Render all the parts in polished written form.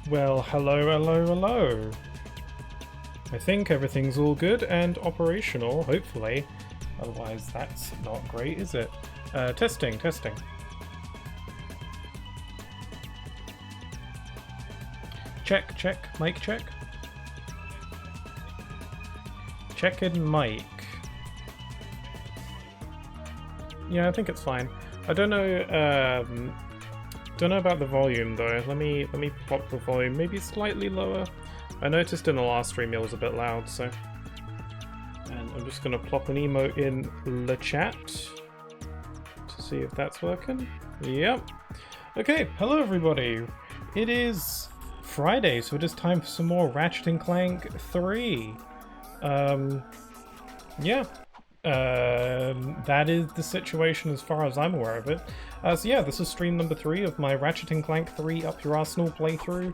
Well, hello. I think everything's all good and operational, hopefully. Otherwise, that's not great, is it? Testing. Check, mic check. Checking mic. Yeah, I think it's fine. I don't know about the volume though. Let me pop the volume maybe slightly lower. I noticed in the last stream it was a bit loud, so. And I'm just gonna plop an emote in the chat to see if that's working. Yep. Okay, hello everybody. It is Friday, so it is time for some more Ratchet Clank 3. Yeah. That is the situation as far as I'm aware of it. So yeah, this is stream number 3 of my Ratchet Clank 3 Up Your Arsenal playthrough.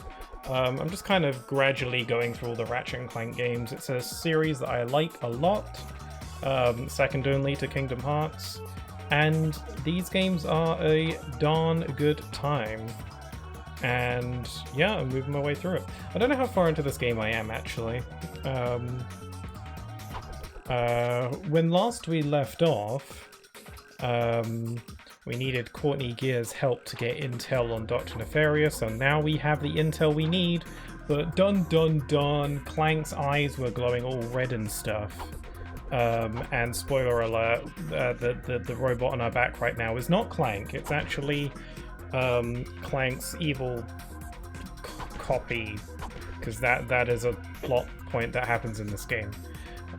I'm just kind of gradually going through all the Ratchet Clank games. It's a series that I like a lot, second only to Kingdom Hearts, and these games are a darn good time. And yeah, I'm moving my way through it. I don't know how far into this game I am, actually. When last we left off, we needed Courtney Gear's help to get intel on Dr. Nefarious, so now we have the intel we need, but dun, Clank's eyes were glowing all red and stuff. And spoiler alert, the robot on our back right now is not Clank, it's actually Clank's evil copy, because that is a plot point that happens in this game.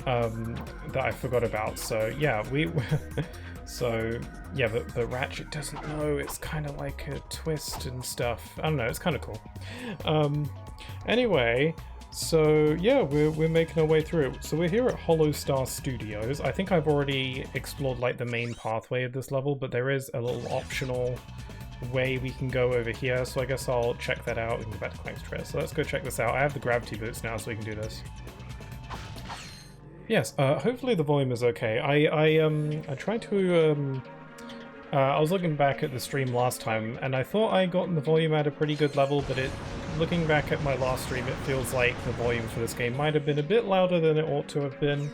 That I forgot about. So yeah, but Ratchet doesn't know. It's kind of like a twist and stuff. I don't know. It's kind of cool. Anyway, so yeah, we're making our way through it. So we're here at Hollow Star Studios. I think I've already explored like the main pathway of this level, but there is a little optional way we can go over here. So I guess I'll check that out. We can go back to Clank's Trail. So let's go check this out. I have the gravity boots now, so we can do this. Yes, hopefully the volume is okay. I tried to, I was looking back at the stream last time, and I thought I got the volume at a pretty good level, but looking back at my last stream, it feels like the volume for this game might have been a bit louder than it ought to have been.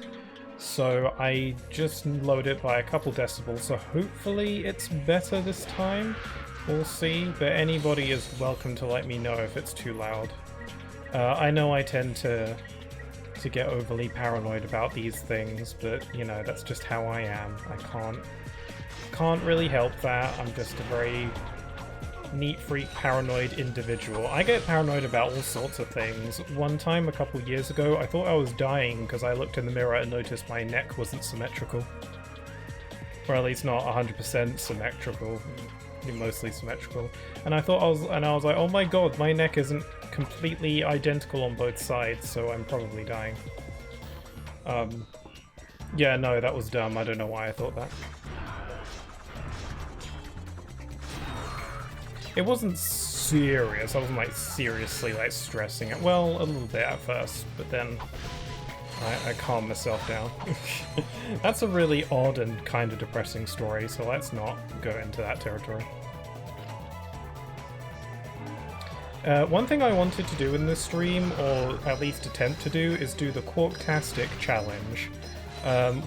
So I just lowered it by a couple decibels, so hopefully it's better this time. We'll see, but anybody is welcome to let me know if it's too loud. I know I tend to get overly paranoid about these things, but you know, that's just how I am. I can't really help that. I'm just a very neat freak paranoid individual. I get paranoid about all sorts of things. One time a couple years ago, I thought I was dying because I looked in the mirror and noticed my neck wasn't symmetrical, or at least not 100% symmetrical, mostly symmetrical. And I was like, oh my god, my neck isn't completely identical on both sides, so I'm probably dying. Yeah, no, that was dumb. I don't know why I thought that. It wasn't serious. I wasn't like seriously like stressing it. Well, a little bit at first, but then I calmed myself down. That's a really odd and kind of depressing story, so let's not go into that territory. One thing I wanted to do in this stream, or at least attempt to do, is do the Quarktastic challenge,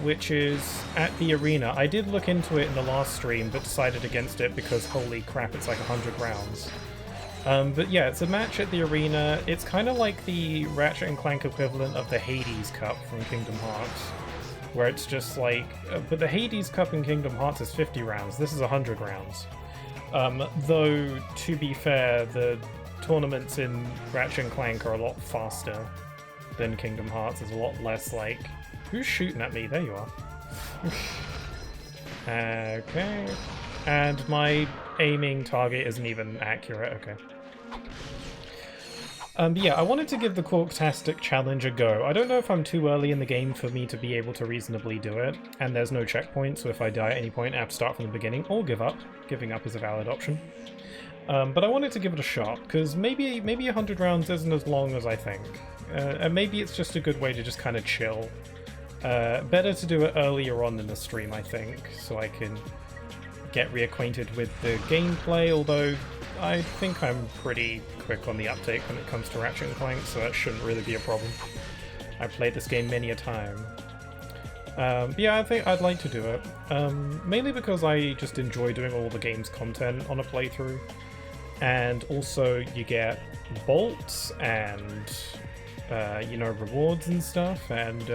which is at the arena. I did look into it in the last stream, but decided against it because holy crap, it's like 100 rounds. But yeah, it's a match at the arena. It's kind of like the Ratchet & Clank equivalent of the Hades Cup from Kingdom Hearts, where it's just like... but the Hades Cup in Kingdom Hearts is 50 rounds. This is 100 rounds. Though, to be fair, the tournaments in Ratchet & Clank are a lot faster than Kingdom Hearts. There's a lot less like... Who's shooting at me? There you are. Okay. And my aiming target isn't even accurate. Okay. But yeah, I wanted to give the Quarktastic challenge a go. I don't know if I'm too early in the game for me to be able to reasonably do it, and there's no checkpoint, so if I die at any point, I have to start from the beginning, or give up. Giving up is a valid option. But I wanted to give it a shot, because maybe 100 rounds isn't as long as I think. And maybe it's just a good way to just kind of chill. Better to do it earlier on in the stream, I think, so I can get reacquainted with the gameplay, although I think I'm pretty quick on the uptake when it comes to Ratchet Clank, so that shouldn't really be a problem. I've played this game many a time. But yeah, I think I'd like to do it. Mainly because I just enjoy doing all the game's content on a playthrough. And also you get bolts and, you know, rewards and stuff, and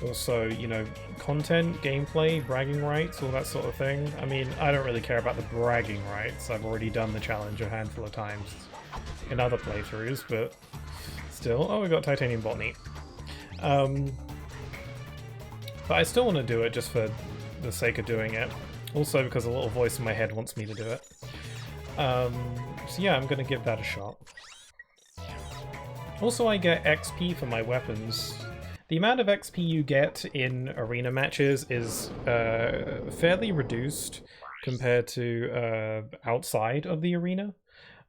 also, you know, content, gameplay, bragging rights, all that sort of thing. I mean, I don't really care about the bragging rights. I've already done the challenge a handful of times in other playthroughs, but still. Oh, we got titanium botany. But I still want to do it just for the sake of doing it. Also because a little voice in my head wants me to do it. So yeah, I'm gonna give that a shot. Also, I get XP for my weapons. The amount of XP you get in arena matches is fairly reduced compared to outside of the arena.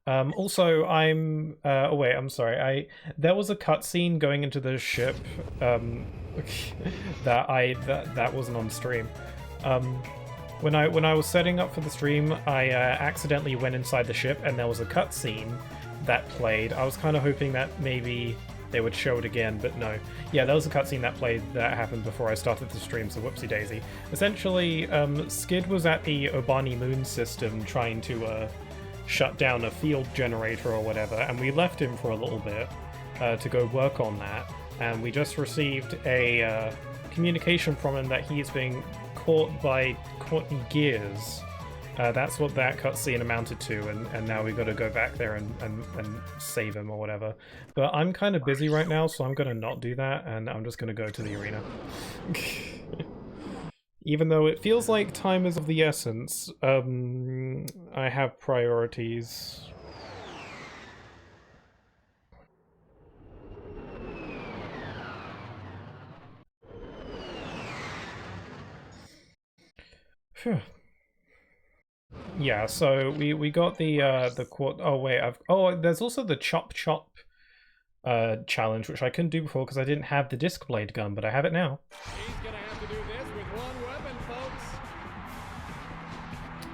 Also, I'm... oh wait, I'm sorry. There was a cutscene going into the ship that wasn't on stream. When I was setting up for the stream, I accidentally went inside the ship and there was a cutscene that played. I was kind of hoping that maybe they would show it again, but no. Yeah, there was a cutscene that played that happened before I started the stream, so whoopsie daisy. Essentially, Skid was at the Obani Moon system trying to shut down a field generator or whatever, and we left him for a little bit to go work on that, and we just received a communication from him that he's being caught in gears. That's what that cutscene amounted to, and now we've got to go back there and save him or whatever. But I'm kind of busy right now, so I'm going to not do that, and I'm just going to go to the arena. Even though it feels like time is of the essence, I have priorities. Phew. Yeah, so we got the quad. Oh wait, there's also the chop challenge, which I couldn't do before because I didn't have the disc blade gun, but I have it now. He's gonna have to do this with one weapon, folks.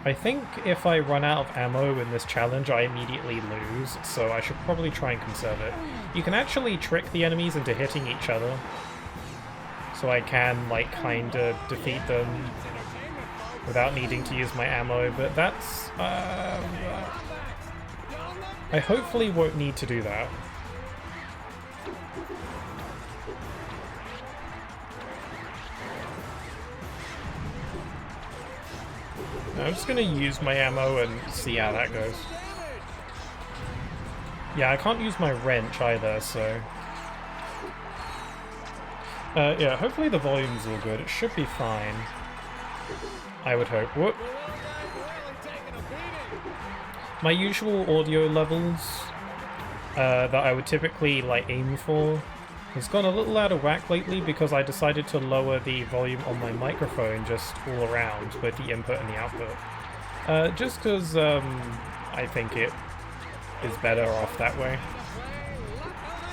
I think if I run out of ammo in this challenge, I immediately lose, so I should probably try and conserve it. You can actually trick the enemies into hitting each other, so I can, like, kinda defeat them without needing to use my ammo, but that's... I hopefully won't need to do that. I'm just gonna use my ammo and see how that goes. Yeah, I can't use my wrench either, so... yeah, hopefully the volume's all good. It should be fine. I would hope. Whoop. My usual audio levels that I would typically like aim for has gone a little out of whack lately because I decided to lower the volume on my microphone just all around, both the input and the output. Just because I think it is better off that way.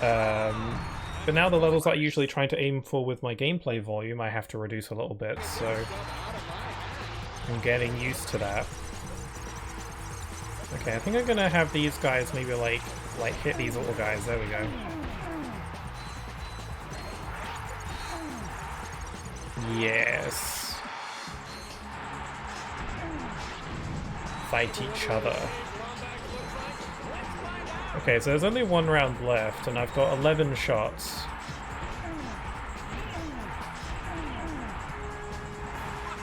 But now the levels that I usually try to aim for with my gameplay volume I have to reduce a little bit, so I'm getting used to that. Okay, I think I'm gonna have these guys maybe like hit these little guys. There we go. Yes. Fight each other. Okay, so there's only one round left, and I've got 11 shots.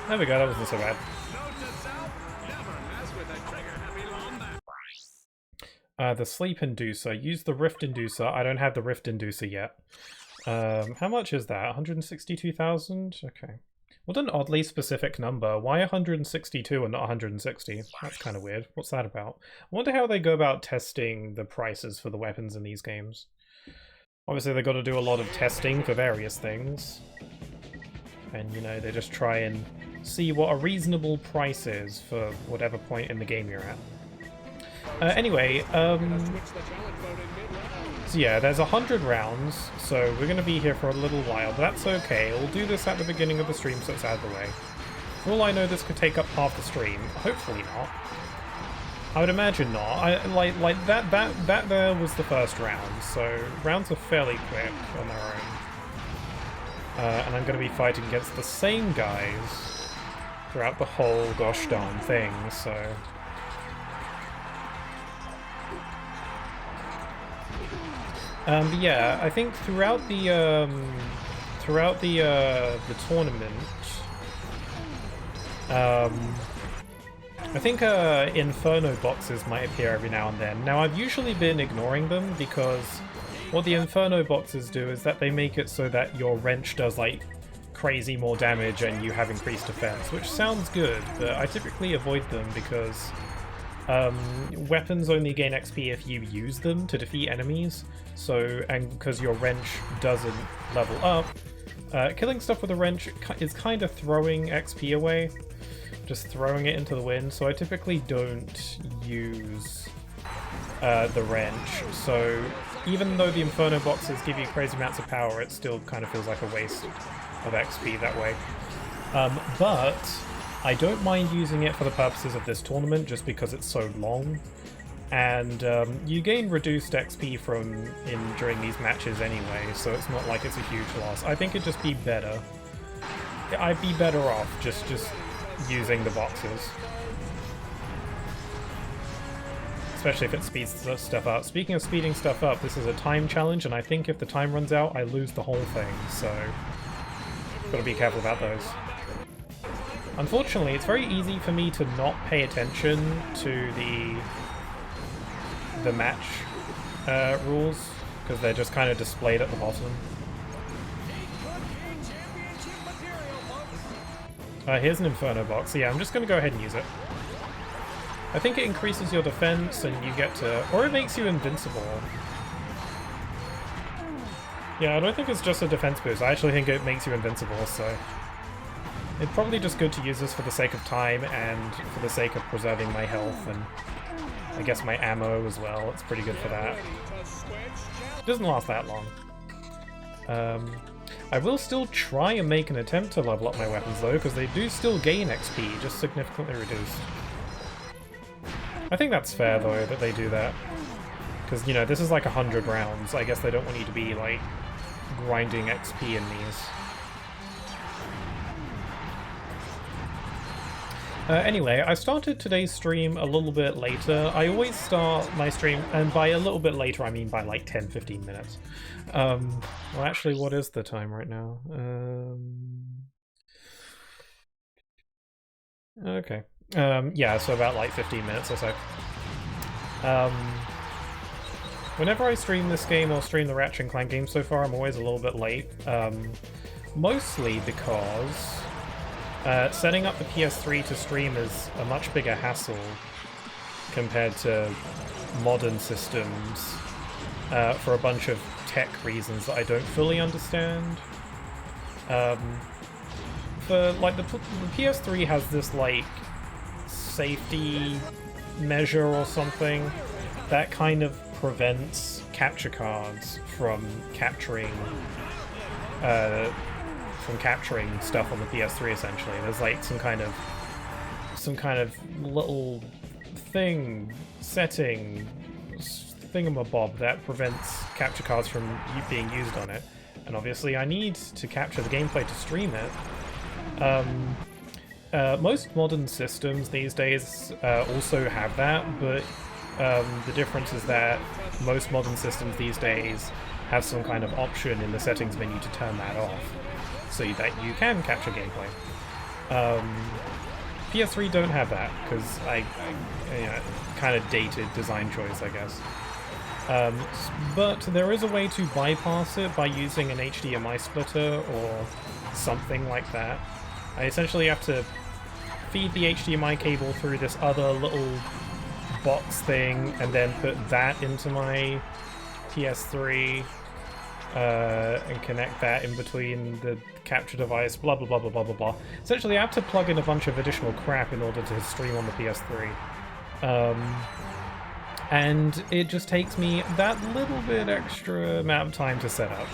There we go, that wasn't so bad. The sleep inducer. Use the rift inducer. I don't have the rift inducer yet. How much is that? 162,000? Okay. What an oddly specific number. Why 162 and not 160? That's kind of weird. What's that about? I wonder how they go about testing the prices for the weapons in these games. Obviously they've got to do a lot of testing for various things. And, you know, they just try and see what a reasonable price is for whatever point in the game you're at. Anyway, so yeah, there's 100 rounds, so we're going to be here for a little while, but that's okay. We'll do this at the beginning of the stream so it's out of the way. For all I know, this could take up half the stream. Hopefully not. I would imagine not. I like that there was the first round, so rounds are fairly quick on their own. And I'm going to be fighting against the same guys throughout the whole gosh darn thing, so... But yeah, I think throughout the tournament, I think Inferno boxes might appear every now and then. Now, I've usually been ignoring them because what the Inferno boxes do is that they make it so that your wrench does like crazy more damage and you have increased defense, which sounds good, but I typically avoid them because weapons only gain XP if you use them to defeat enemies, so, and because your wrench doesn't level up, killing stuff with a wrench is kind of throwing XP away, just throwing it into the wind, so I typically don't use the wrench, so even though the Inferno boxes give you crazy amounts of power, it still kind of feels like a waste of XP that way. But I don't mind using it for the purposes of this tournament just because it's so long, and you gain reduced XP during these matches anyway, so it's not like it's a huge loss. I think it'd just be better. I'd be better off just using the boxes. Especially if it speeds stuff up. Speaking of speeding stuff up, this is a time challenge, and I think if the time runs out, I lose the whole thing, so gotta be careful about those. Unfortunately, it's very easy for me to not pay attention to the match rules, because they're just kind of displayed at the bottom. Here's an Inferno box. Yeah, I'm just going to go ahead and use it. I think it increases your defense and you get to... or it makes you invincible. Yeah, I don't think it's just a defense boost. I actually think it makes you invincible, so... it's probably just good to use this for the sake of time and for the sake of preserving my health and I guess my ammo as well. It's pretty good for that. It doesn't last that long. I will still try and make an attempt to level up my weapons though, because they do still gain XP, just significantly reduced. I think that's fair though, that they do that. Because, you know, this is like 100 rounds. I guess they don't want you to be, like, grinding XP in these. Anyway, I started today's stream a little bit later. I always start my stream, and by a little bit later I mean by like 10-15 minutes. Well, actually, what is the time right now? Okay. Yeah, so about like 15 minutes or so. Whenever I stream this game or stream the Ratchet Clank game so far, I'm always a little bit late. Mostly because setting up the PS3 to stream is a much bigger hassle compared to modern systems for a bunch of tech reasons that I don't fully understand. For like the PS3 has this like safety measure or something that kind of prevents capture cards from capturing stuff on the PS3 essentially. There's like some kind of little setting thingamabob that prevents capture cards from being used on it. And obviously I need to capture the gameplay to stream it. Most modern systems these days also have that, but the difference is that most modern systems these days have some kind of option in the settings menu to turn that off, so that you can capture gameplay. PS3 don't have that, because kind of dated design choice, I guess. But there is a way to bypass it by using an HDMI splitter or something like that. I essentially have to feed the HDMI cable through this other little box thing and then put that into my PS3 and connect that in between the capture device, blah blah blah blah blah blah blah. Essentially I have to plug in a bunch of additional crap in order to stream on the PS3. And it just takes me that little bit extra amount of time to set up.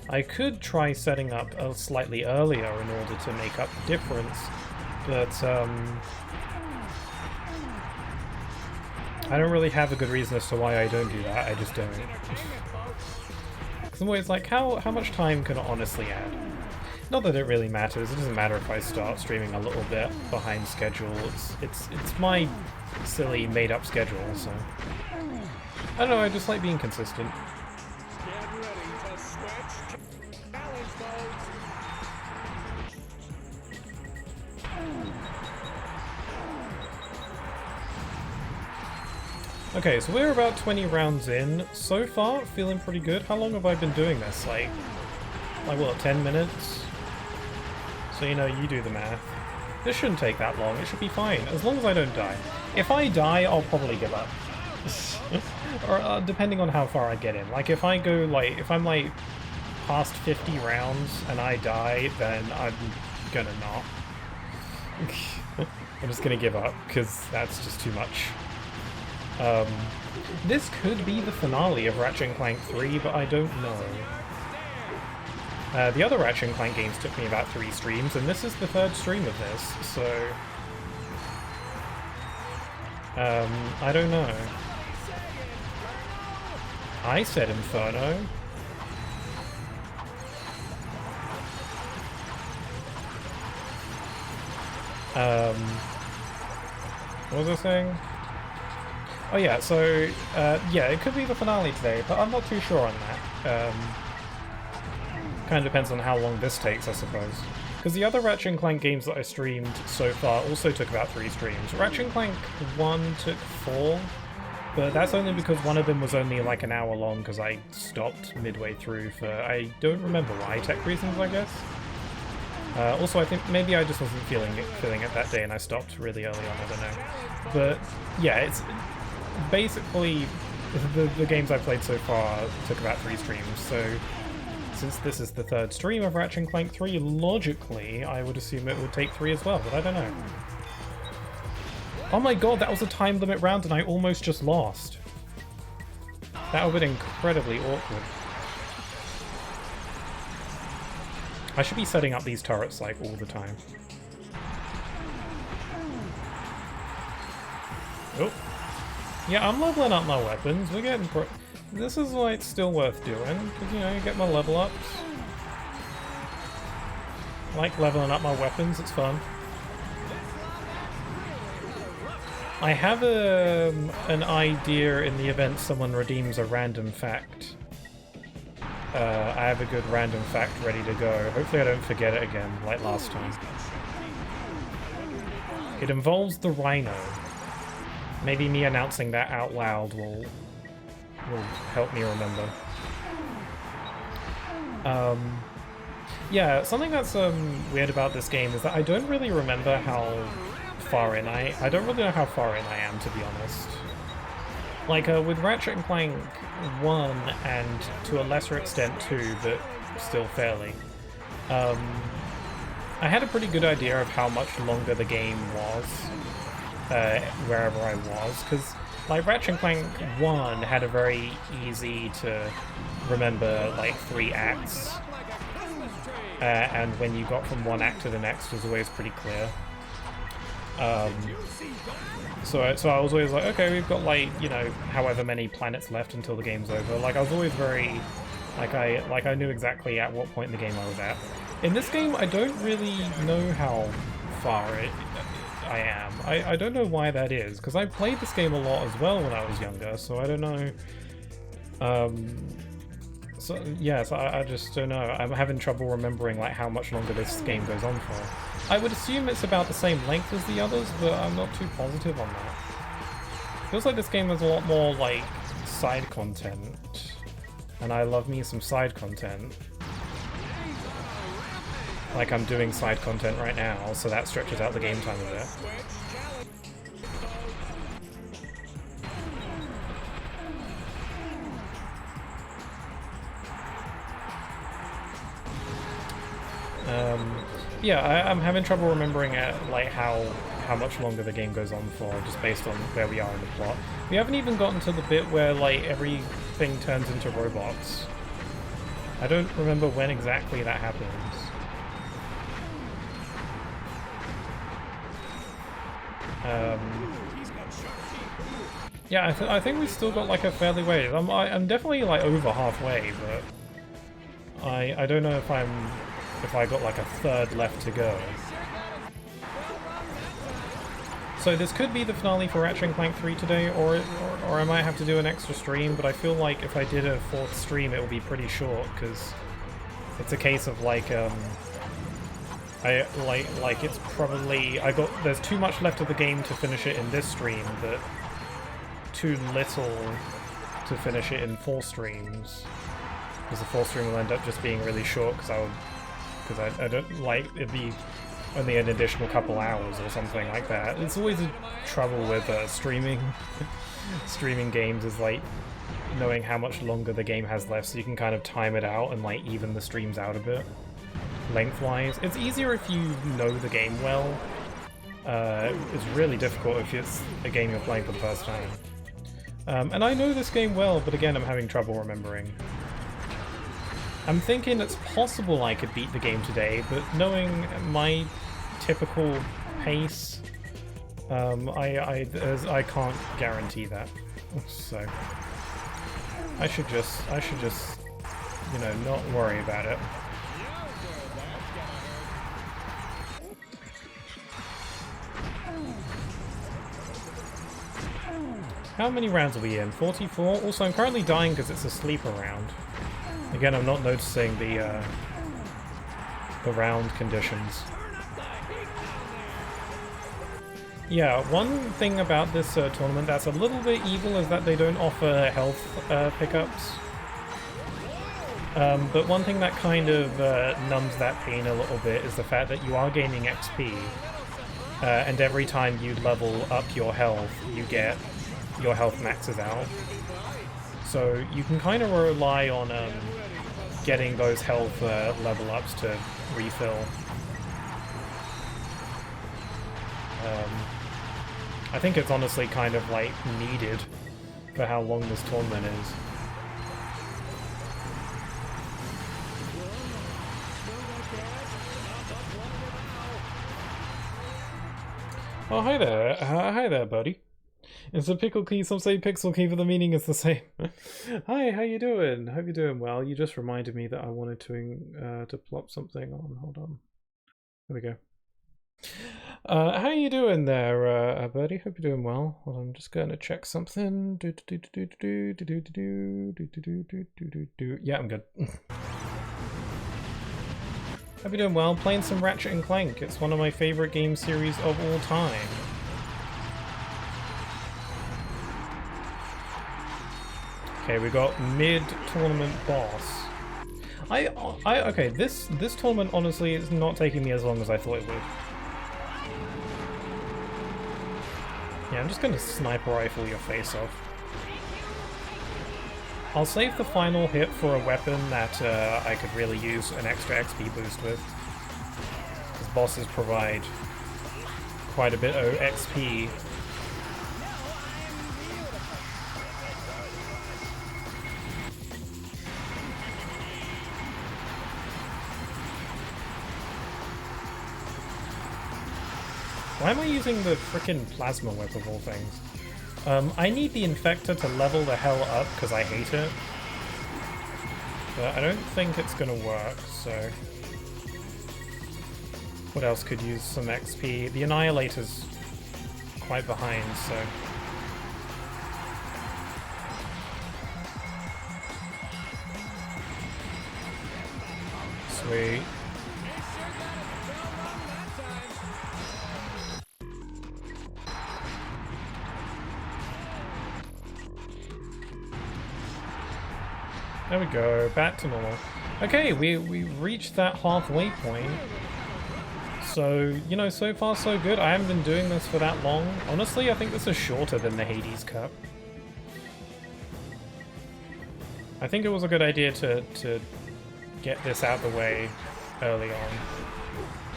I could try setting up slightly earlier in order to make up the difference, but I don't really have a good reason as to why I don't do that, I just don't. Because I'm always like, how much time can it honestly add? Not that it really matters, it doesn't matter if I start streaming a little bit behind schedule, it's my silly made-up schedule, so... I don't know, I just like being consistent. Get ready to switch challenge modes. Okay, so we're about 20 rounds in. So far, feeling pretty good. How long have I been doing this? Like what, 10 minutes? So, you know, you do the math. This shouldn't take that long. It should be fine, as long as I don't die. If I die, I'll probably give up. Or depending on how far I get in. Like, if I go, like, if I'm, like, past 50 rounds and I die, then I'm gonna not. I'm just gonna give up, because that's just too much. This could be the finale of Ratchet Clank 3, but I don't know. The other Ratchet Clank games took me about 3 streams, and this is the 3rd stream of this, so... I don't know. I said Inferno. What was I saying? Oh yeah, so, yeah, it could be the finale today, but I'm not too sure on that. Kind of depends on how long this takes, I suppose. Because the other Ratchet Clank games that I streamed so far also took about 3 streams. Ratchet Clank 1 took 4, but that's only because one of them was only like an hour long because I stopped midway through for, I don't remember why, tech reasons, I guess. Also, I think maybe I just wasn't feeling it that day and I stopped really early on, I don't know. But yeah, it's basically the games I've played so far took about 3 streams, so since this is the 3rd stream of Ratchet Clank 3, logically I would assume it would take 3 as well, but I don't know. Oh my god, that was a time limit round and I almost just lost. That would have been incredibly awkward. I should be setting up these turrets like all the time. Oh. Yeah, I'm leveling up my weapons. We're getting this is why it's still worth doing, because, you know, you get my level ups. I like leveling up my weapons, it's fun. I have an idea in the event someone redeems a random fact. I have a good random fact ready to go. Hopefully I don't forget it again, like last time. It involves the Rhino. Maybe me announcing that out loud will help me remember. Yeah, something that's weird about this game is that I don't really remember how far in I don't really know how far in I am, to be honest. Like, with Ratchet & Clank 1, and to a lesser extent 2, but still fairly, I had a pretty good idea of how much longer the game was, wherever I was, because, like, Ratchet & Clank 1 had a very easy to remember, like, 3 acts, and when you got from one act to the next was always pretty clear. So I was always like, okay, we've got, like, you know, however many planets left until the game's over. Like, I was always very, I knew exactly at what point in the game I was at. In this game, I don't really know how far I am. I don't know why that is, because I played this game a lot as well when I was younger, so I don't know. So yeah, so I just don't know. I'm having trouble remembering, like, how much longer this game goes on for. I would assume it's about the same length as the others, but I'm not too positive on that. Feels like this game has a lot more, like, side content. And I love me some side content. Like, I'm doing side content right now, so that stretches out the game time a bit. Yeah, I'm having trouble remembering like how much longer the game goes on for, just based on where we are in the plot. We haven't even gotten to the bit where, like, everything turns into robots. I don't remember when exactly that happens. Yeah, I think we still got like a fairly way. I'm definitely like over halfway, but I don't know if I got like a third left to go. So this could be the finale for Ratchet Clank 3 today, or I might have to do an extra stream, but I feel like if I did a fourth stream it will be pretty short, because it's a case of like, it's probably, there's too much left of the game to finish it in this stream, but too little to finish it in 4 streams. Because the 4th stream will end up just being really short, because I don't like, it'd be only an additional couple hours or something like that. It's always a trouble with streaming games, is like knowing how much longer the game has left, so you can kind of time it out and like even the streams out a bit lengthwise. It's easier if you know the game well. It's really difficult if it's a game you're playing for the first time. And I know this game well, but again, I'm having trouble remembering. I'm thinking it's possible I could beat the game today, but knowing my typical pace, I can't guarantee that. So I should just, you know, not worry about it. How many rounds are we in? 44? Also, I'm currently dying because it's a sleeper round. Again, I'm not noticing the round conditions. Yeah, one thing about this tournament that's a little bit evil is that they don't offer health pickups. But one thing that kind of numbs that pain a little bit is the fact that you are gaining XP. And every time you level up your health, your health maxes out. So you can kind of rely on getting those health level ups to refill. I think it's honestly kind of like needed for how long this tournament is. Oh, hi there. Hi there, buddy. It's a pickle key, some say pixel key, but the meaning is the same. Hi, how you doing? Hope you're doing well. You just reminded me that I wanted to plop something on. Hold on. There we go. How you doing there, buddy? Hope you're doing well. Hold on, I'm just going to check something. Yeah, I'm good. Hope you're doing well. Playing some Ratchet and Clank. It's one of my favorite game series of all time. Okay, we got mid-tournament boss. Okay, this tournament honestly is not taking me as long as I thought it would. Yeah, I'm just gonna sniper rifle your face off. I'll save the final hit for a weapon that I could really use an extra XP boost with. Because bosses provide quite a bit of XP. Why am I using the frickin' plasma whip of all things? I need the infector to level the hell up because I hate it. But I don't think it's gonna work, so... What else could use some XP? The Annihilator's quite behind, so... Sweet. There we go, back to normal. Okay, we reached that halfway point. So, you know, so far so good. I haven't been doing this for that long. Honestly, I think this is shorter than the Hades Cup. I think it was a good idea to get this out of the way early on.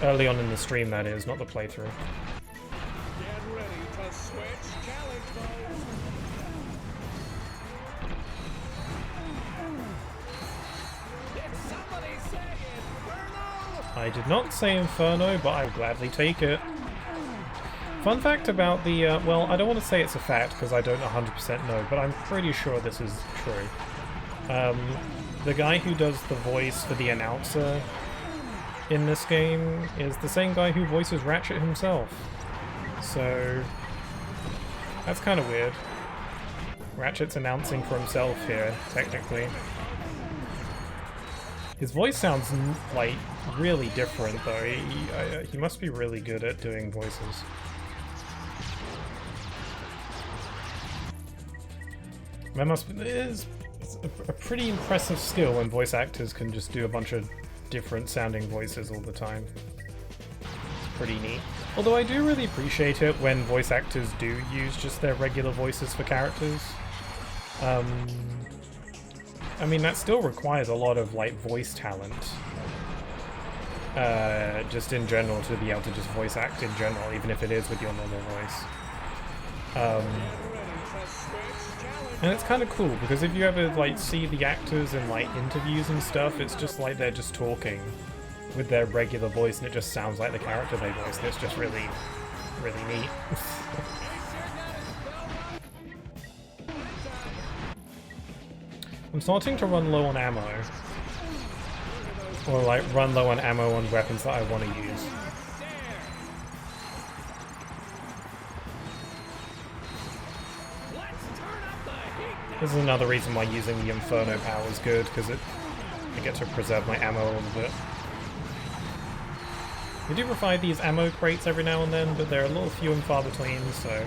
Early on in the stream, that is, not the playthrough. Get ready to switch challenge mode. Did somebody say Inferno? I did not say Inferno, but I'll gladly take it. Fun fact about the, well, I don't want to say it's a fact because I don't 100% know, but I'm pretty sure this is true. The guy who does the voice for the announcer in this game is the same guy who voices Ratchet himself. So, that's kind of weird. Ratchet's announcing for himself here, technically. His voice sounds, like, really different, though. He must be really good at doing voices. That must be... It's a pretty impressive skill when voice actors can just do a bunch of different sounding voices all the time. It's pretty neat. Although I do really appreciate it when voice actors do use just their regular voices for characters. I mean, that still requires a lot of, like, voice talent. Just in general, to be able to just voice act in general, even if it is with your normal voice. And it's kind of cool, because if you ever, like, see the actors in, like, interviews and stuff, it's just like they're just talking with their regular voice, and it just sounds like the character they voiced. It's just really, really neat. I'm starting to run low on ammo. Or, like, run low on ammo on weapons that I want to use. This is another reason why using the Inferno power is good, because I get to preserve my ammo a little bit. We do provide these ammo crates every now and then, but they're a little few and far between, so...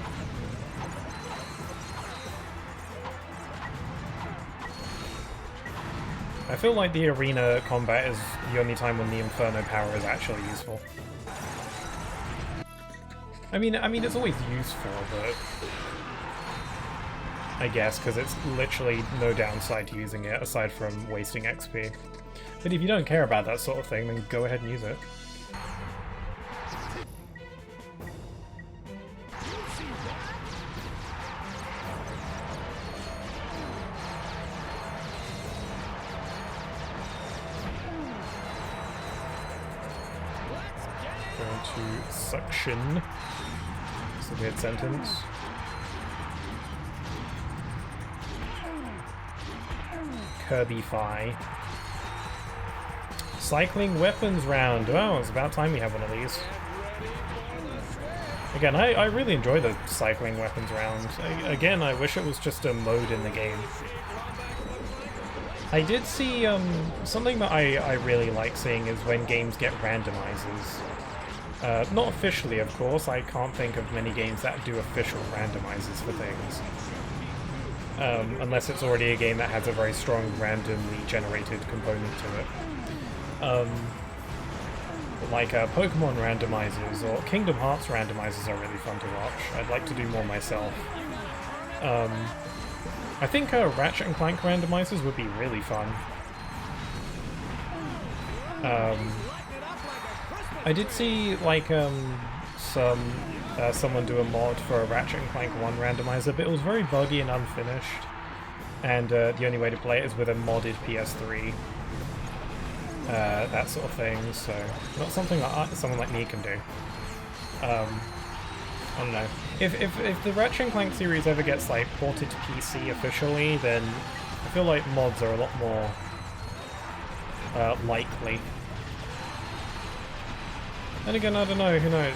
I feel like the arena combat is the only time when the Inferno power is actually useful. I mean, it's always useful, but... I guess, because it's literally no downside to using it, aside from wasting XP. But if you don't care about that sort of thing, then go ahead and use it. Going to suction. It's a weird sentence. Kirby-fi. Cycling weapons round. Oh, it's about time we have one of these. Again, I really enjoy the cycling weapons round. Again, I wish it was just a mode in the game. I did see something that I really like seeing is when games get randomizers. Not officially, of course. I can't think of many games that do official randomizers for things. Unless it's already a game that has a very strong randomly generated component to it. Like Pokemon randomizers or Kingdom Hearts randomizers are really fun to watch. I'd like to do more myself. I think Ratchet and Clank randomizers would be really fun. I did see like someone do a mod for a Ratchet and Clank 1 randomizer, but it was very buggy and unfinished, and the only way to play it is with a modded PS3. That sort of thing, so not something that someone like me can do. I don't know. If the Ratchet and Clank series ever gets like ported to PC officially, then I feel like mods are a lot more likely. And again, I don't know, who knows?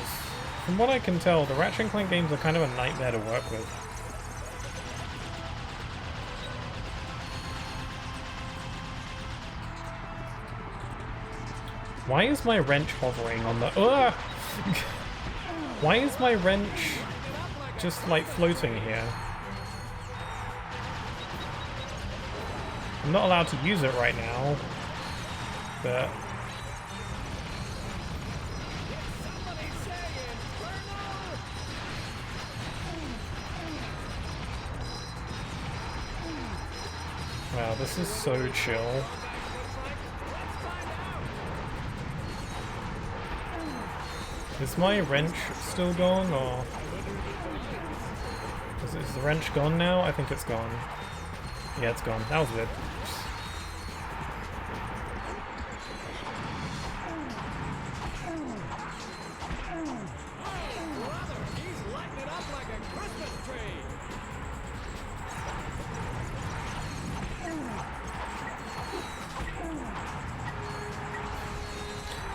From what I can tell, the Ratchet and Clank games are kind of a nightmare to work with. Why is my wrench hovering on the... Ugh! Why is my wrench just, like, floating here? I'm not allowed to use it right now, but... Wow, this is so chill. Is my wrench still gone, or... Is the wrench gone now? I think it's gone. Yeah, it's gone. That was weird.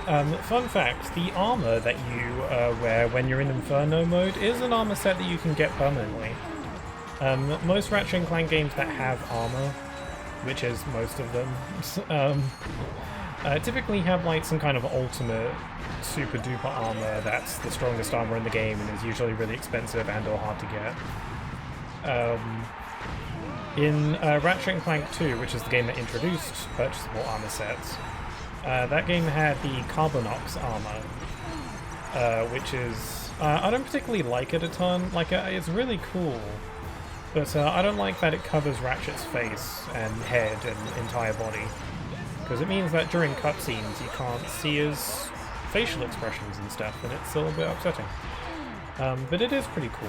Fun fact, the armor that you wear when you're in Inferno mode is an armor set that you can get permanently. Most Ratchet & Clank games that have armor, which is most of them, typically have like some kind of ultimate super duper armor that's the strongest armor in the game and is usually really expensive and or hard to get. In Ratchet & Clank 2, which is the game that introduced purchasable armor sets, that game had the Carbonox armor, which is... I don't particularly like it a ton. Like, it's really cool, but I don't like that it covers Ratchet's face and head and entire body, because it means that during cutscenes you can't see his facial expressions and stuff, and it's a little bit upsetting. But it is pretty cool.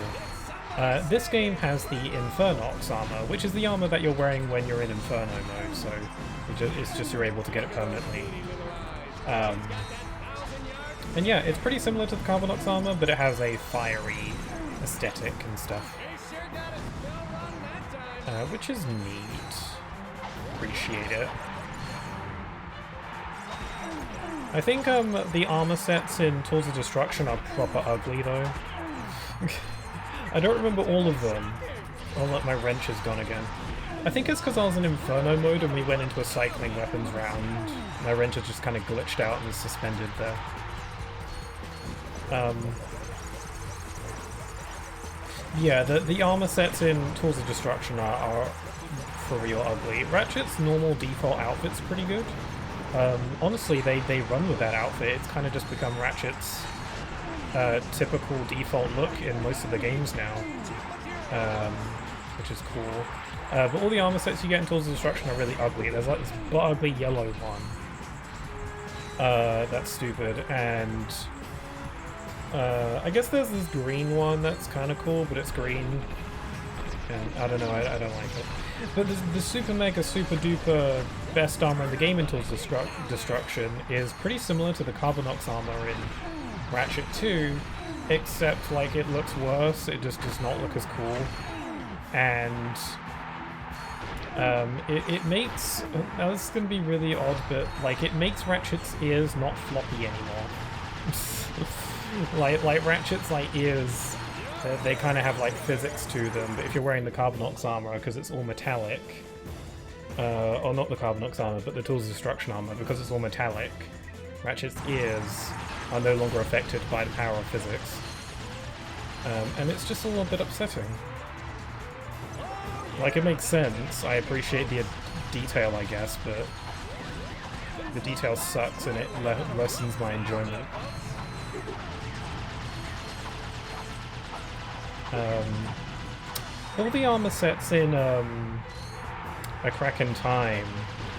This game has the Infernox armor, which is the armor that you're wearing when you're in Inferno mode, so it's just you're able to get it permanently. And yeah, it's pretty similar to the Carbonox armor, but it has a fiery aesthetic and stuff. Which is neat. Appreciate it. I think the armor sets in Tools of Destruction are proper ugly though. I don't remember all of them. Oh look, my wrench is gone again. I think it's because I was in Inferno mode and we went into a cycling weapons round. My wrench has just kind of glitched out and is suspended there. Yeah, the armor sets in Tools of Destruction are for real ugly. Ratchet's normal default outfit's pretty good. Honestly, they run with that outfit. It's kind of just become Ratchet's typical default look in most of the games now, which is cool. But all the armor sets you get in Tools of Destruction are really ugly. There's like this ugly yellow one. That's stupid, and I guess there's this green one that's kind of cool, but it's green, and I don't know, I don't like it. But the super mega super duper best armor in the game in Tools of Destruction is pretty similar to the Carbonox armor in Ratchet 2, except like it looks worse, it just does not look as cool. And it makes, now this is going to be really odd, but like it makes Ratchet's ears not floppy anymore. like Ratchet's like ears, they kind of have like physics to them, but if you're wearing the Carbonox armor, because it's all metallic, or not the Carbonox armor, but the Tools of Destruction armor, because it's all metallic, Ratchet's ears are no longer affected by the power of physics. And it's just a little bit upsetting. Like, it makes sense, I appreciate the detail, I guess, but the detail sucks and it lessens my enjoyment. All the armor sets in A Crack in Time,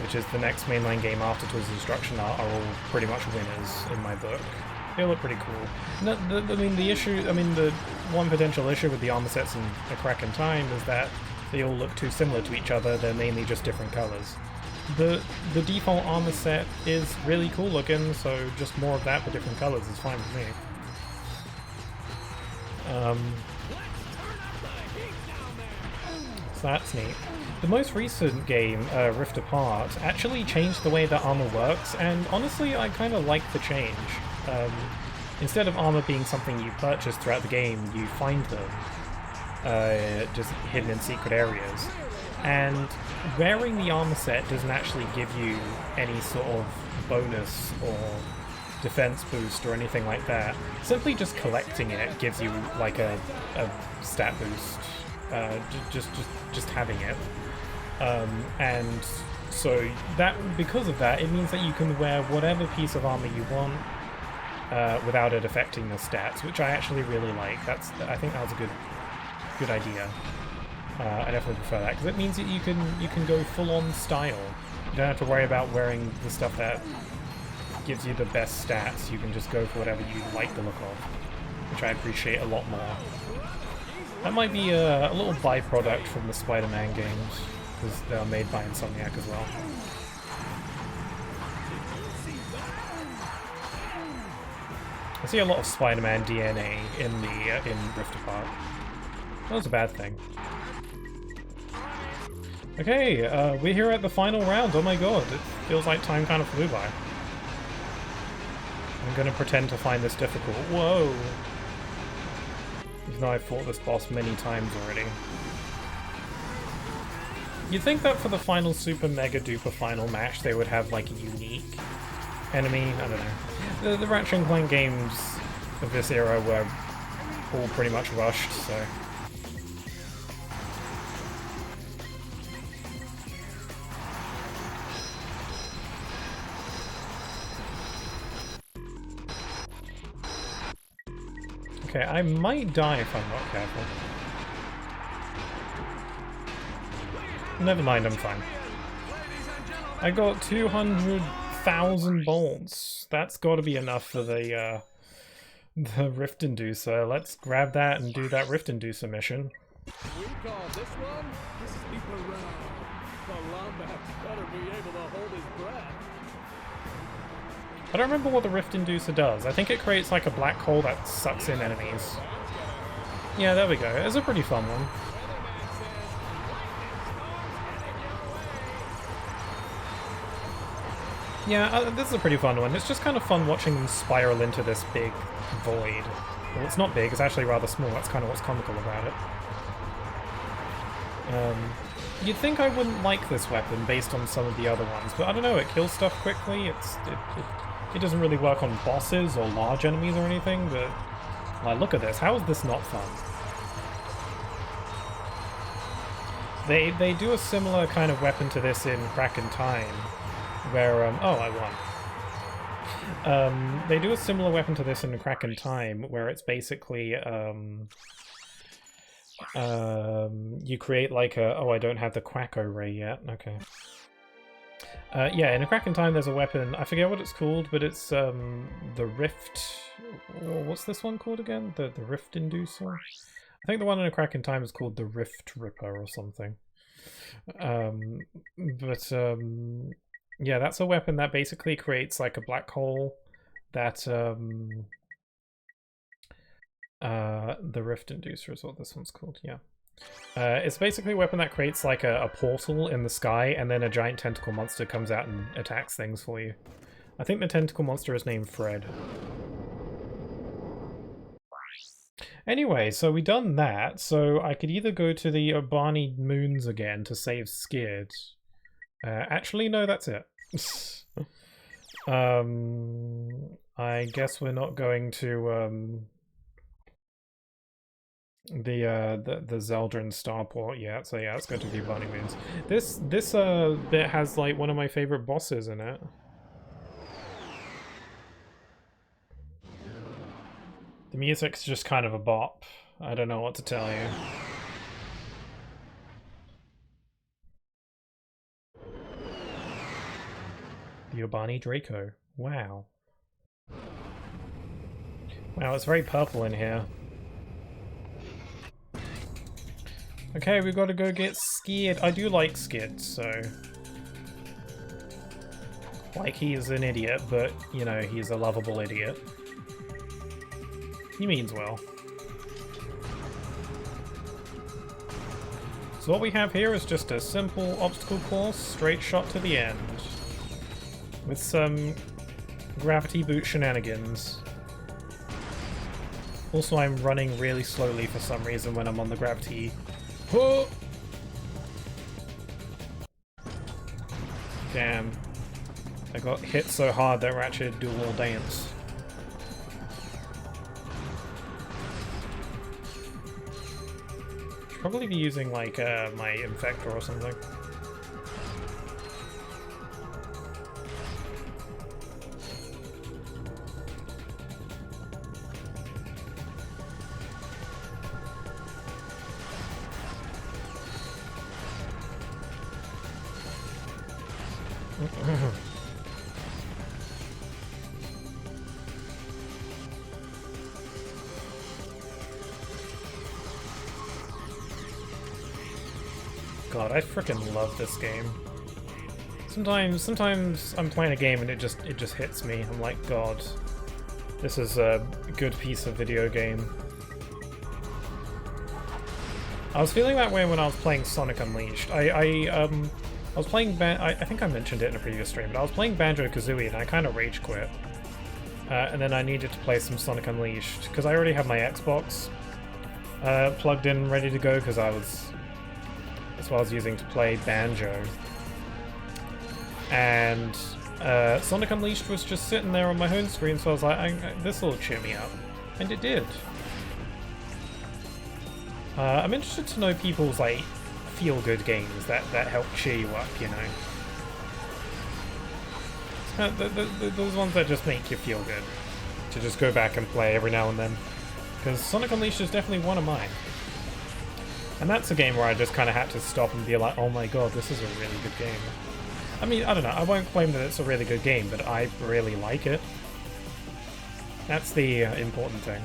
which is the next mainline game after Tools of Destruction, are all pretty much winners in my book. They look pretty cool. No, the one potential issue with the armor sets in A Crack in Time is that they all look too similar to each other, they're mainly just different colors. The default armor set is really cool looking, so just more of that but different colors is fine with me. So that's neat. The most recent game, Rift Apart, actually changed the way that armor works, and honestly I kind of like the change. Instead of armor being something you purchase throughout the game, you find them, just hidden in secret areas. And wearing the armor set doesn't actually give you any sort of bonus or defense boost or anything like that. Simply just collecting it gives you like a stat boost, just having it. And so that, because of that, it means that you can wear whatever piece of armor you want without it affecting your stats, which I actually really like. I think that was a good idea. I definitely prefer that, because it means that you can go full-on style. You don't have to worry about wearing the stuff that gives you the best stats. You can just go for whatever you like the look of, which I appreciate a lot more. That might be a little byproduct from the Spider-Man games, because they are made by Insomniac as well. I see a lot of Spider-Man DNA in Rift Apart. That was a bad thing. Okay, we're here at the final round. Oh my god, it feels like time kind of flew by. I'm gonna pretend to find this difficult. Whoa! Even though I've fought this boss many times already. You'd think that for the final super mega duper final match they would have like a unique enemy. I don't know. The Ratchet Clank games of this era were all pretty much rushed, so... Okay, I might die if I'm not careful. Never mind, I'm fine. I got 200,000 bolts. That's got to be enough for the Rift Inducer. Let's grab that and do that Rift Inducer mission. We call this one Sleep Around. The Lombat's better be able to hold his breath. I don't remember what the Rift Inducer does. I think it creates like a black hole that sucks in enemies. Yeah, there we go. It's a pretty fun one. Yeah, this is a pretty fun one. It's just kind of fun watching them spiral into this big void. Well, it's not big, it's actually rather small. That's kind of what's comical about it. You'd think I wouldn't like this weapon based on some of the other ones, but I don't know, it kills stuff quickly. It doesn't really work on bosses or large enemies or anything, but like, look at this. How is this not fun? They do a similar kind of weapon to this in Crack in Time, where oh, I won. They do a similar weapon to this in Crack in Time, where it's basically you create like a... Oh, I don't have the Quacko Ray yet. Okay. Yeah, in A Crack in Time there's a weapon, I forget what it's called, but it's the Rift... What's this one called again? The Rift Inducer? I think the one in A Crack in Time is called the Rift Ripper or something. Yeah, that's a weapon that basically creates like a black hole that the Rift Inducer is what this one's called, yeah. It's basically a weapon that creates like a portal in the sky, and then a giant tentacle monster comes out and attacks things for you. I think the tentacle monster is named Fred. Anyway, so we done that, so I could either go to the Urbani Moons again to save Skid. Actually, no, that's it. I guess we're not going to the Zeldrin Starport yet, so yeah, let's go to the Urbani Moons. This bit has like one of my favorite bosses in it. The music's just kind of a bop. I don't know what to tell you. The Urbani Draco. Wow. Wow, it's very purple in here. Okay, we've got to go get Skid. I do like Skid, so... Like, he is an idiot, but, you know, he's a lovable idiot. He means well. So what we have here is just a simple obstacle course, straight shot to the end. With some gravity boot shenanigans. Also, I'm running really slowly for some reason when I'm on the gravity. Oh! Damn. I got hit so hard that Ratchet do a little dance. Should probably be using like my Infector or something. God, I freaking love this game. Sometimes I'm playing a game and it just hits me. I'm like, God, this is a good piece of video game. I was feeling that way when I was playing Sonic Unleashed. I was playing I think I mentioned it in a previous stream, but I was playing Banjo-Kazooie and I kind of rage quit. and then I needed to play some Sonic Unleashed, because I already have my Xbox plugged in, ready to go, because that's what I was using to play Banjo. And Sonic Unleashed was just sitting there on my home screen, so I was like, this will cheer me up. And it did. I'm interested to know people's, like, feel-good games that help cheer you up, you know? Those ones that just make you feel good. To just go back and play every now and then. Because Sonic Unleashed is definitely one of mine. And that's a game where I just kind of had to stop and be like, oh my god, this is a really good game. I mean, I don't know, I won't claim that it's a really good game, but I really like it. That's the important thing.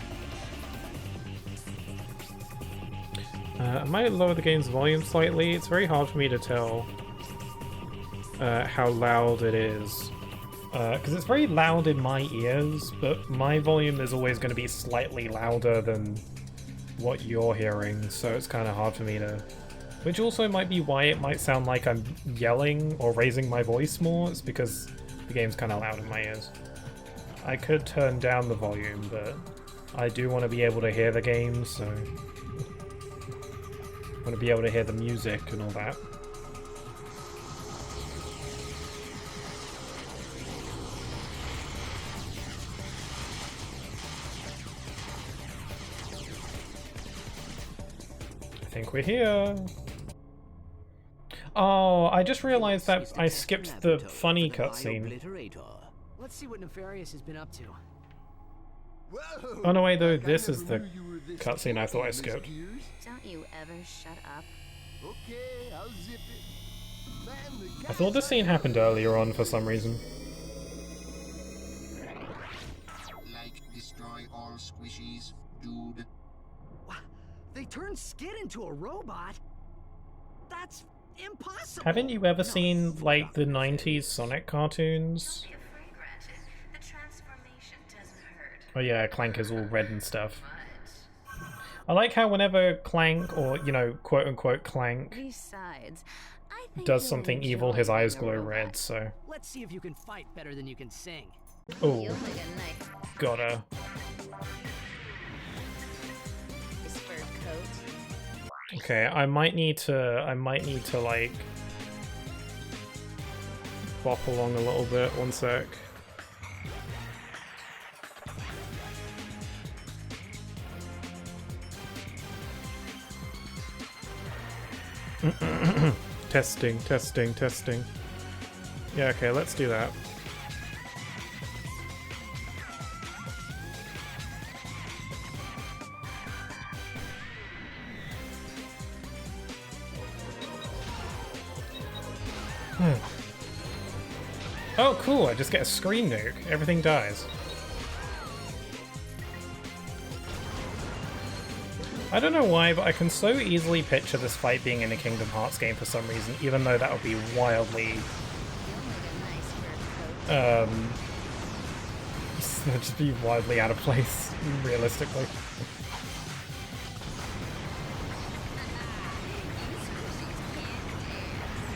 I might lower the game's volume slightly. It's very hard for me to tell how loud it is. Because it's very loud in my ears, but my volume is always going to be slightly louder than what you're hearing, so it's kind of hard for me to... Which also might be why it might sound like I'm yelling or raising my voice more. It's because the game's kind of loud in my ears. I could turn down the volume, but I do want to be able to hear the game, so... I want to be able to hear the music and all that. I think we're here. Oh, I just realized that I skipped the funny cutscene. Let's see what Nefarious has been up to. Oh no, wait, though, this is the cutscene I thought I skipped. Don't you ever shut up. Okay, I'll zip it. Man, I thought this scene happened earlier on for some reason. like destroy all squishies, dude. What? They turned Skid into a robot? That's impossible. Haven't you ever seen, like, the 90s Sonic cartoons? Don't be afraid, Ratchet. The transformation doesn't hurt. Oh yeah, Clank is all red and stuff. Much. I like how whenever Clank, or, you know, quote-unquote Clank, Besides, I think does you'll something evil, enjoy his eyes being a glow robot. red, so... Let's see if you can fight better than you can sing. Oh, You'll make a nice gotta. fur coat. Okay, I might need to, like... bop along a little bit, one sec. Testing, testing, testing. Yeah, okay, let's do that. Oh, cool, I just get a screen nuke. Everything dies. I don't know why, but I can so easily picture this fight being in a Kingdom Hearts game for some reason, even though that would be wildly... You'll make a nice fur coat. that'd just be wildly out of place, realistically.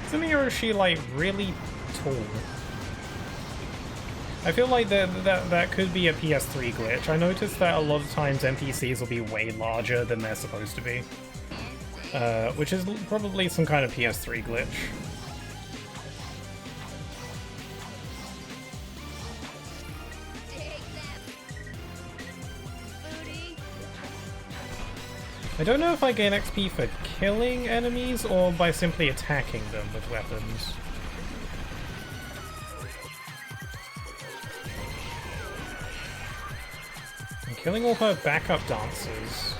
Isn't Hiroshi, like, really tall? I feel like that could be a PS3 glitch. I noticed that a lot of times NPCs will be way larger than they're supposed to be. Which is probably some kind of PS3 glitch. Take that, booty. I don't know if I gain XP for killing enemies or by simply attacking them with weapons. I'm killing all her backup dancers.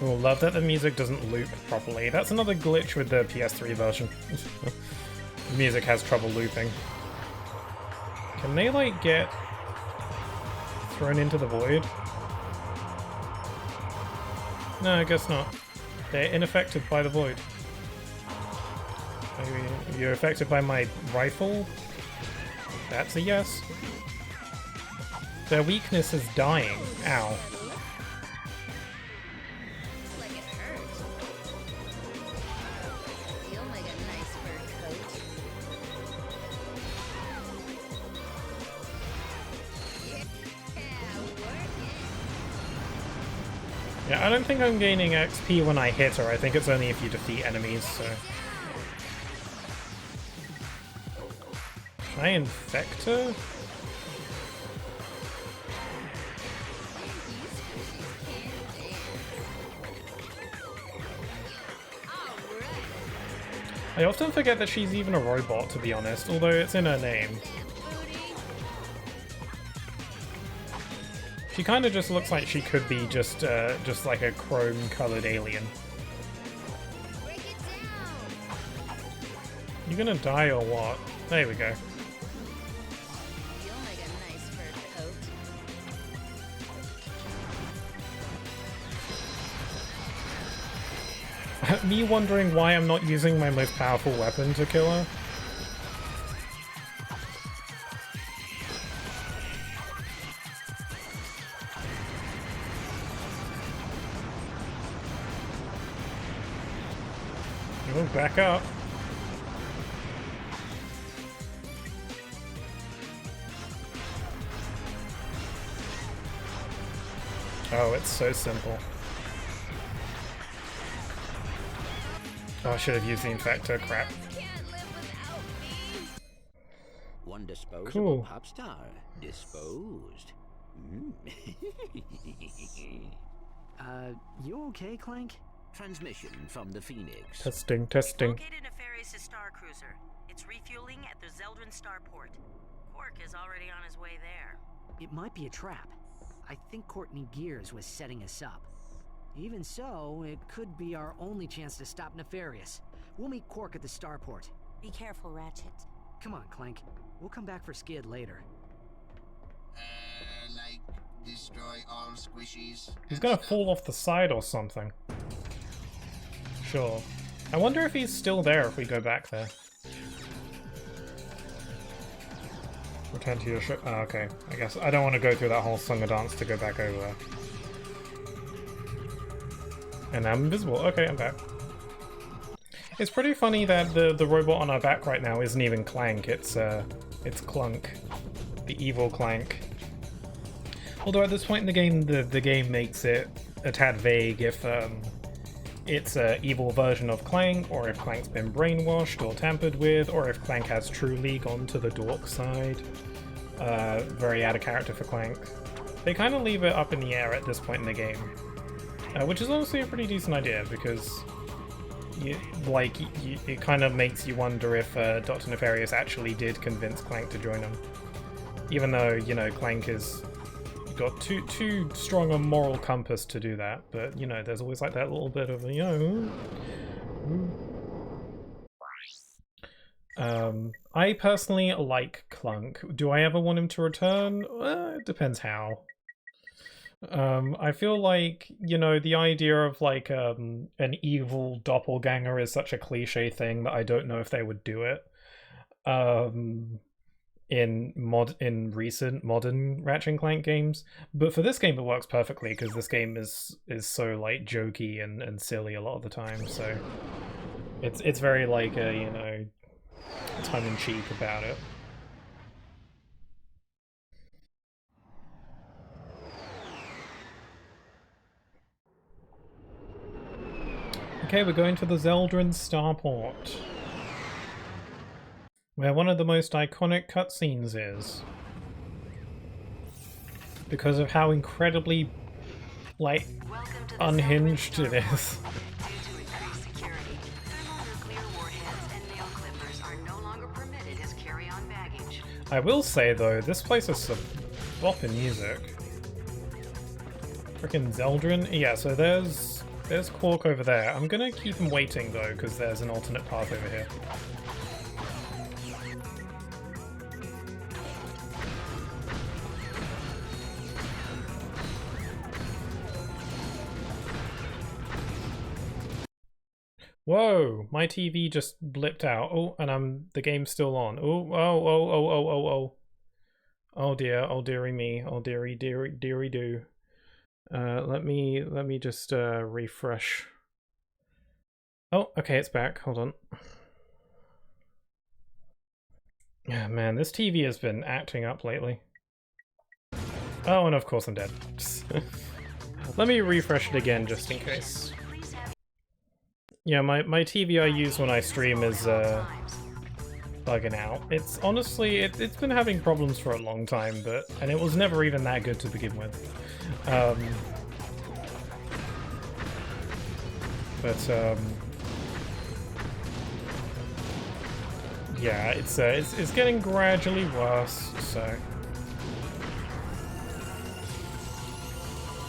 Oh, love that the music doesn't loop properly. That's another glitch with the PS3 version. The music has trouble looping. Can they, like, get thrown into the void? No, I guess not. They're unaffected by the void. Maybe you're affected by my rifle? That's a yes. Their weakness is dying. Ow. Like it hurts. Yeah, I don't think I'm gaining XP when I hit her. I think it's only if you defeat enemies, so... Can I infect her? I often forget that she's even a robot, to be honest, although it's in her name. She kind of just looks like she could be just like a chrome-colored alien. You gonna die or what? There we go. You'll make a nice fur coat. Me wondering why I'm not using my most powerful weapon to kill her. Oh, back up. Oh, it's so simple. Oh, I should have used the infector, crap. Can't live without me. One disposable Cool. pop star. Disposed. You okay, Clank? Transmission from the Phoenix. Testing, testing. Located Nefarious' star cruiser. It's refueling at the Zeldrin starport. Quark is already on his way there. It might be a trap. I think Courtney Gears was setting us up. Even so, it could be our only chance to stop Nefarious. We'll meet Quark at the starport. Be careful, Ratchet. Come on, Clank. We'll come back for Skid later. Like, destroy all squishies. He's gonna fall off the side or something. Sure. I wonder if he's still there if we go back there. Return to your ship. Oh, okay. I guess I don't want to go through that whole song and dance to go back over there. And I'm invisible. Okay, I'm back. It's pretty funny that the robot on our back right now isn't even Clank. It's Clunk, the evil Clank. Although at this point in the game, the game makes it a tad vague if it's an evil version of Clank, or if Clank's been brainwashed or tampered with, or if Clank has truly gone to the dork side. Very out of character for Clank. They kind of leave it up in the air at this point in the game. Which is honestly a pretty decent idea, because it kind of makes you wonder if Dr. Nefarious actually did convince Clank to join him. Even though, you know, Clank has got too strong a moral compass to do that, but, you know, there's always like that little bit of, you know... I personally like Clunk. Do I ever want him to return? It depends how. I feel like, you know, the idea of like an evil doppelganger is such a cliche thing that I don't know if they would do it. In recent modern Ratchet and Clank games, but for this game it works perfectly because this game is so like jokey and silly a lot of the time. So it's very like a, you know, tongue-in-cheek about it. Okay, we're going to the Zeldrin starport, where one of the most iconic cutscenes is, because of how incredibly, like, unhinged it is. I will say though, this place is some bopping music. Frickin' Zeldrin. Yeah, so there's Quark over there. I'm gonna keep him waiting though, because there's an alternate path over here. Whoa! My TV just blipped out. Oh, and the game's still on. Oh. Oh dear, oh dearie me, oh dearie do. Let me just refresh. Oh, okay, it's back. Hold on. Yeah, man, this TV has been acting up lately. Oh, and of course I'm dead. Let me refresh it again just in case. Yeah, my TV I use when I stream is bugging out. It's honestly, it's been having problems for a long time, and it was never even that good to begin with. Yeah, it's getting gradually worse, so...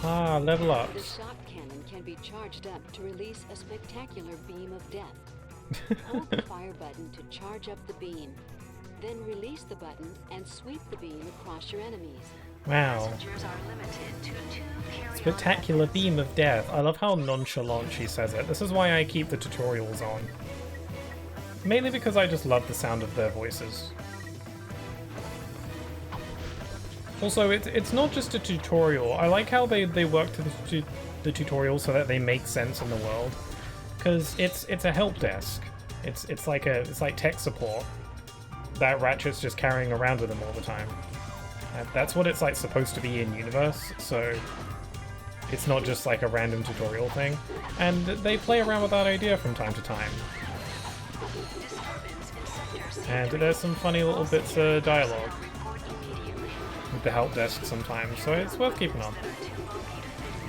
Ah, level up. The shot cannon can be charged up to release a spectacular beam of death. Hold the fire button to charge up the beam. Then release the button and sweep the beam across your enemies. Wow. Spectacular beam of death. I love how nonchalant she says it. This is why I keep the tutorials on. Mainly because I just love the sound of their voices. Also, it's not just a tutorial. I like how they work to the tutorial so that they make sense in the world. Because it's a help desk. It's like tech support that Ratchet's just carrying around with him all the time. That's what it's like supposed to be in universe, so it's not just like a random tutorial thing. And they play around with that idea from time to time. And there's some funny little bits of dialogue with the help desk sometimes, so it's worth keeping on.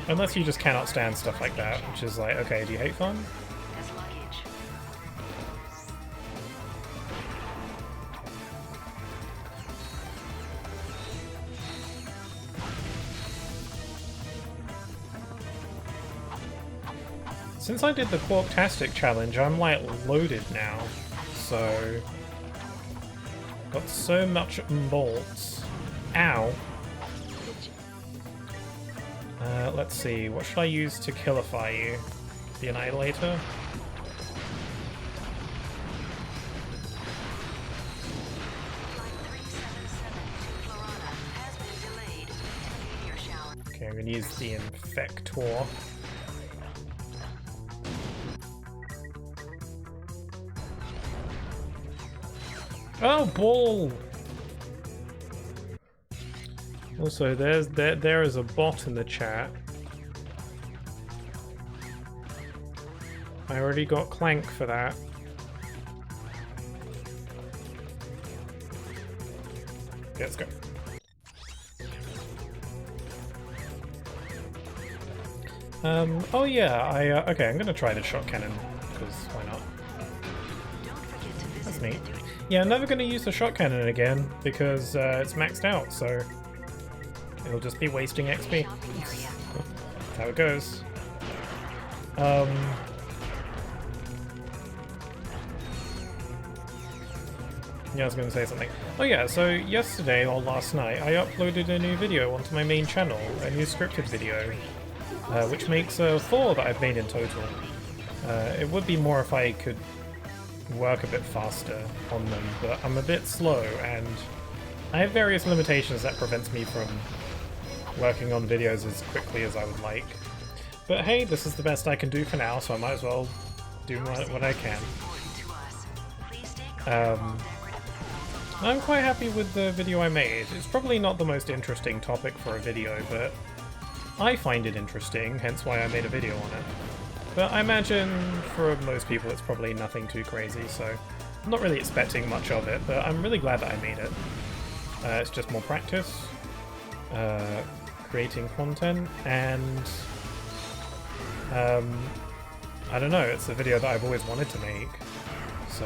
Unless you just cannot stand stuff like that, which is like, okay, do you hate fun? Since I did the Quarktastic challenge, I'm like loaded now, so... Got so much bolts. Ow. Let's see, what should I use to killify you? The Annihilator? Okay, I'm gonna use the Infector. Oh, ball! Also, there is a bot in the chat. I already got Clank for that. Okay, let's go. Oh yeah, okay, I'm gonna try the shot cannon, because why not? That's neat. Yeah, I'm never going to use the shot cannon again, because it's maxed out, so it'll just be wasting XP. That's how it goes. Yeah, I was going to say something. Oh yeah, so yesterday, or last night, I uploaded a new video onto my main channel, a new scripted video, which makes 4 that I've made in total. It would be more if I could work a bit faster on them, but I'm a bit slow and I have various limitations that prevents me from working on videos as quickly as I would like. But hey, this is the best I can do for now, so I might as well do what I can. I'm quite happy with the video I made. It's probably not the most interesting topic for a video, but I find it interesting, hence why I made a video on it. But I imagine for most people it's probably nothing too crazy, so I'm not really expecting much of it, but I'm really glad that I made it. It's just more practice, creating content, and I don't know, it's a video that I've always wanted to make, so...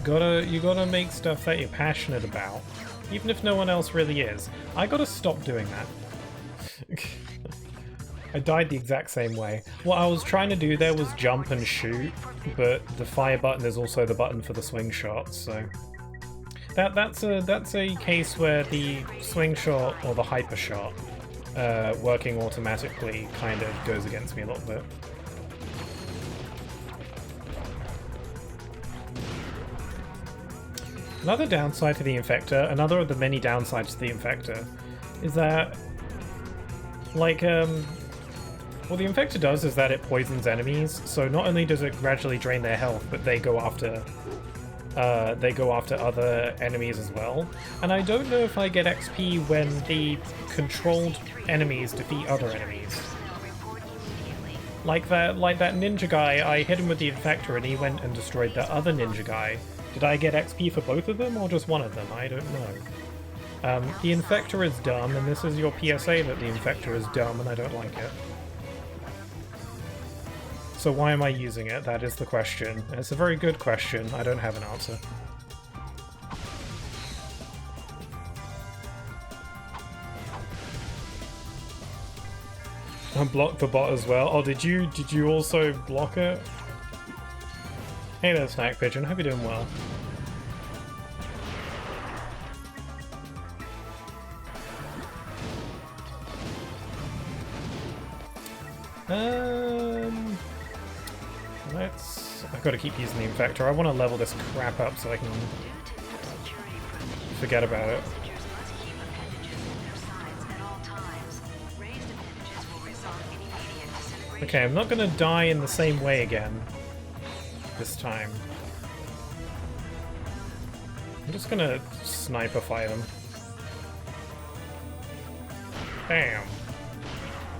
You gotta make stuff that you're passionate about, even if no one else really is. I gotta stop doing that. I died the exact same way. What I was trying to do there was jump and shoot, but the fire button is also the button for the swing shot, so... That's a case where the swing shot or the hyper shot working automatically kind of goes against me a little bit. Another downside to the Infector, another of the many downsides to the Infector, is that, like, what the Infector does is that it poisons enemies, so not only does it gradually drain their health, but they go after they go after other enemies as well. And I don't know if I get XP when the controlled enemies defeat other enemies. Like that ninja guy, I hit him with the infector and he went and destroyed the other ninja guy. Did I get XP for both of them or just one of them? I don't know. The infector is dumb, and this is your PSA that the infector is dumb and I don't like it. So why am I using it? That is the question. And it's a very good question. I don't have an answer. I blocked the bot as well. Oh, did you also block it? Hey there, Snack Pigeon. Hope you're doing well. I've got to keep using the infector. I want to level this crap up so I can forget about it. Okay, I'm not going to die in the same way again this time. I'm just going to sniperfy them. Bam.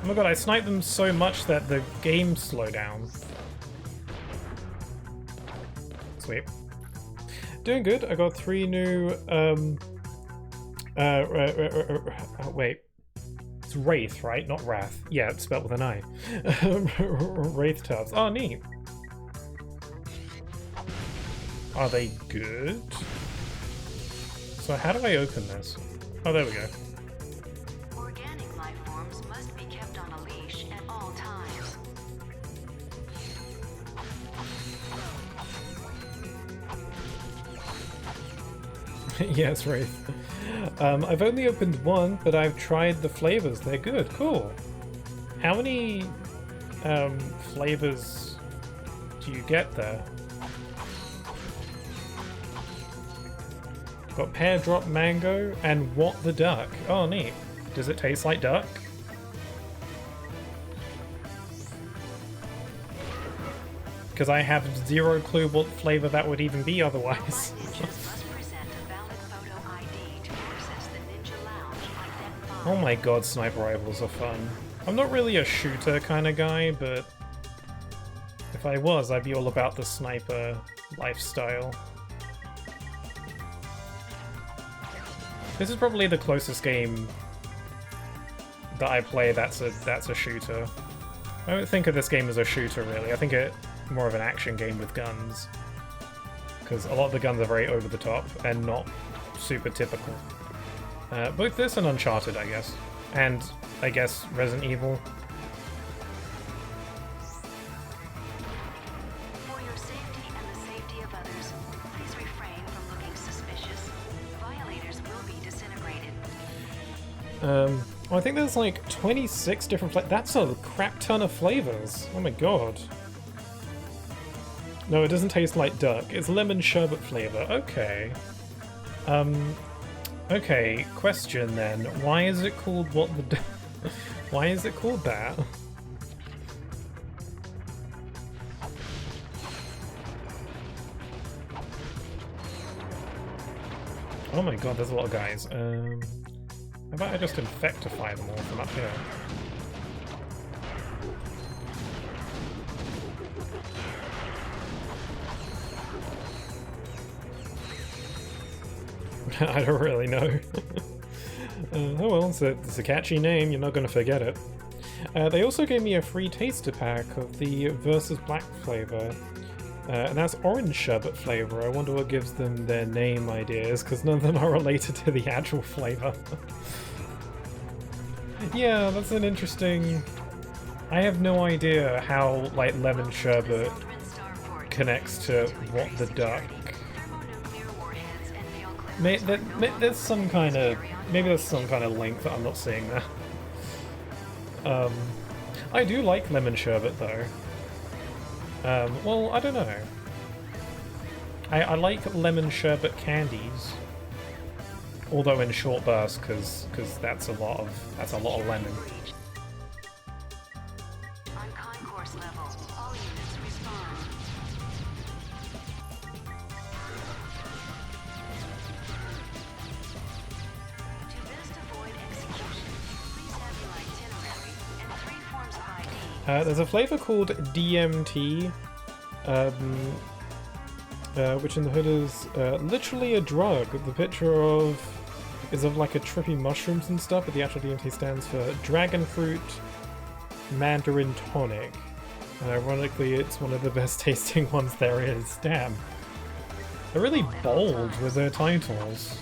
Oh my god, I sniped them so much that the game slowed down. Sweet. Doing good. I got 3 new, wait. It's Wraith, right? Not Wrath. Yeah, it's spelled with an I. Wraith tubs. Oh, neat. Are they good? So how do I open this? Oh, there we go. Organic life forms must be kept on a leash at all times. Yes, Wraith. I've only opened one, but I've tried the flavors. They're good. Cool. How many flavors do you get there? Got pear drop mango and what the duck. Oh, neat. Does it taste like duck? Because I have zero clue what flavor that would even be otherwise. Oh my god, sniper rifles are fun. I'm not really a shooter kind of guy, but if I was, I'd be all about the sniper lifestyle. This is probably the closest game that I play that's a shooter. I don't think of this game as a shooter, really. I think it more of an action game with guns. Because a lot of the guns are very over the top and not super typical. Both this and Uncharted, I guess. And, I guess, Resident Evil. For your safety and the safety of others, please refrain from looking suspicious. Violators will be disintegrated. Well, I think there's like 26 different flavors. That's a crap ton of flavors. Oh my god. No, it doesn't taste like duck. It's lemon sherbet flavor. Okay. Okay, question then. Why is it called what the why is it called that? Oh my god, there's a lot of guys. How about I just infectify them all from up here? I don't really know. Oh well, it's a catchy name, you're not going to forget it. They also gave me a free taster pack of the Versus Black flavor. And that's orange sherbet flavor. I wonder what gives them their name ideas, because none of them are related to the actual flavor. Yeah, that's an interesting... I have no idea how, like, lemon sherbet connects to what the duck. There's some kind of... Maybe there's some kind of link that I'm not seeing there. I do like lemon sherbet, though. Well, I don't know. I like lemon sherbet candies. Although in short bursts, because that's a lot of lemon. On concourse level, all units respond. There's a flavor called DMT, which in the hood is literally a drug. The picture is of like a trippy mushrooms and stuff, but the actual DMT stands for Dragon Fruit Mandarin Tonic. And ironically, it's one of the best tasting ones there is. Damn. They're really bold with their titles.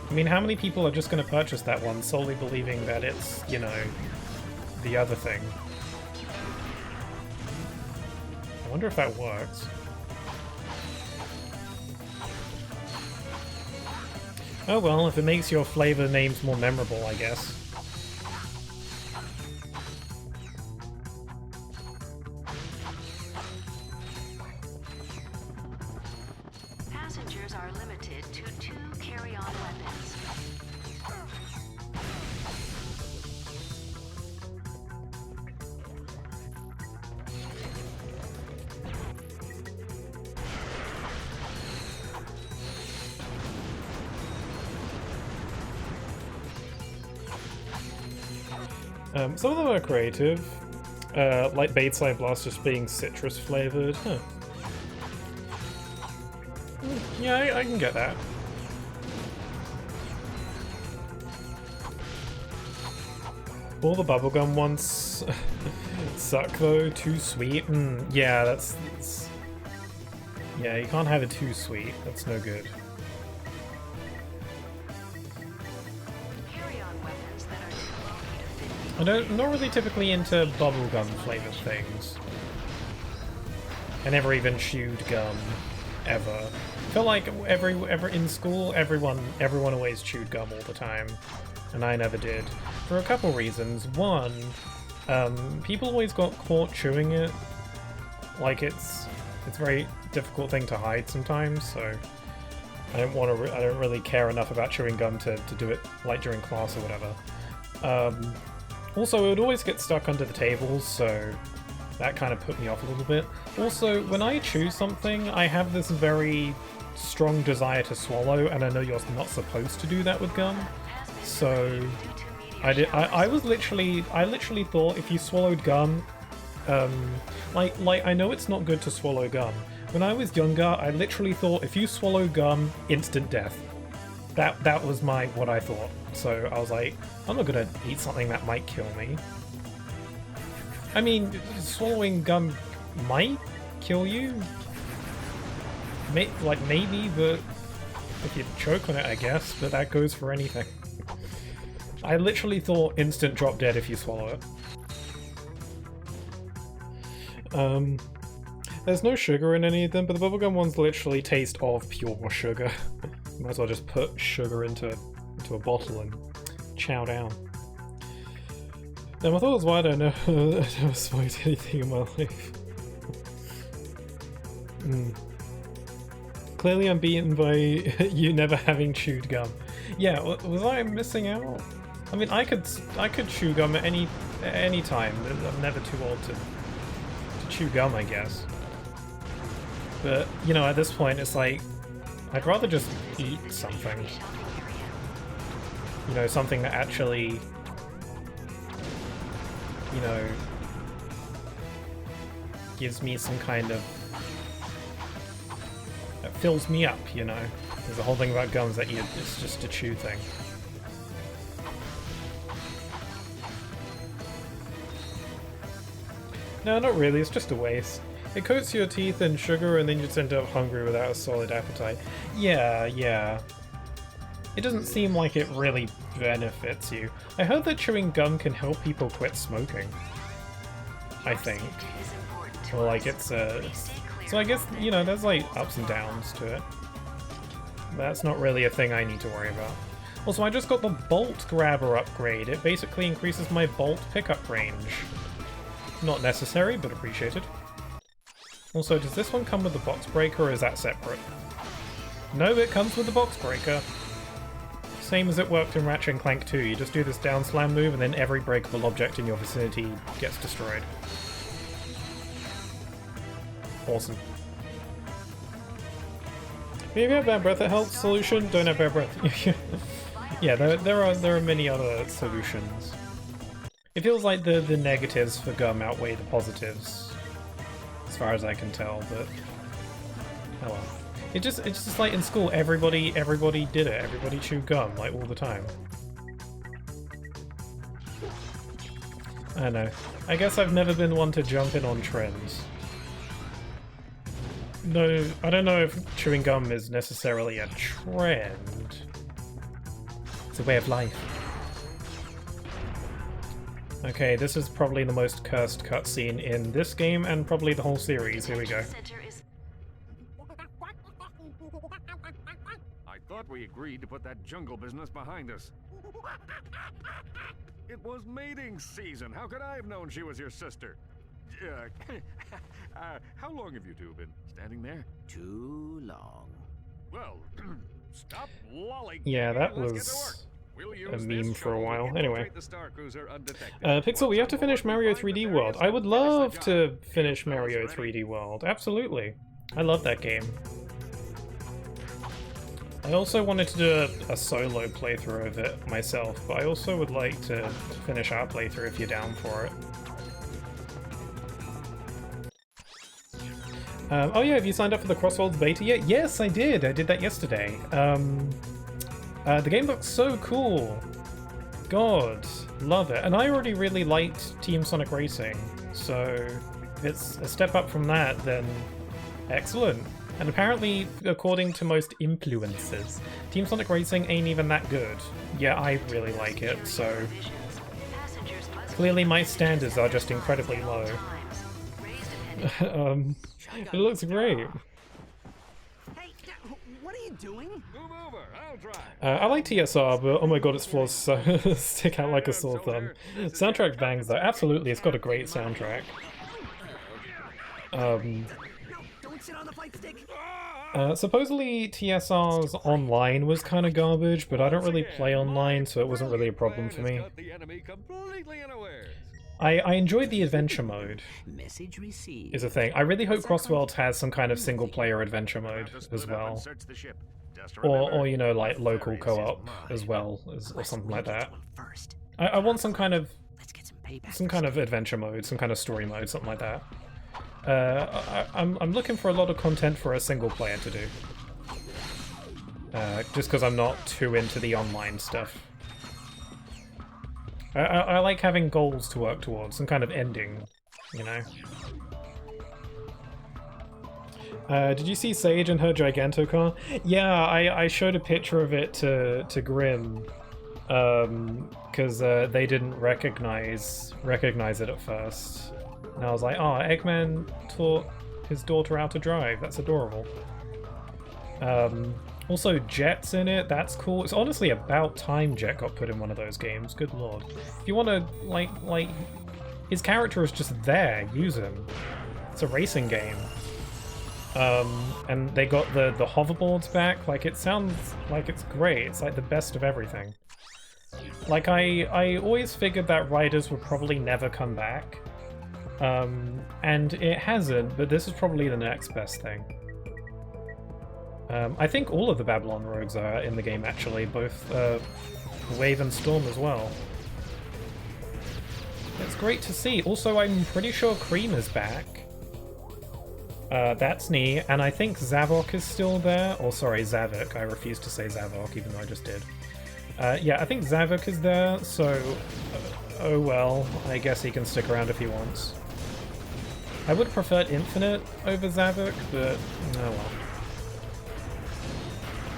I mean, how many people are just going to purchase that one solely believing that it's, you know, the other thing? I wonder if that works. Oh well, if it makes your flavor names more memorable, I guess. Passengers are limited to 2 carry-on weapons. Some of them are creative, like Bateside Blast just being citrus flavored. Huh. Yeah, I can get that. All the bubblegum ones suck though, too sweet. Yeah, that's... Yeah, you can't have it too sweet, that's no good. I'm not really typically into bubblegum flavored things. I never even chewed gum, ever. I feel like in school, everyone always chewed gum all the time, and I never did. For a couple reasons. One, people always got caught chewing it. Like it's a very difficult thing to hide sometimes, so I don't really care enough about chewing gum to do it like during class or whatever. Also, it would always get stuck under the tables, so that kind of put me off a little bit. Also, when I chew something, I have this very strong desire to swallow, and I know you're not supposed to do that with gum. So I literally thought if you swallowed gum, like I know it's not good to swallow gum. When I was younger, I literally thought if you swallow gum, instant death. That was what I thought. So I was like, I'm not gonna eat something that might kill me. I mean, swallowing gum might kill you. Maybe, but if you choke on it, I guess, but that goes for anything. I literally thought instant drop dead if you swallow it. There's no sugar in any of them, but the bubblegum ones literally taste of pure sugar. Might as well just put sugar into a bottle and chow down. Now my thought is why I don't know I've never smoked anything in my life. Clearly I'm beaten by you never having chewed gum. Yeah, was I missing out? I mean, I could chew gum at any time. I'm never too old to chew gum, I guess. But, you know, at this point it's like, I'd rather just eat something. You know, something that actually, you know, gives me some kind of... that fills me up, you know? There's a whole thing about gums that it's just a chew thing. No, not really, it's just a waste. It coats your teeth in sugar and then you just end up hungry without a solid appetite. Yeah. It doesn't seem like it really benefits you. I heard that chewing gum can help people quit smoking. I think. Or like it's so I guess, you know, there's like ups and downs to it. That's not really a thing I need to worry about. Also, I just got the bolt grabber upgrade. It basically increases my bolt pickup range. Not necessary, but appreciated. Also, does this one come with the box breaker or is that separate? No, it comes with the box breaker. Same as it worked in Ratchet Clank 2, you just do this down slam move and then every breakable object in your vicinity gets destroyed. Awesome. If you have bad breath, it helps. Solution, don't have bad breath. Yeah, there are many other solutions. It feels like the negatives for gum outweigh the positives, as far as I can tell. But oh well. It's just like in school, everybody did it. Everybody chewed gum like all the time. I don't know. I guess I've never been one to jump in on trends. No, I don't know if chewing gum is necessarily a trend. It's a way of life. Okay, this is probably the most cursed cutscene in this game and probably the whole series. Here we go. I thought we agreed to put that jungle business behind us. It was mating season. How could I have known she was your sister? How long have you two been standing there? Too long. Well, stop lollygagging. Yeah, that Let's get to work. was We'll a use meme this for a shuttle to while. infiltrate Anyway. the Star Cruiser undetected. Pixel, we have to finish Mario 3D World. I would love to finish Mario Ready? 3D World. Absolutely. I love that game. I also wanted to do a solo playthrough of it myself, but I also would like to finish our playthrough if you're down for it. Oh yeah, have you signed up for the Crossworlds beta yet? Yes, I did. I did that yesterday. The game looks so cool. God, love it. And I already really liked Team Sonic Racing, so if it's a step up from that, then excellent. And apparently, according to most influencers, Team Sonic Racing ain't even that good. Yeah, I really like it, so clearly my standards are just incredibly low. It looks great. Hey, what are you doing? Move over, I'll drive. I like TSR, but oh my god, its flaws stick out like a sore thumb. Soundtrack bangs though, absolutely, it's got a great soundtrack. No, don't sit on the fight stick. Supposedly TSR's online was kind of garbage, but I don't really play online, so it wasn't really a problem for me. Got the enemy completely unawares. I enjoyed the adventure mode, Message received. is a thing. I really hope Crossworlds has some kind of single-player adventure mode Just as split up and well. search the ship. Just Or remember, you know, like local Nefarious is co-op mine. as well, or something like that. First, I want some kind of let's get some payback. adventure mode, some kind of story mode, something like that. I'm looking for a lot of content for a single player to do. Just because I'm not too into the online stuff. I like having goals to work towards, some kind of ending, you know. Did you see Sage and her Giganto car? Yeah, I showed a picture of it to Grim, because they didn't recognize it at first. And I was like, oh, Eggman taught his daughter how to drive. That's adorable. Also, Jet's in it. That's cool. It's honestly about time Jet got put in one of those games. Good lord. If you want to, like, his character is just there. Use him. It's a racing game. And they got the hoverboards back. Like, it sounds like it's great. It's like the best of everything. Like, I always figured that riders would probably never come back. And it hasn't, but this is probably the next best thing. I think all of the Babylon rogues are in the game, actually, both Wave and Storm as well. It's great to see. Also, I'm pretty sure Cream is back. That's neat, and I think Zavok is still there. Or sorry, Zavok. I refuse to say Zavok, even though I just did. Yeah, I think Zavok is there, so... oh well, I guess he can stick around if he wants. I would have preferred Infinite over Zavok, but oh well.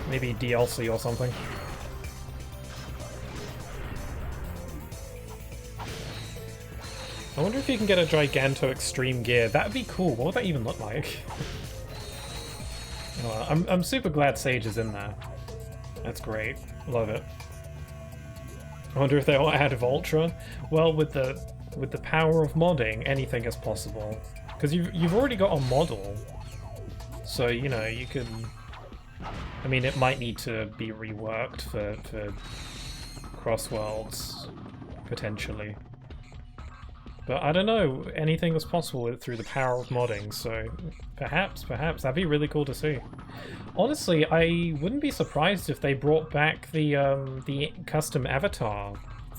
Maybe DLC or something. I wonder if you can get a Giganto Extreme Gear. That'd be cool. What would that even look like? Oh, well, I'm super glad Sage is in there. That's great. Love it. I wonder if they'll add Voltra. Well, with the power of modding, anything is possible. Because you've already got a model, so you know you can. I mean, it might need to be reworked for Crossworlds, potentially. But I don't know, anything is possible through the power of modding, so perhaps, that'd be really cool to see. Honestly, I wouldn't be surprised if they brought back the custom avatar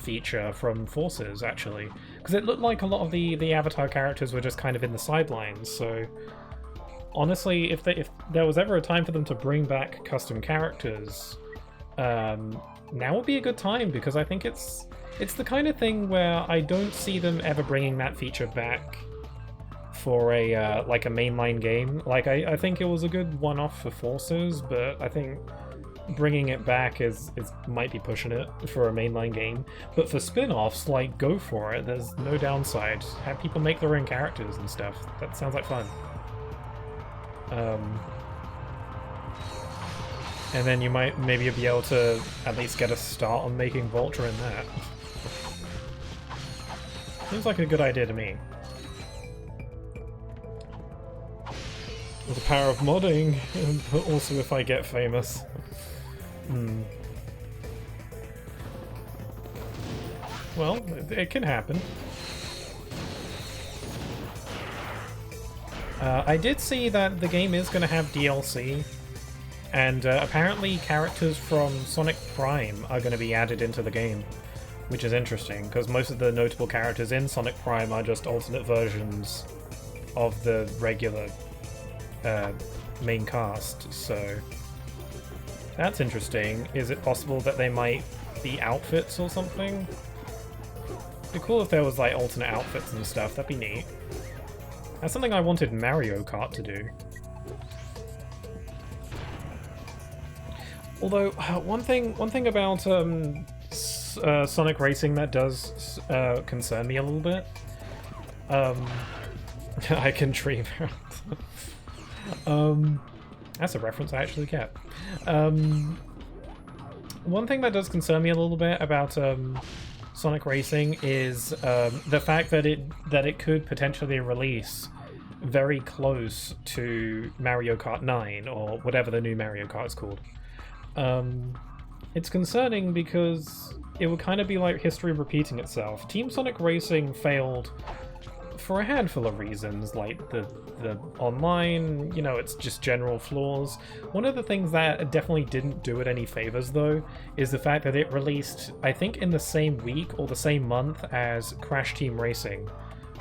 feature from Forces, actually. Because it looked like a lot of the Avatar characters were just kind of in the sidelines, so... Honestly, if there was ever a time for them to bring back custom characters, now would be a good time, because I think it's the kind of thing where I don't see them ever bringing that feature back for a like a mainline game. Like, I think it was a good one-off for Forces, but I think bringing it back is might be pushing it for a mainline game. But for spin-offs, like, go for it. There's no downside. Have people make their own characters and stuff. That sounds like fun. And then you might maybe be able to at least get a start on making Vulture in that. Seems like a good idea to me. The power of modding, but also if I get famous. Well, it can happen. I did see that the game is going to have DLC, and apparently characters from Sonic Prime are going to be added into the game, which is interesting, because most of the notable characters in Sonic Prime are just alternate versions of the regular main cast, so that's interesting. Is it possible that they might be outfits or something? It'd be cool if there was like alternate outfits and stuff, that'd be neat. That's something I wanted Mario Kart to do. Although, one thing about Sonic Racing that does concern me a little bit. I can dream around. That's a reference I actually get. One thing that does concern me a little bit about Sonic Racing is the fact that it could potentially release very close to Mario Kart 9, or whatever the new Mario Kart is called. It's concerning because it would kind of be like history repeating itself. Team Sonic Racing failed for a handful of reasons, like the online, you know, it's just general flaws. One of the things that definitely didn't do it any favors, though, is the fact that it released, I think, in the same week or the same month as Crash Team Racing,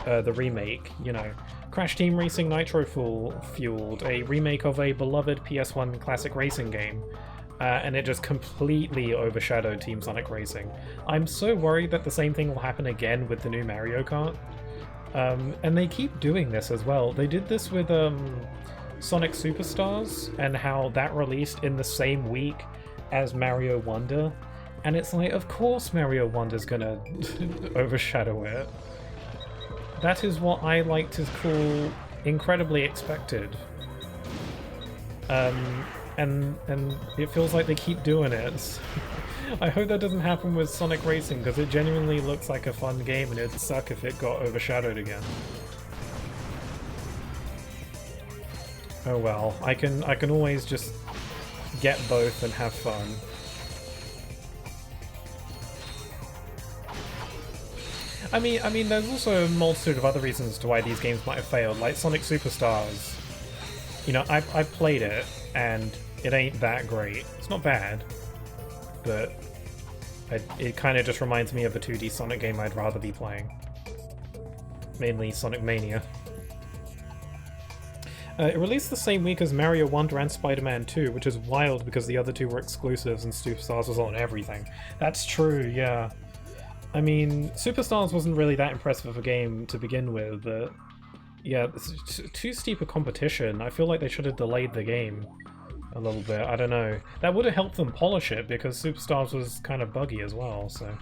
the remake, you know. Crash Team Racing Nitro Fueled, a remake of a beloved PS1 classic racing game. And it just completely overshadowed Team Sonic Racing. I'm so worried that the same thing will happen again with the new Mario Kart. And they keep doing this as well. They did this with Sonic Superstars, and how that released in the same week as Mario Wonder. And it's like, of course Mario Wonder's gonna overshadow it. That is what I like to call incredibly expected. And it feels like they keep doing it. I hope that doesn't happen with Sonic Racing, because it genuinely looks like a fun game, and it'd suck if it got overshadowed again. Oh well, I can always just get both and have fun. I mean, there's also a multitude of other reasons as to why these games might have failed, like Sonic Superstars. You know, I've played it, and it ain't that great. It's not bad, but it kind of just reminds me of a 2D Sonic game I'd rather be playing. Mainly Sonic Mania. It released the same week as Mario Wonder and Spider-Man 2, which is wild because the other two were exclusives and Superstars was on everything. That's true, yeah. I mean, Superstars wasn't really that impressive of a game to begin with, but yeah, it's too steep a competition. I feel like they should have delayed the game a little bit. I don't know. That would have helped them polish it, because Superstars was kind of buggy as well, so...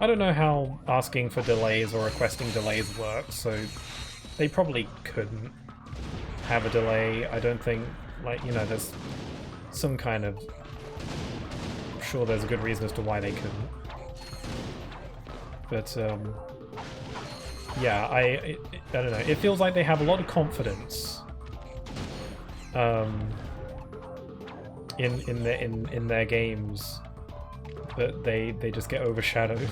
I don't know how asking for delays or requesting delays works, so they probably couldn't have a delay. I don't think, like, you know, there's some kind of... I'm sure there's a good reason as to why they couldn't. But, yeah, I don't know. It feels like they have a lot of confidence in their games, but they just get overshadowed.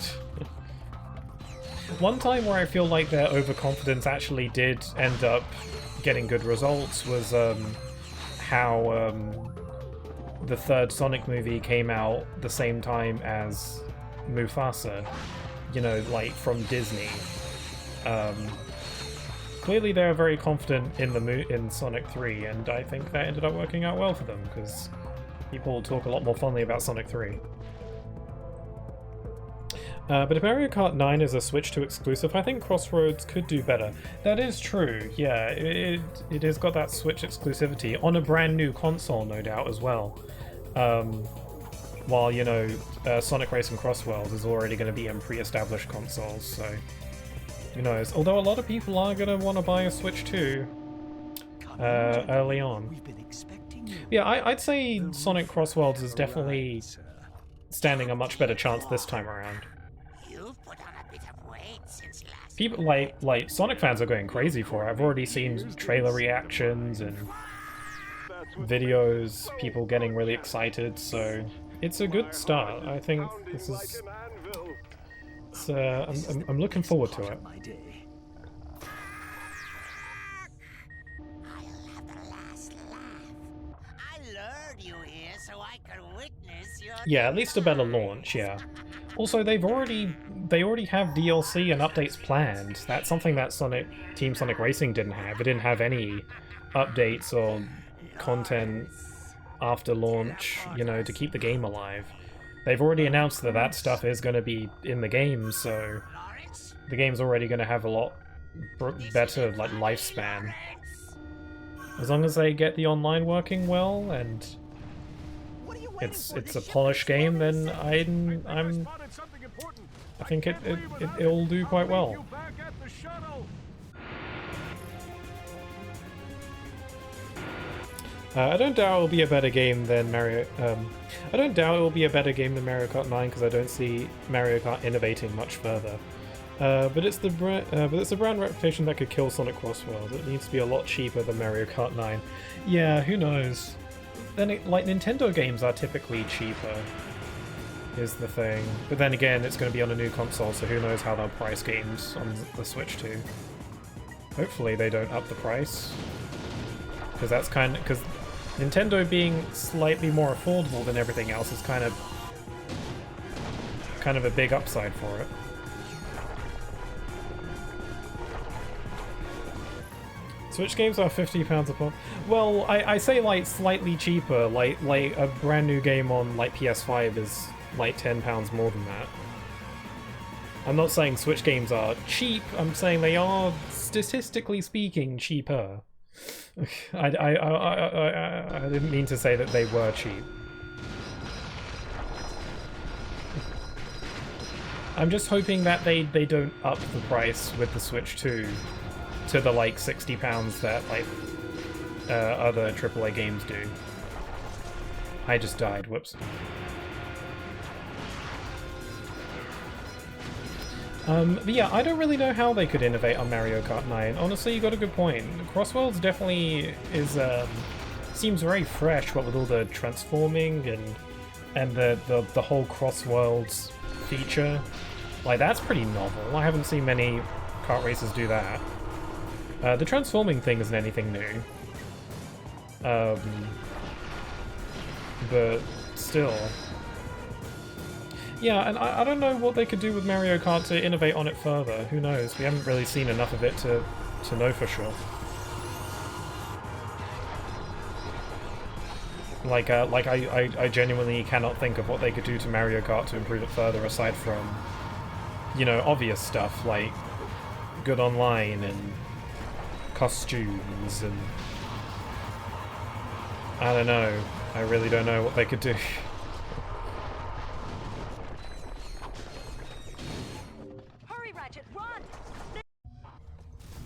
One time where I feel like their overconfidence actually did end up getting good results was how the third Sonic movie came out the same time as Mufasa, you know, like from Disney. Clearly they're very confident in Sonic 3, and I think that ended up working out well for them, because people talk a lot more fondly about Sonic 3. But if Mario Kart 9 is a Switch 2 exclusive, I think Crossroads could do better. That is true, yeah, it has got that Switch exclusivity on a brand new console, no doubt, as well. While, you know, Sonic Racing Crossworld is already going to be in pre-established consoles, so who knows. Although a lot of people are going to want to buy a Switch 2 early on. Yeah, I'd say Sonic Crossworlds is definitely standing a much better chance this time around. People like Sonic fans are going crazy for it. I've already seen trailer reactions and videos, people getting really excited, so it's a good start. I think this is... I'm looking forward to it. Yeah, at least a better launch, yeah. Also, they already have DLC and updates planned. That's something that Team Sonic Racing didn't have. It didn't have any updates or content after launch, you know, to keep the game alive. They've already announced that that stuff is going to be in the game, so the game's already going to have a lot better like lifespan. As long as they get the online working well and it's a polished game, then I think it'll do quite well. I don't doubt it'll be a better game than Mario. I don't doubt it'll be a better game than Mario Kart 9 because I don't see Mario Kart innovating much further. But it's a brand reputation that could kill Sonic Crossworld. It needs to be a lot cheaper than Mario Kart 9. Yeah, who knows? Then like Nintendo games are typically cheaper, is the thing. But then again, it's going to be on a new console, so who knows how they'll price games on the Switch too. Hopefully they don't up the price, because that's because Nintendo being slightly more affordable than everything else is kind of a big upside for it. Switch games are £50 a pop. Well, I say like slightly cheaper, like a brand new game on like PS5 is like £10 more than that. I'm not saying Switch games are cheap, I'm saying they are, statistically speaking, cheaper. I didn't mean to say that they were cheap. I'm just hoping that they don't up the price with the Switch 2 to the like £60 that like other AAA games do. I just died, whoops. But yeah, I don't really know how they could innovate on Mario Kart 9. Honestly, you got a good point. Crossworlds definitely is seems very fresh, what with all the transforming and the whole Crossworlds feature. Like, that's pretty novel. I haven't seen many kart races do that. The transforming thing isn't anything new. But still. Yeah, and I don't know what they could do with Mario Kart to innovate on it further. Who knows? We haven't really seen enough of it to know for sure. Like I genuinely cannot think of what they could do to Mario Kart to improve it further, aside from, you know, obvious stuff like good online and costumes and... I don't know. I really don't know what they could do. Hurry, Ratchet, run!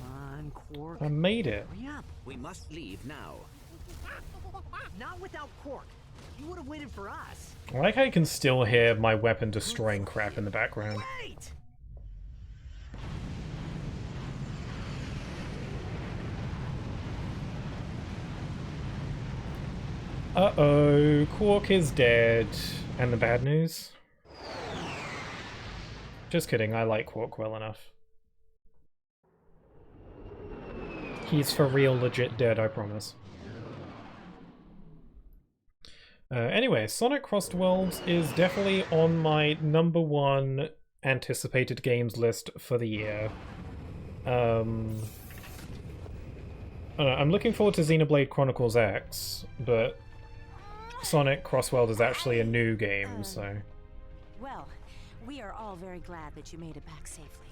Come on, Quark. I made it. Hurry up. We must leave now. Not without Quark. You would have waited for us. I like how you can still hear my weapon destroying crap in the background. Wait! Uh-oh, Quark is dead. And the bad news? Just kidding, I like Quark well enough. He's for real legit dead, I promise. Anyway, Sonic Crossed Worlds is definitely on my #1 anticipated games list for the year. I don't know, I'm looking forward to Xenoblade Chronicles X, but Sonic Crossed World is actually a new game, so... Well, we are all very glad that you made it back safely.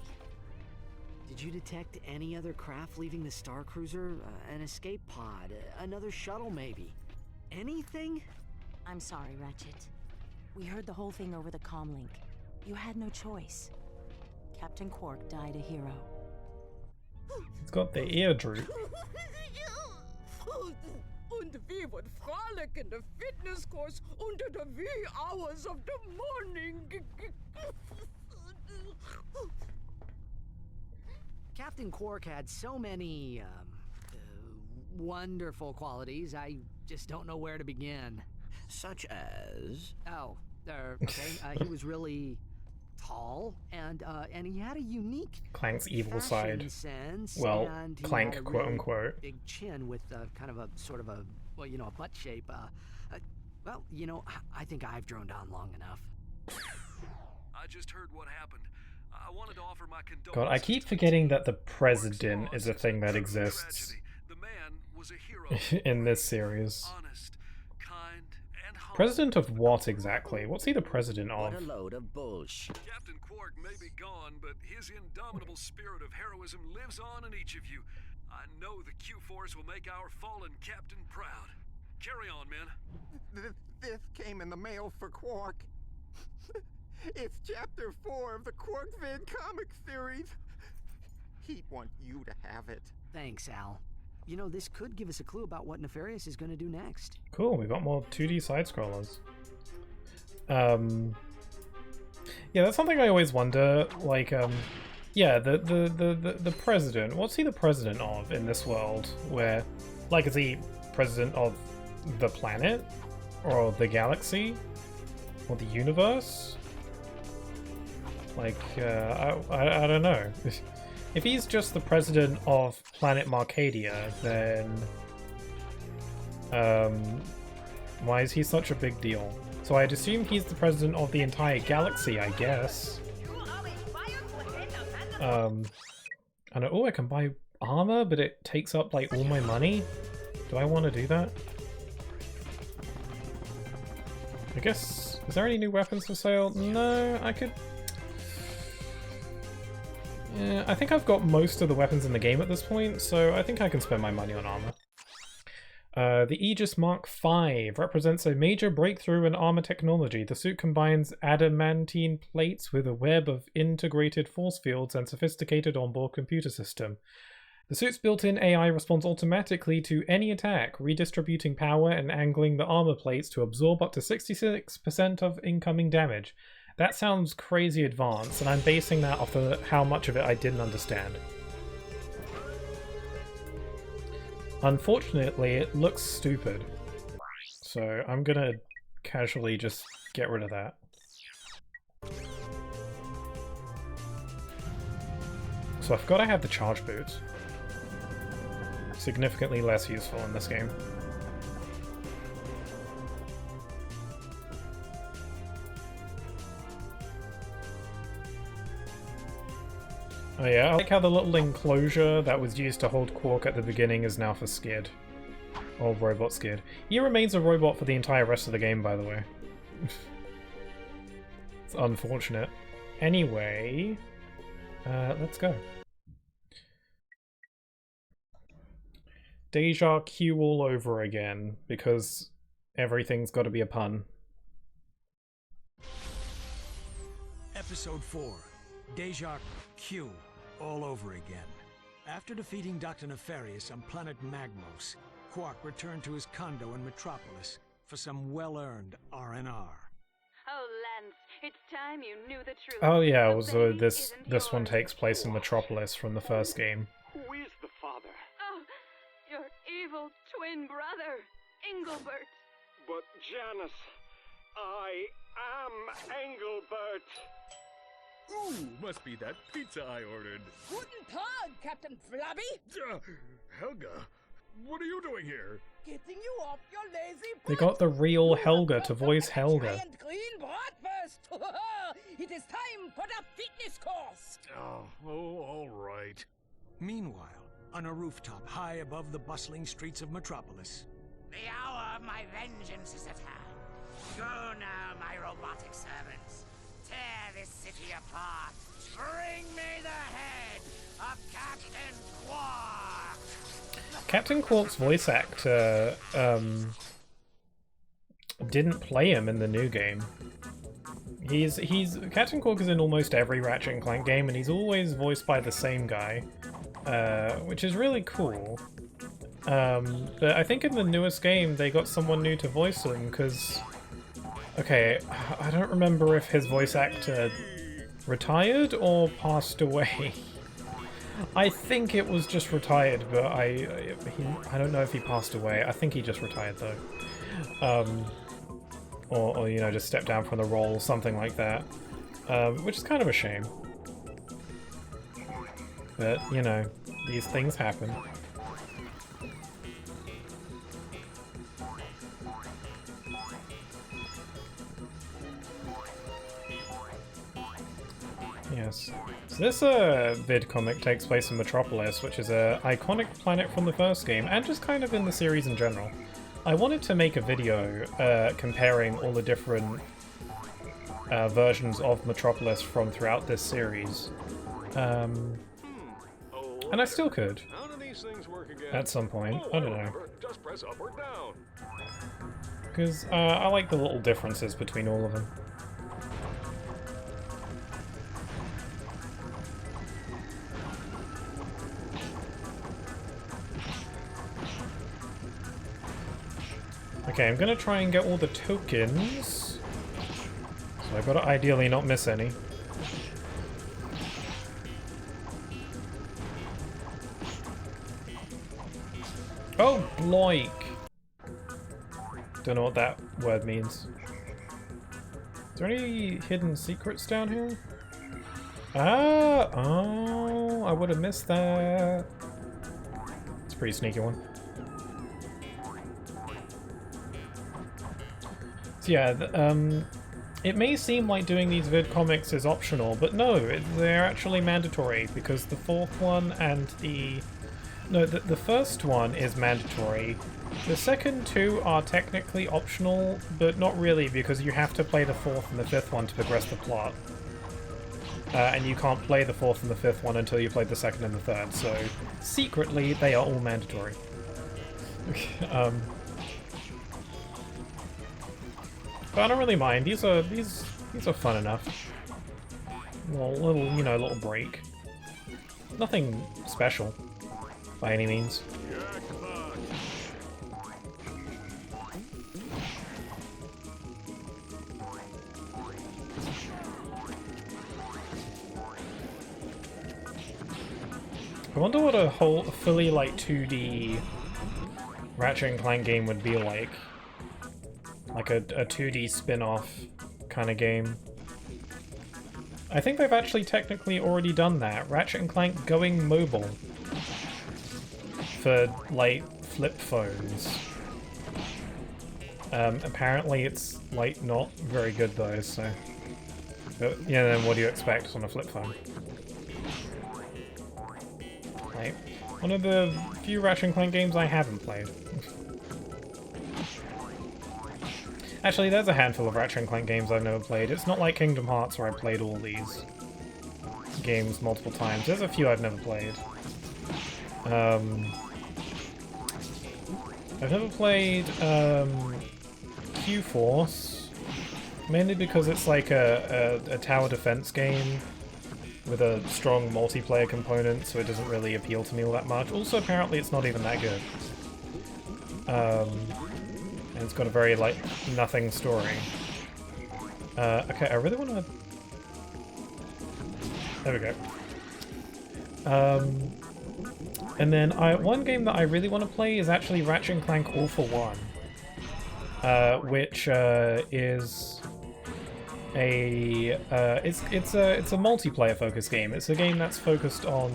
Did you detect any other craft leaving the Star Cruiser? An escape pod? Another shuttle, maybe? Anything? I'm sorry, Ratchet. We heard the whole thing over the comlink. You had no choice. Captain Quark died a hero. It's got the ear droop. Und we would frolic in the fitness course under the wee hours of the morning. Captain Quark had so many, wonderful qualities, I just don't know where to begin. Such as... Oh, okay, he was really tall, and he had a unique Clank's evil fashion side. sense, Well, and he Clank, had a quote really unquote. big chin with kind of a sort of a, well, you know, a butt shape. Well, you know, I think I've droned on long enough. I just heard what happened. I wanted to offer my condolences. God, I keep forgetting that the President is a thing that exists The man was a hero. in this series. Honest, kind, and humble. President of what exactly? What's he the president What a of? load of bullshit. Captain Quark may be gone, but his indomitable spirit of heroism lives on in each of you. I know the Q-Force will make our fallen captain proud. Carry on, men. This came in the mail for Quark. It's chapter 4 of the Quarkvid comic series. He'd want you to have it. Thanks, Al. You know, this could give us a clue about what Nefarious is going to do next. Cool, we got more 2D side-scrollers. Yeah, that's something I always wonder, like, yeah, the president, what's he the president of in this world? Where, like, is he president of the planet? Or the galaxy? Or the universe? Like, I don't know. If he's just the president of Planet Marcadia, then... why is he such a big deal? So I'd assume he's the president of the entire galaxy, I guess. I know, oh, I can buy armor, but it takes up, like, all my money? Do I want to do that? I guess... Is there any new weapons for sale? No, I could... Yeah, I think I've got most of the weapons in the game at this point, so I think I can spend my money on armor. The Aegis Mark V represents a major breakthrough in armor technology. The suit combines adamantine plates with a web of integrated force fields and sophisticated onboard computer system. The suit's built-in AI responds automatically to any attack, redistributing power and angling the armor plates to absorb up to 66% of incoming damage. That sounds crazy advanced, and I'm basing that off of how much of it I didn't understand. Unfortunately, it looks stupid. So I'm gonna casually just get rid of that. So I forgot I have the charge boots. Significantly less useful in this game. Oh yeah, I like how the little enclosure that was used to hold Quark at the beginning is now for Skid. Or Robot Skid. He remains a robot for the entire rest of the game, by the way. It's unfortunate. Anyway, let's go. Deja Q all over again, because everything's got to be a pun. Episode 4. Deja Q all over again. After defeating Dr. Nefarious on planet Magmos, Quark returned to his condo in Metropolis for some well-earned R&R. Oh, Lance, it's time you knew the truth. Oh yeah, The so baby this isn't one yours. takes place in Metropolis from the first game. Who is the father? Oh, your evil twin brother, Engelbert. But Janice, I am Engelbert. Ooh, must be that pizza I ordered. Guten Tag, Captain Flabby. Helga, What are you doing here? Getting you off your lazy They butt. got the real Helga to voice Helga. Giant green breakfast. It is time for the fitness course. Oh, all right. Meanwhile, on a rooftop high above the bustling streets of Metropolis. The hour of my vengeance is at hand. Go now, my robotic servants. Tear this city apart. Bring me the head of Captain Quark. Captain Quark's voice actor didn't play him in the new game. He's Captain Quark is in almost every Ratchet and Clank game, and he's always voiced by the same guy, which is really cool. But I think in the newest game they got someone new to voice him, because... Okay, I don't remember if his voice actor retired or passed away. I think it was just retired, but I don't know if he passed away. I think he just retired though. Or you know, just stepped down from the role, something like that. Which is kind of a shame. But, you know, these things happen. Yes. So this vid comic takes place in Metropolis, which is an iconic planet from the first game, and just kind of in the series in general. I wanted to make a video comparing all the different versions of Metropolis from throughout this series. And I still could. At some point. I don't know. Just press up or down. Because I like the little differences between all of them. Okay, I'm gonna try and get all the tokens. So I've got to ideally not miss any. Oh, bloik! Don't know what that word means. Is there any hidden secrets down here? Ah! Oh, I would have missed that. It's a pretty sneaky one. So yeah, it may seem like doing these vid comics is optional, but no, they're actually mandatory, because the fourth one and the... No, the first one is mandatory. The second two are technically optional, but not really, because you have to play the fourth and the fifth one to progress the plot. And you can't play the fourth and the fifth one until you play the second and the third, so secretly they are all mandatory. But I don't really mind. These are fun enough. Little you know, little break. Nothing special by any means. I wonder what a fully like 2D Ratchet and Clank game would be like. Like a 2D spin-off kind of game. I think they've actually technically already done that. Ratchet and Clank going mobile. For, like, flip phones. Apparently it's, like, not very good though, so... But, yeah, then what do you expect on a flip phone? Right. One of the few Ratchet and Clank games I haven't played. Actually, there's a handful of Ratchet and Clank games I've never played. It's not like Kingdom Hearts where I played all these games multiple times. There's a few I've never played. I've never played Q-Force, mainly because it's like a tower defense game with a strong multiplayer component, so it doesn't really appeal to me all that much. Also, apparently it's not even that good. And it's got a very, like, nothing story. Okay, I really want to... There we go. And then one game that I really want to play is actually Ratchet and Clank All for One. Which is a... it's a multiplayer focused game. It's a game that's focused on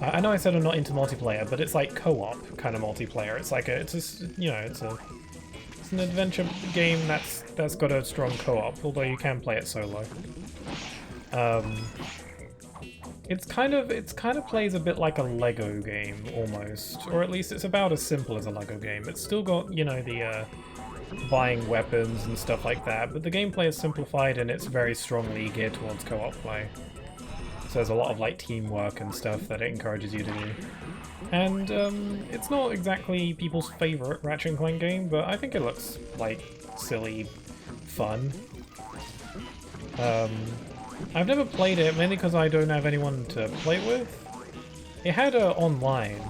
I know I said I'm not into multiplayer, but it's like co-op kind of multiplayer. It's like it's an adventure game that's got a strong co-op, although you can play it solo. It's kind of plays a bit like a Lego game almost, or at least it's about as simple as a Lego game. It's still got, you know, the buying weapons and stuff like that, but the gameplay is simplified and it's very strongly geared towards co-op play. So there's a lot of like teamwork and stuff that it encourages you to do. And it's not exactly people's favorite Ratchet Clank game, but I think it looks like silly fun. I've never played it, mainly because I don't have anyone to play it with. It had online.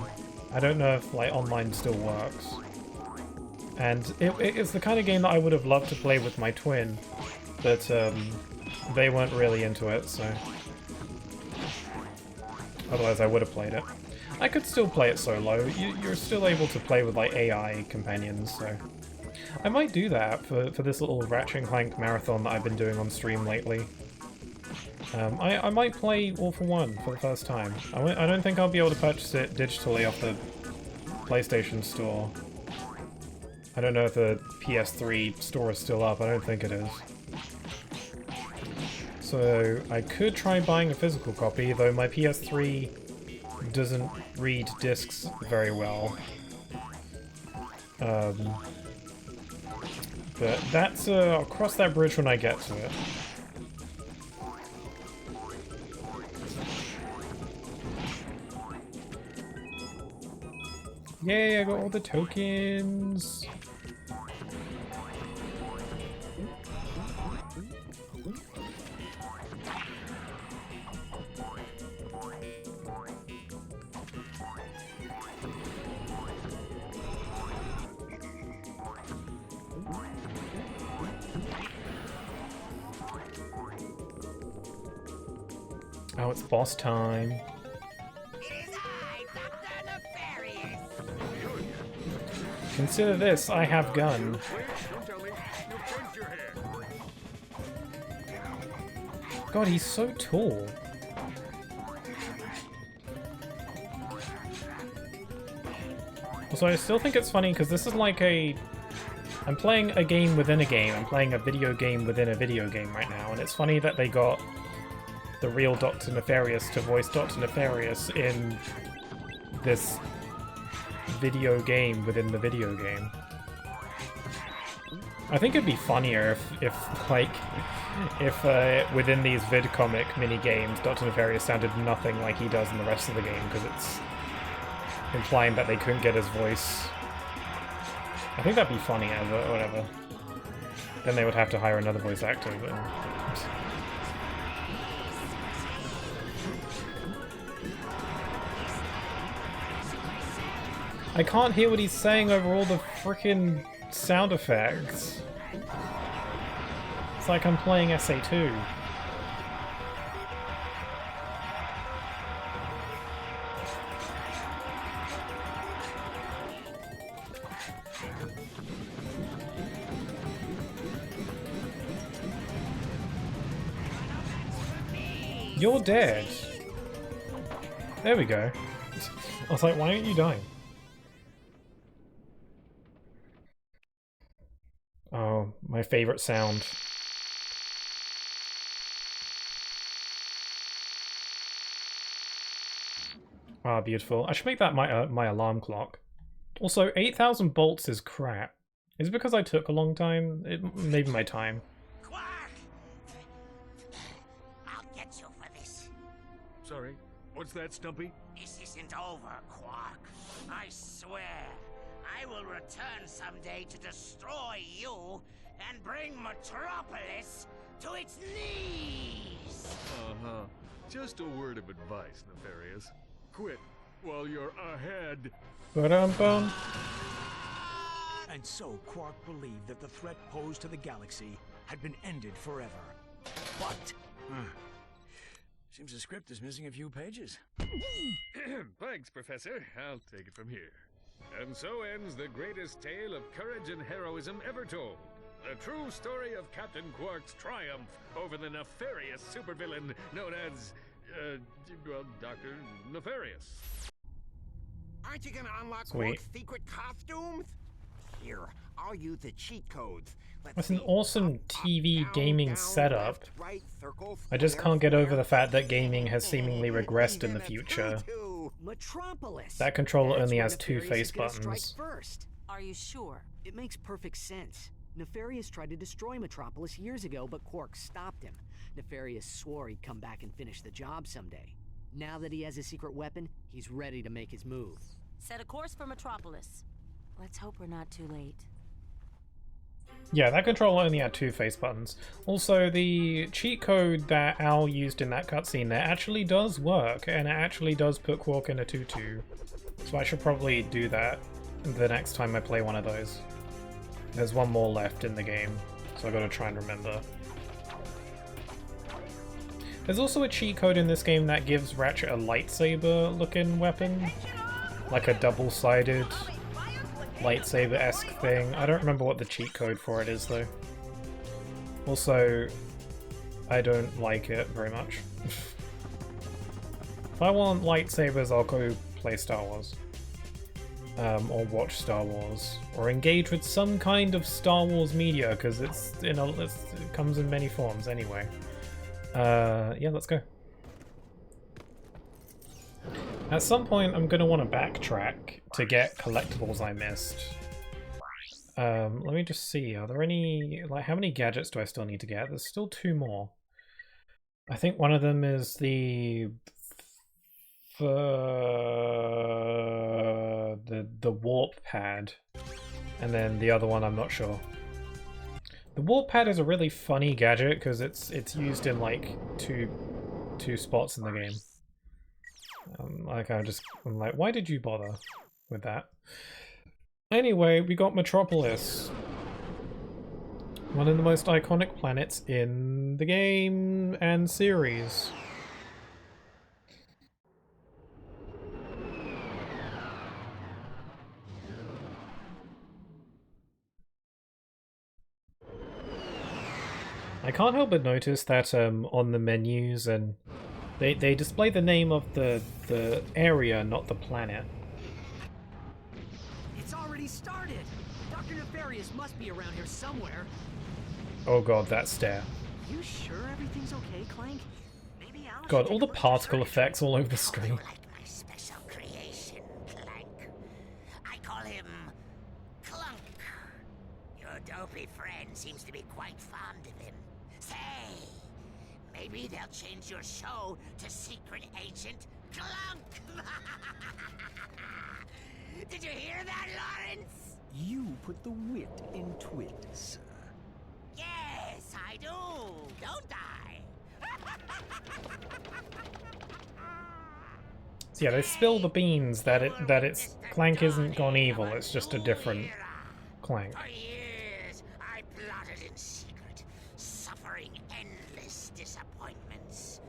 I don't know if like online still works. And it's the kind of game that I would have loved to play with my twin, but they weren't really into it, so... Otherwise I would have played it. I could still play it solo. You're still able to play with like AI companions, so... I might do that for this little Ratchet Clank marathon that I've been doing on stream lately. I might play All for One for the first time. I don't think I'll be able to purchase it digitally off the PlayStation Store. I don't know if the PS3 store is still up. I don't think it is. So I could try buying a physical copy, though my PS3 doesn't read discs very well. But that's I'll cross that bridge when I get to it. Yay, I got all the tokens! Oh, it's boss time. It is I, Dr. Nefarious. Consider this, I have gun. Don't tell me. You changed your hair. God, he's so tall. Also, I still think it's funny because this is like I'm playing a game within a game. I'm playing a video game within a video game right now, and it's funny that they got the real Dr. Nefarious to voice Dr. Nefarious in this video game within the video game. I think it'd be funnier if within these vidcomic mini games, Dr. Nefarious sounded nothing like he does in the rest of the game, because it's implying that they couldn't get his voice. I think that'd be funnier, but whatever. Then they would have to hire another voice actor, but... I can't hear what he's saying over all the frickin' sound effects. It's like I'm playing SA2. You're dead. There we go. I was like, why aren't you dying? Oh, my favorite sound. Ah, beautiful. I should make that my alarm clock. Also, 8,000 bolts is crap. Is it because I took a long time? Maybe my time. Quark! I'll get you for this. Sorry, what's that, Stumpy? This isn't over, Quark. I swear. I will return someday to destroy you and bring Metropolis to its knees! Uh-huh. Just a word of advice, Nefarious. Quit while you're ahead. Ba-dum-bum. And so Quark believed that the threat posed to the galaxy had been ended forever. But... seems the script is missing a few pages. Thanks, Professor. I'll take it from here. And so ends the greatest tale of courage and heroism ever told. The true story of Captain Quark's triumph over the nefarious supervillain known as... well, Dr. Nefarious. Aren't you gonna unlock Sweet. Quark's secret costumes? Here, I'll use the cheat codes. Let's That's an see. awesome Up, TV down, gaming down, setup. left, right, circle, I just square, can't get over square. the fact that gaming has seemingly regressed in Even the a future. tutu. Metropolis. That controller That's only where has two Nefarious face is gonna strike buttons. first. Are you sure? It makes perfect sense. Nefarious tried to destroy Metropolis years ago, but Quark stopped him. Nefarious swore he'd come back and finish the job someday. Now that he has a secret weapon, he's ready to make his move. Set a course for Metropolis. Let's hope we're not too late. Yeah, that controller only had two face buttons. Also, the cheat code that Al used in that cutscene there actually does work, and it actually does put Quark in a tutu. So I should probably do that the next time I play one of those. There's one more left in the game, so I gotta try and remember. There's also a cheat code in this game that gives Ratchet a lightsaber-looking weapon. Like a double-sided lightsaber-esque thing. I don't remember what the cheat code for it is, though. Also, I don't like it very much. If I want lightsabers, I'll go play Star Wars. Or watch Star Wars. Or engage with some kind of Star Wars media, because it comes in many forms anyway. Yeah, let's go. At some point, I'm going to want to backtrack to get collectibles I missed. Let me just see, are there any... like, how many gadgets do I still need to get? There's still two more. I think one of them is the warp pad. And then the other one, I'm not sure. The warp pad is a really funny gadget, because it's used in, like, two spots in the game. I'm like, why did you bother with that? Anyway, we got Metropolis. One of the most iconic planets in the game and series. I can't help but notice that on the menus and they display the name of the area, not the planet. It's already started! Dr. Nefarious must be around here somewhere. Oh god, that stare. You sure everything's okay, Clank? Maybe Al God, should all take the a look. particle effects all over the screen. Like my special creation, Clank. I call him Clunk. Your dopey friend seems to be quite fond of him. Say, maybe they'll change your show to Secret Agent Clunk. Did you hear that, Lawrence? You put the wit in twit, sir. Yes, I do, don't I? So yeah, they spill the beans that it's Clank isn't gone evil, it's just a different Clank. For years, I plotted in secret, suffering endless disappointments.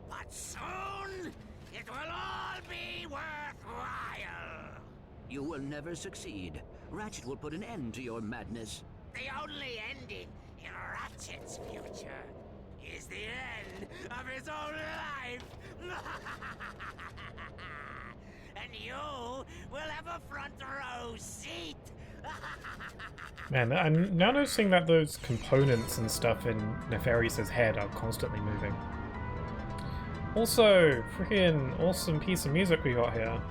But soon, it will all be worthwhile. You will never succeed. Ratchet will put an end to your madness. The only ending in Ratchet's future is the end of his own life. And you will have a front row seat. Man, I'm now noticing that those components and stuff in Nefarious's head are constantly moving. Also, freaking awesome piece of music we got here.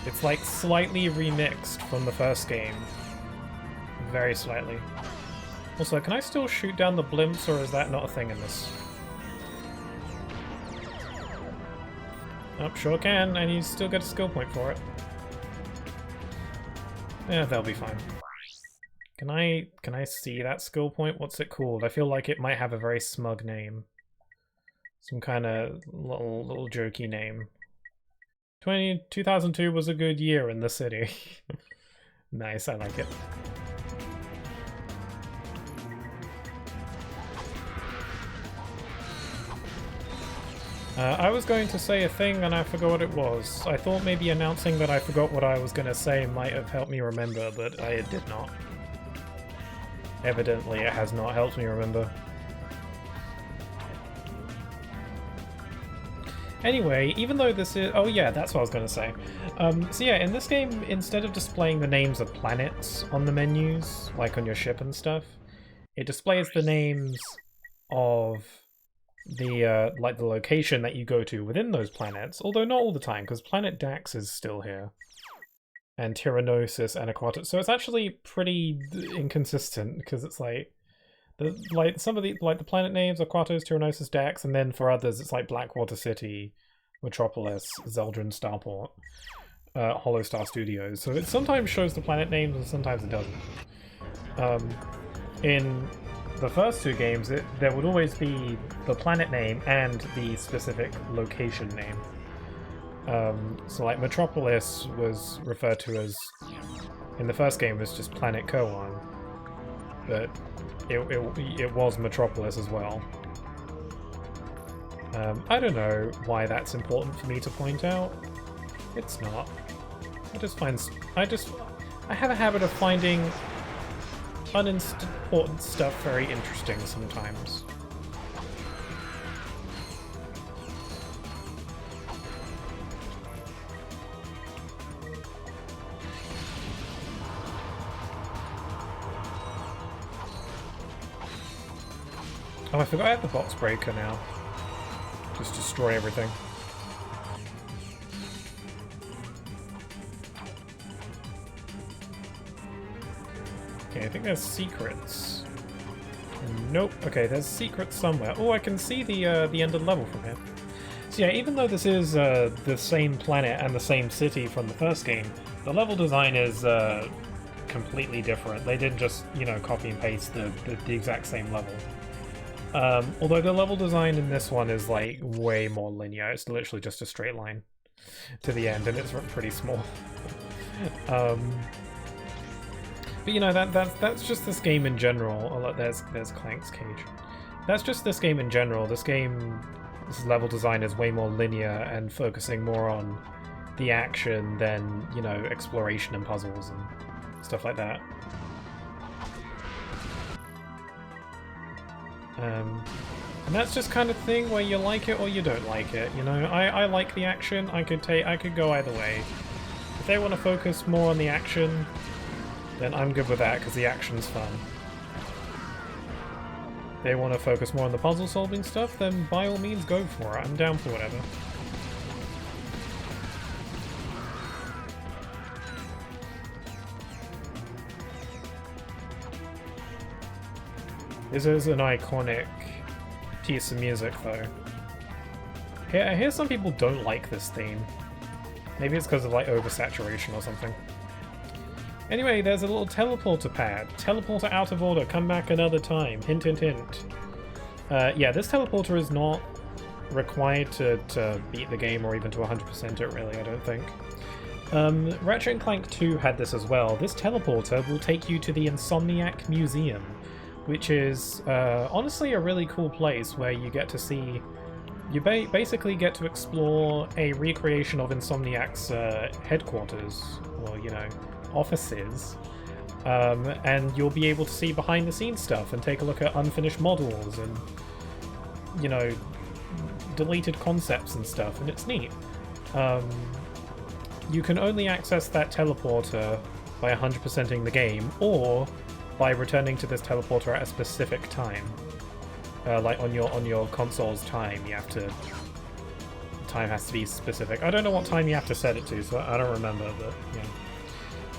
It's like slightly remixed from the first game. Very slightly. Also, can I still shoot down the blimps, or is that not a thing in this? Oh, sure can, and you still get a skill point for it. Yeah, they'll be fine. Can I see that skill point? What's it called? I feel like it might have a very smug name. Some kind of little jokey name. 2002 was a good year in the city. Nice, I like it. I was going to say a thing and I forgot what it was. I thought maybe announcing that I forgot what I was going to say might have helped me remember, but it did not. Evidently, it has not helped me remember. Anyway, even though this is... Oh yeah, that's what I was going to say. So yeah, in this game, instead of displaying the names of planets on the menus, like on your ship and stuff, it displays the names of the, like the location that you go to within those planets, although not all the time, because Planet Dax is still here. And Tyrannosis and Aquatus. So it's actually pretty inconsistent, because it's like... some of the the planet names, Aquatos, Tyrannosis, Dax, and then for others it's like Blackwater City, Metropolis, Zeldrin Starport, Hollow Star Studios. So it sometimes shows the planet names and sometimes it doesn't. In the first two games, there would always be the planet name and the specific location name. So like Metropolis was referred to as, in the first game, as just Planet Koan, but it was Metropolis as well. I don't know why that's important for me to point out. It's not. I have a habit of finding unimportant stuff very interesting sometimes. Oh, I forgot I have the box breaker now. Just destroy everything. Okay, I think there's secrets. Nope. Okay, there's secrets somewhere. Oh, I can see the end of the level from here. So yeah, even though this is the same planet and the same city from the first game, the level design is completely different. They didn't just, you know, copy and paste the exact same level. Although the level design in this one is like way more linear. It's literally just a straight line to the end, and it's pretty small. But you know, that's just this game in general. Oh look, there's Clank's cage. That's just this game in general. This level design is way more linear and focusing more on the action than, you know, exploration and puzzles and stuff like that. And that's just kind of thing where you like it or you don't like it, you know? I like the action. I could go either way. If they want to focus more on the action, then I'm good with that, because the action's fun. If they want to focus more on the puzzle solving stuff, then by all means go for it. I'm down for whatever. This is an iconic piece of music, though. I hear some people don't like this theme. Maybe it's because of, like, oversaturation or something. Anyway, there's a little teleporter pad. Teleporter out of order, come back another time. Hint, hint, hint. Yeah, this teleporter is not required to beat the game or even to 100% it, really, I don't think. Ratchet & Clank 2 had this as well. This teleporter will take you to the Insomniac Museum, which is honestly a really cool place where you get to see... You basically get to explore a recreation of Insomniac's headquarters, or, you know, offices, and you'll be able to see behind-the-scenes stuff and take a look at unfinished models and, you know, deleted concepts and stuff, and it's neat. You can only access that teleporter by 100%ing the game, or by returning to this teleporter at a specific time. Like on your console's time, you have to... Time has to be specific. I don't know what time you have to set it to, so I don't remember, but yeah.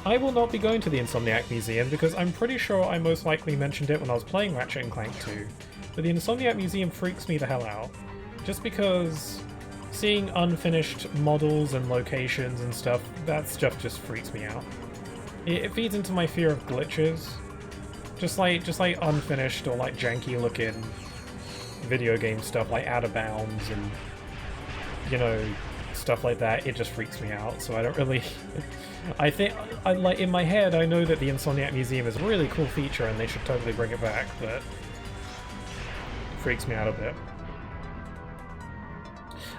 I will not be going to the Insomniac Museum because I'm pretty sure I most likely mentioned it when I was playing Ratchet & Clank 2. But the Insomniac Museum freaks me the hell out. Just because seeing unfinished models and locations and stuff, that stuff just freaks me out. It feeds into my fear of glitches. Just like unfinished or like janky looking video game stuff like Out of Bounds and, you know, stuff like that, it just freaks me out, so I don't really... I think, like, in my head, I know that the Insomniac Museum is a really cool feature and they should totally bring it back, but it freaks me out a bit.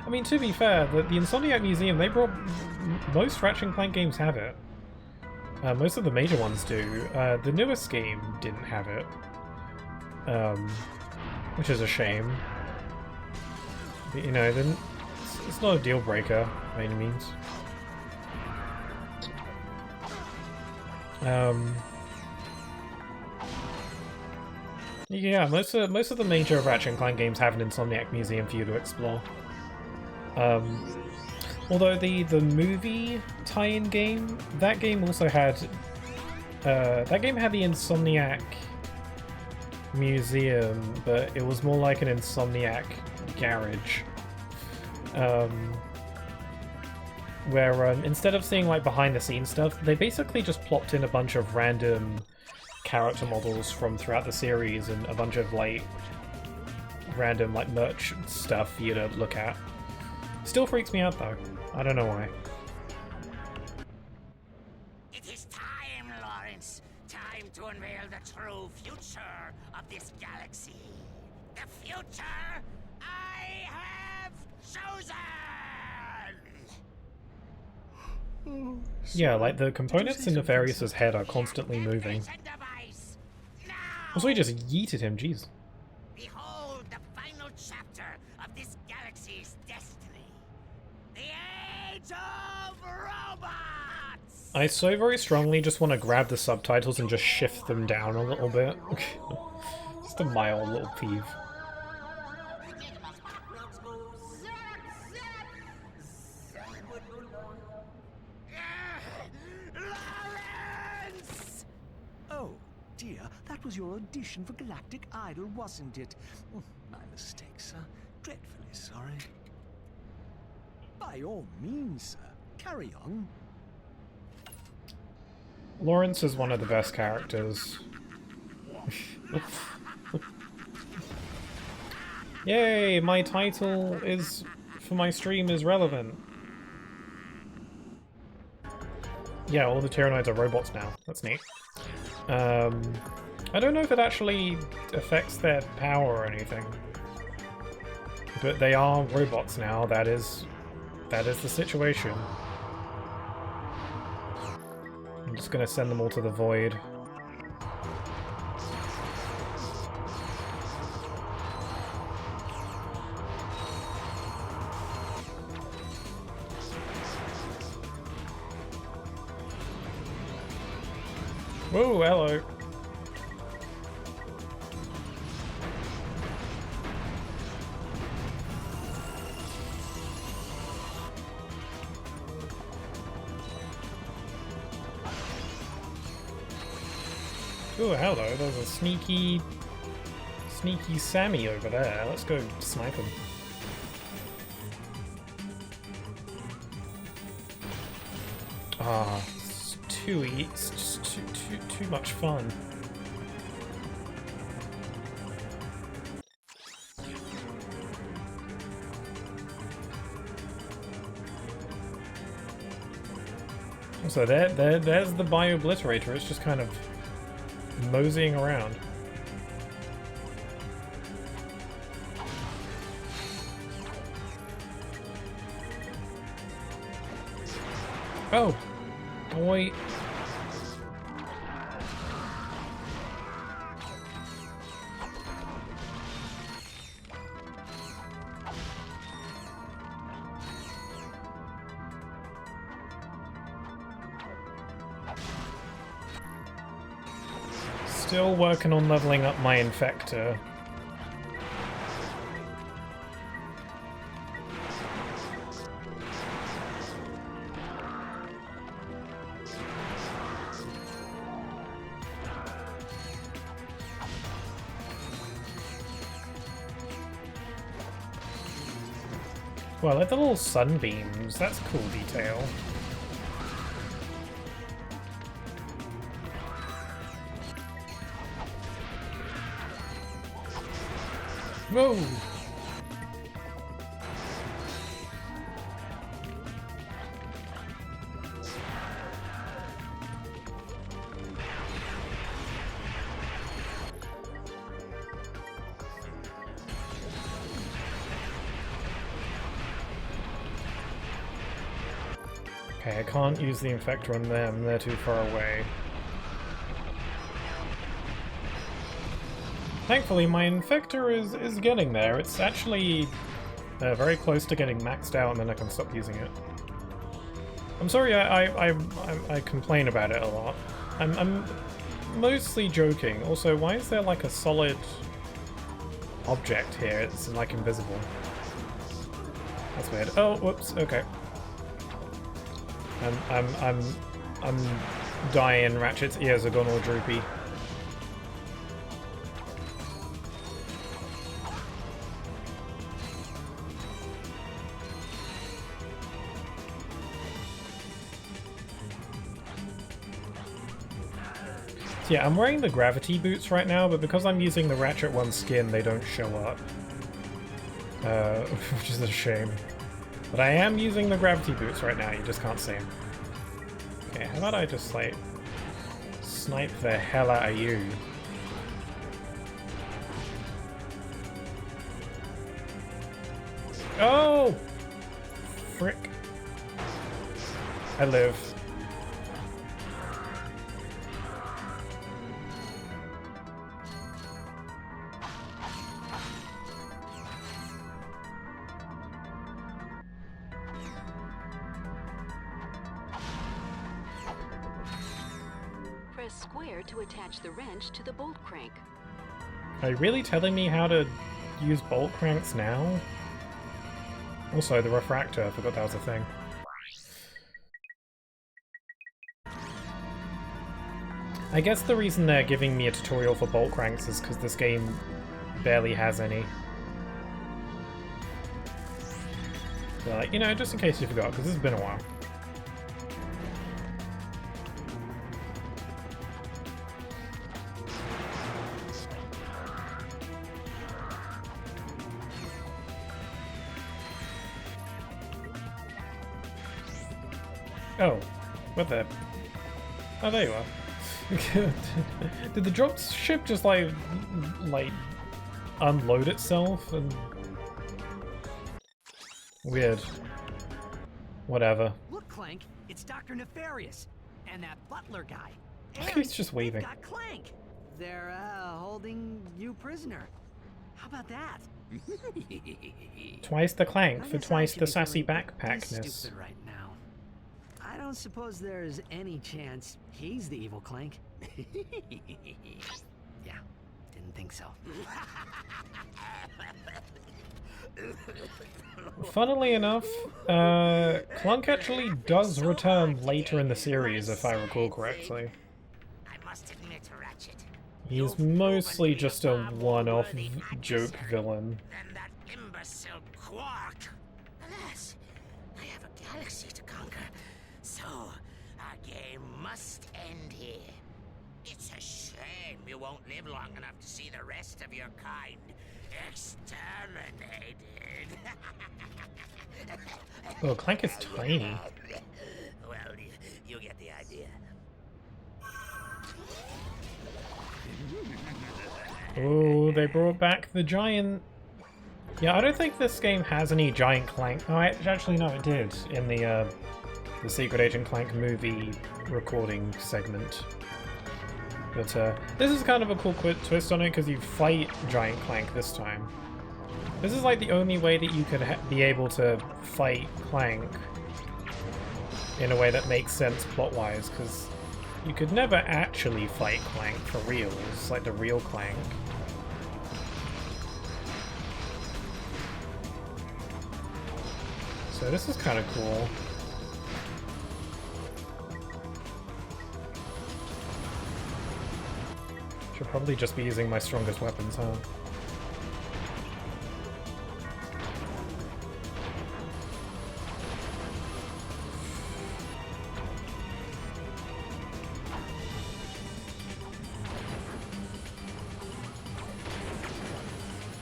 I mean, to be fair, the Insomniac Museum, they brought... Most Ratchet & Clank games have it. Most of the major ones do. The newest game didn't have it. Which is a shame. But, you know, It's not a deal breaker by any means. Yeah, most of the major Ratchet Clank games have an Insomniac museum for you to explore. Although the movie tie-in game, that game also had that game had the Insomniac museum, but it was more like an Insomniac garage. Where instead of seeing like behind the scenes stuff, they basically just plopped in a bunch of random character models from throughout the series and a bunch of like random like merch stuff for you to look at. Still freaks me out though. I don't know why. It is time, Lawrence. Time to unveil the true future of this galaxy. The future I have chosen! Yeah, like the components in Nefarious's head are constantly moving. Also, he just yeeted him, jeez. Behold the final chapter of this galaxy's destiny. The Age of Robots! I so very strongly just want to grab the subtitles and just shift them down a little bit. Just a mild little peeve. Oh, dear, that was your audition for Galactic Idol, wasn't it? My mistake, sir. Dreadfully sorry. By all means, sir. Carry on. Lawrence is one of the best characters. Yay, my title is for my stream is relevant. Yeah, all the Tyranids are robots now. That's neat. I don't know if it actually affects their power or anything. But they are robots now, that is the situation. I'm just gonna send them all to the void. Whoa, hello. Oh, hello, there's a sneaky Sammy over there. Let's go snipe him. Ah, it's just too much fun. So there's the Bio-Obliterator. It's just kind of moseying around. Oh, boy. Still working on leveling up my Infector. Well, like the little sunbeams, that's a cool detail. Whoa! Okay, I can't use the Infector on them, they're too far away. Thankfully, my Infector is getting there. It's actually Very close to getting maxed out, and then I can stop using it. I'm sorry, I complain about it a lot. I'm mostly joking. Also, why is there like a solid object here? It's like invisible. That's weird. Oh, whoops. Okay. I'm dying. Ratchet's ears are gone all droopy. Yeah, I'm wearing the gravity boots right now, but because I'm using the Ratchet 1 skin, they don't show up. Which is a shame. But I am using the gravity boots right now, you just can't see them. Okay, how about I just, like, snipe the hell out of you? Oh! Frick. I live. Press square to attach the wrench to the bolt crank. Are you really telling me how to use bolt cranks now? Also, the refractor, I forgot that was a thing. I guess the reason they're giving me a tutorial for bolt cranks is because this game barely has any. So, like, you know, just in case you forgot, because this has been a while. Oh, what the? Oh, there you are. Did the drop ship just like unload itself? And weird. Whatever. Look, Clank, it's Dr. Nefarious and that butler guy. He's just waving. Got Clank. They're holding you prisoner. How about that? Twice the clank for twice the sassy backpackness. Stupid right now. I don't suppose there's any chance he's the evil Clank. Yeah, didn't think so. Funnily enough, Clank actually does return later in the series, if I recall correctly. I must admit, Ratchet, He's mostly just a one-off joke villain. than that imbecile Quark. Alas, I have a galaxy to conquer, so our game must end here. It's a shame you won't live long enough to see the rest of your kind exterminated. Oh, Clank is tiny. Well, you get the idea. Oh, they brought back the giant. Yeah, I don't think this game has any giant Clank. Oh, actually, no, it did in the Secret Agent Clank movie recording segment. But this is kind of a cool twist on it because you fight Giant Clank this time. This is like the only way that you could be able to fight Clank in a way that makes sense plot-wise, because you could never actually fight Clank for reals, like the real Clank. So this is kind of cool. Should probably just be using my strongest weapons, huh?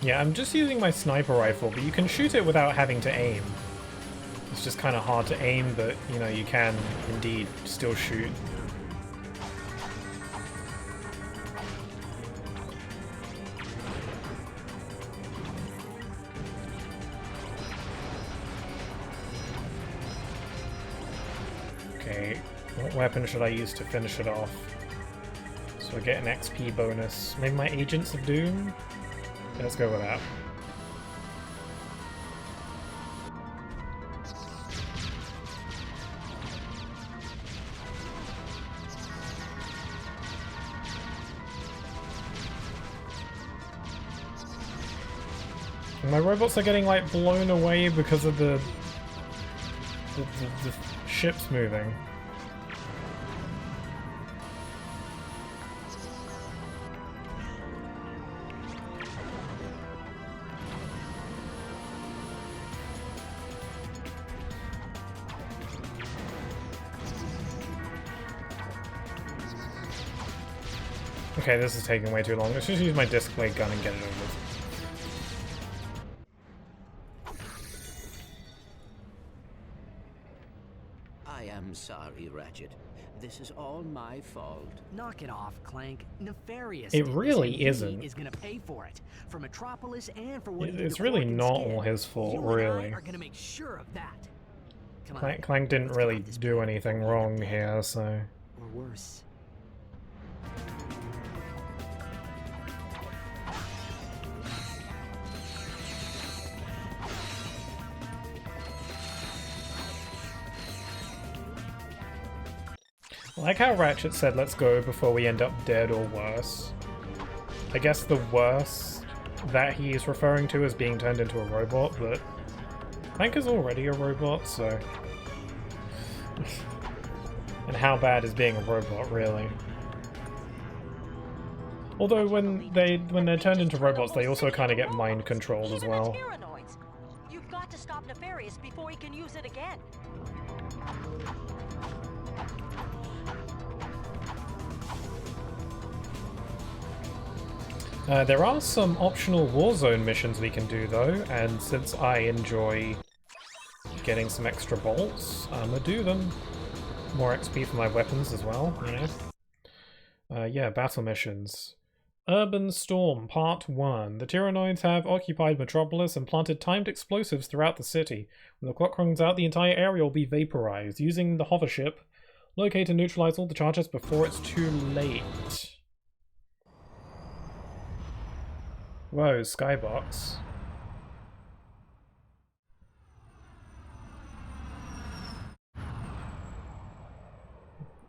Yeah, I'm just using my sniper rifle, but you can shoot it without having to aim. It's just kind of hard to aim, but, you know, you can indeed still shoot. Okay, what weapon should I use to finish it off? So I get an XP bonus. Maybe my Agents of Doom? Let's go with that. My robots are getting like blown away because of the ships moving. Okay, this is taking way too long. Let's just use my disc blade gun and get it over with. I am sorry, Ratchet. This is all my fault. Knock it off, Clank. Nefarious. It really is isn't. Gonna pay for it for Metropolis and for what It's really not all his fault, really. Are gonna make sure of that. Come on, Clank didn't really do anything wrong here, so. Or worse. I like how Ratchet said let's go before we end up dead or worse. I guess the worse that he is referring to as being turned into a robot, but Clank is already a robot, so... And how bad is being a robot, really? Although when they're turned into robots, they also kind of get mind controlled as well. You've got to stop Nefarious before he can use it again. There are some optional Warzone missions we can do though, and since I enjoy getting some extra bolts, I'm gonna do them. More XP for my weapons as well, you know. Yeah, battle missions. Urban Storm, Part 1. The Tyrannoids have occupied Metropolis and planted timed explosives throughout the city. When the clock runs out, the entire area will be vaporized. Using the hover ship, locate and neutralize all the charges before it's too late. Whoa, skybox.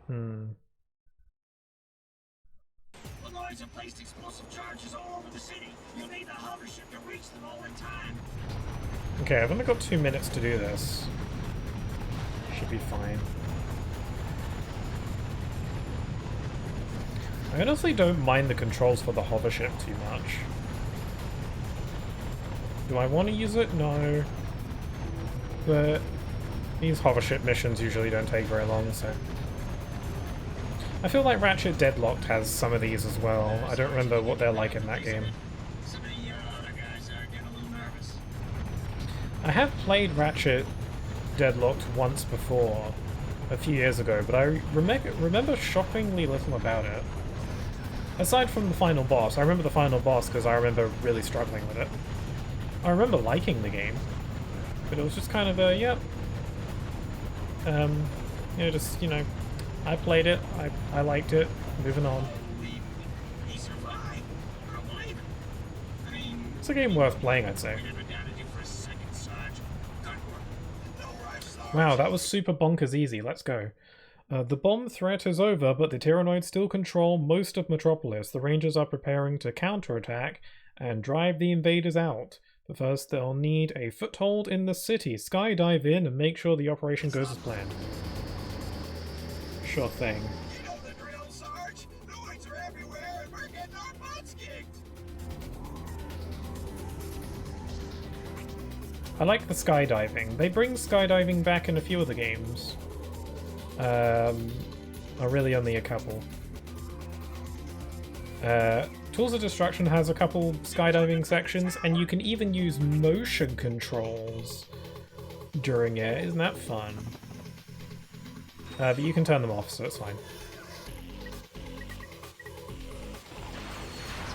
The Lloyds have placed explosive charges all over the city. You'll need the hover ship to reach them all in time. Okay, I've only got 2 minutes to do this. Should be fine. I honestly don't mind the controls for the hover ship too much. Do I want to use it? No. But these hover ship missions usually don't take very long, so... I feel like Ratchet Deadlocked has some of these as well. I don't remember what they're like in that game. I have played Ratchet Deadlocked once before, a few years ago, but I remember shockingly little about it. Aside from the final boss. I remember the final boss because I remember really struggling with it. I remember liking the game, but it was just kind of a, yep. You know, just, you know, I played it, I liked it, moving on. It's a game worth playing, I'd say. Wow, that was super bonkers easy, let's go. The bomb threat is over, but the Tyrannoids still control most of Metropolis. The Rangers are preparing to counterattack and drive the invaders out. But first, they'll need a foothold in the city. Skydive in and make sure the operation goes as planned. Sure thing. You know the drill, Sarge. Lloyds are everywhere and we're getting our butts kicked. I like the skydiving. They bring skydiving back in a few of the games. Really only a couple. Tools of Destruction has a couple skydiving sections, and you can even use motion controls during it. Isn't that fun? But you can turn them off, so it's fine.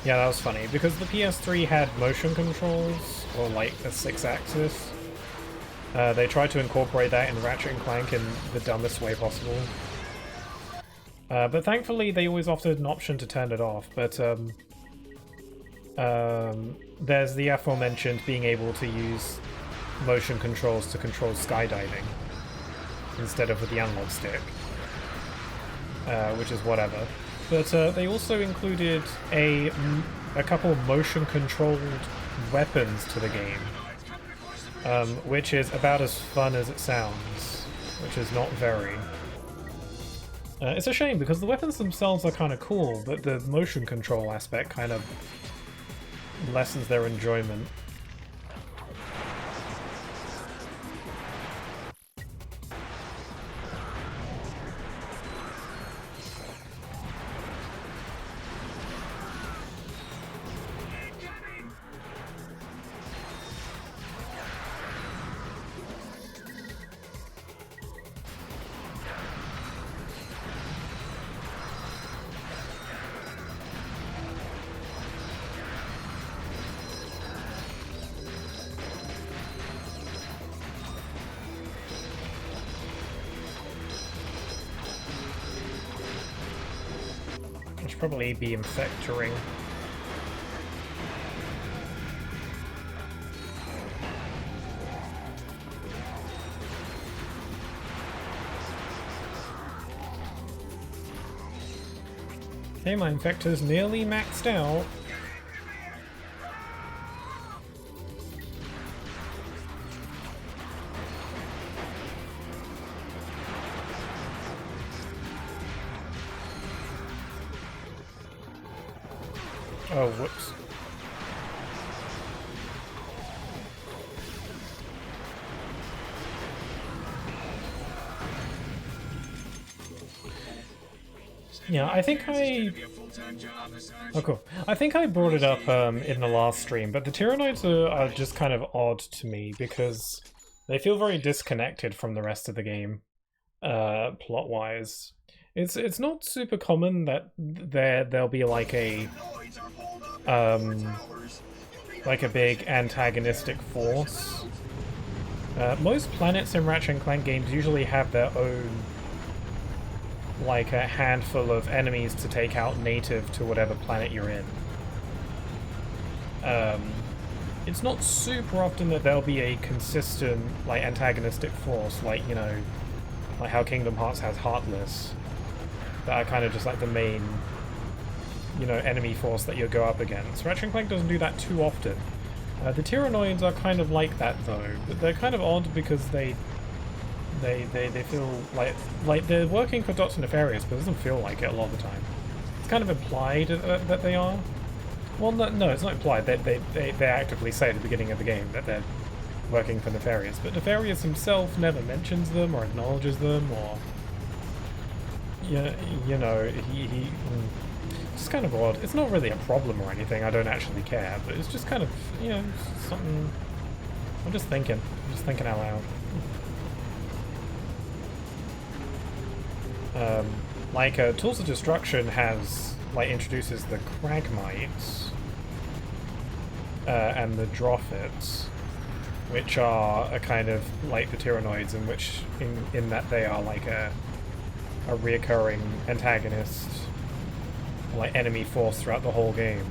Yeah, that was funny, because the PS3 had motion controls, or like a 6-axis. They tried to incorporate that in Ratchet & Clank in the dumbest way possible. But thankfully they always offered an option to turn it off, but there's the aforementioned being able to use motion controls to control skydiving instead of with the analog stick, which is whatever. But they also included a couple motion-controlled weapons to the game, which is about as fun as it sounds, which is not very. It's a shame because the weapons themselves are kind of cool, but the motion control aspect kind of lessens their enjoyment. Probably be infectoring. Okay, my infector's nearly maxed out. Oh, whoops. Yeah, I think Oh, cool. I think I brought it up in the last stream, but the Tyrannoids are just kind of odd to me because they feel very disconnected from the rest of the game, plot-wise. It's not super common that there'll be like a big antagonistic force. Most planets in Ratchet & Clank games usually have their own like a handful of enemies to take out native to whatever planet you're in. It's not super often that there'll be a consistent like antagonistic force, like, you know, like how Kingdom Hearts has Heartless, that are kind of just like the main, you know, enemy force that you'll go up against. Ratchet & Clank doesn't do that too often. The Tyrannoids are kind of like that though, but they're kind of odd because they feel like they're working for Dr. Nefarious, but it doesn't feel like it a lot of the time. It's kind of implied that they are. Well, no, it's not implied. They actively say at the beginning of the game that they're working for Nefarious, but Nefarious himself never mentions them or acknowledges them, or you know, he it's kind of odd. It's not really a problem or anything. I don't actually care, but it's just kind of, you know, something. I'm just thinking out loud. Tools of Destruction has, like, introduces the Kragmites and the Drophits, which are a kind of like the Tyrannoids, in which in that they are like a reoccurring antagonist, like enemy force throughout the whole game.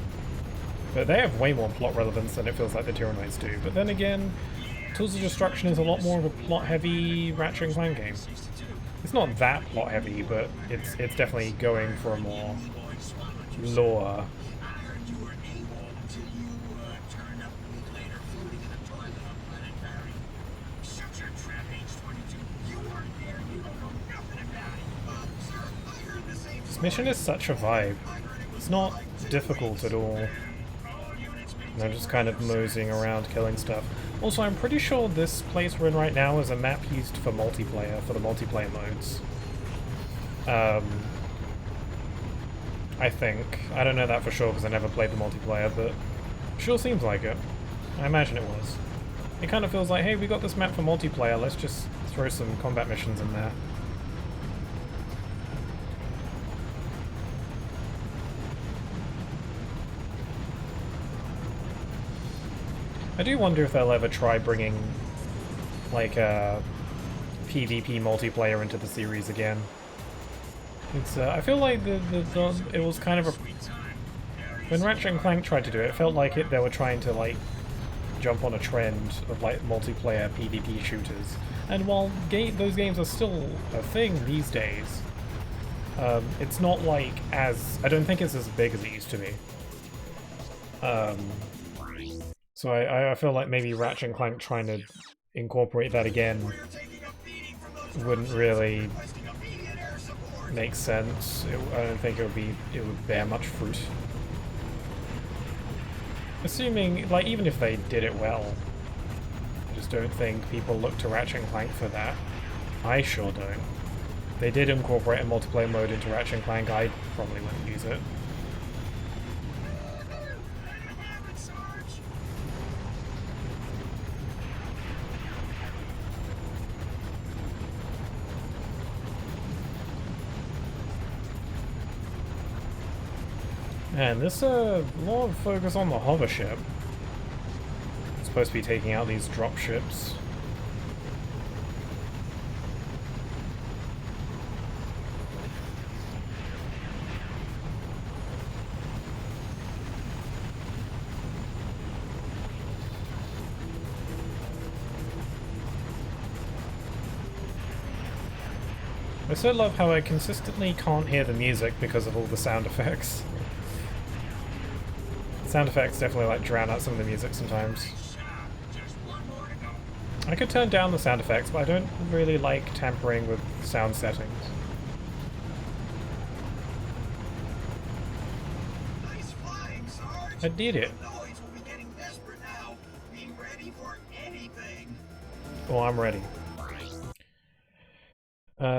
But they have way more plot relevance than it feels like the Tyrannoids do. But then again, Tools of Destruction is a lot more of a plot-heavy Ratchet & Clank game. It's not that plot-heavy, but it's definitely going for a more lore. This mission is such a vibe. It's not difficult at all. They're just kind of moseying around, killing stuff. Also, I'm pretty sure this place we're in right now is a map used for multiplayer, for the multiplayer modes. I think. I don't know that for sure because I never played the multiplayer, but sure seems like it. I imagine it was. It kind of feels like, hey, we got this map for multiplayer, let's just throw some combat missions in there. I do wonder if they'll ever try bringing, like, a PvP multiplayer into the series again. It's, I feel like it was kind of a... When Ratchet & Clank tried to do it, it felt like they were trying to, like, jump on a trend of, like, multiplayer PvP shooters. And while those games are still a thing these days, it's not, like, as... I don't think it's as big as it used to be. So I feel like maybe Ratchet and Clank trying to incorporate that again wouldn't really make sense. I don't think it would bear much fruit. Assuming, like, even if they did it well, I just don't think people look to Ratchet and Clank for that. I sure don't. If they did incorporate a multiplayer mode into Ratchet and Clank, I probably wouldn't use it. And there's a lot of focus on the hover ship. It's supposed to be taking out these drop ships. I so love how I consistently can't hear the music because of all the sound effects. Sound effects definitely like drown out some of the music sometimes. I could turn down the sound effects, but I don't really like tampering with sound settings. I did it. Oh, I'm ready.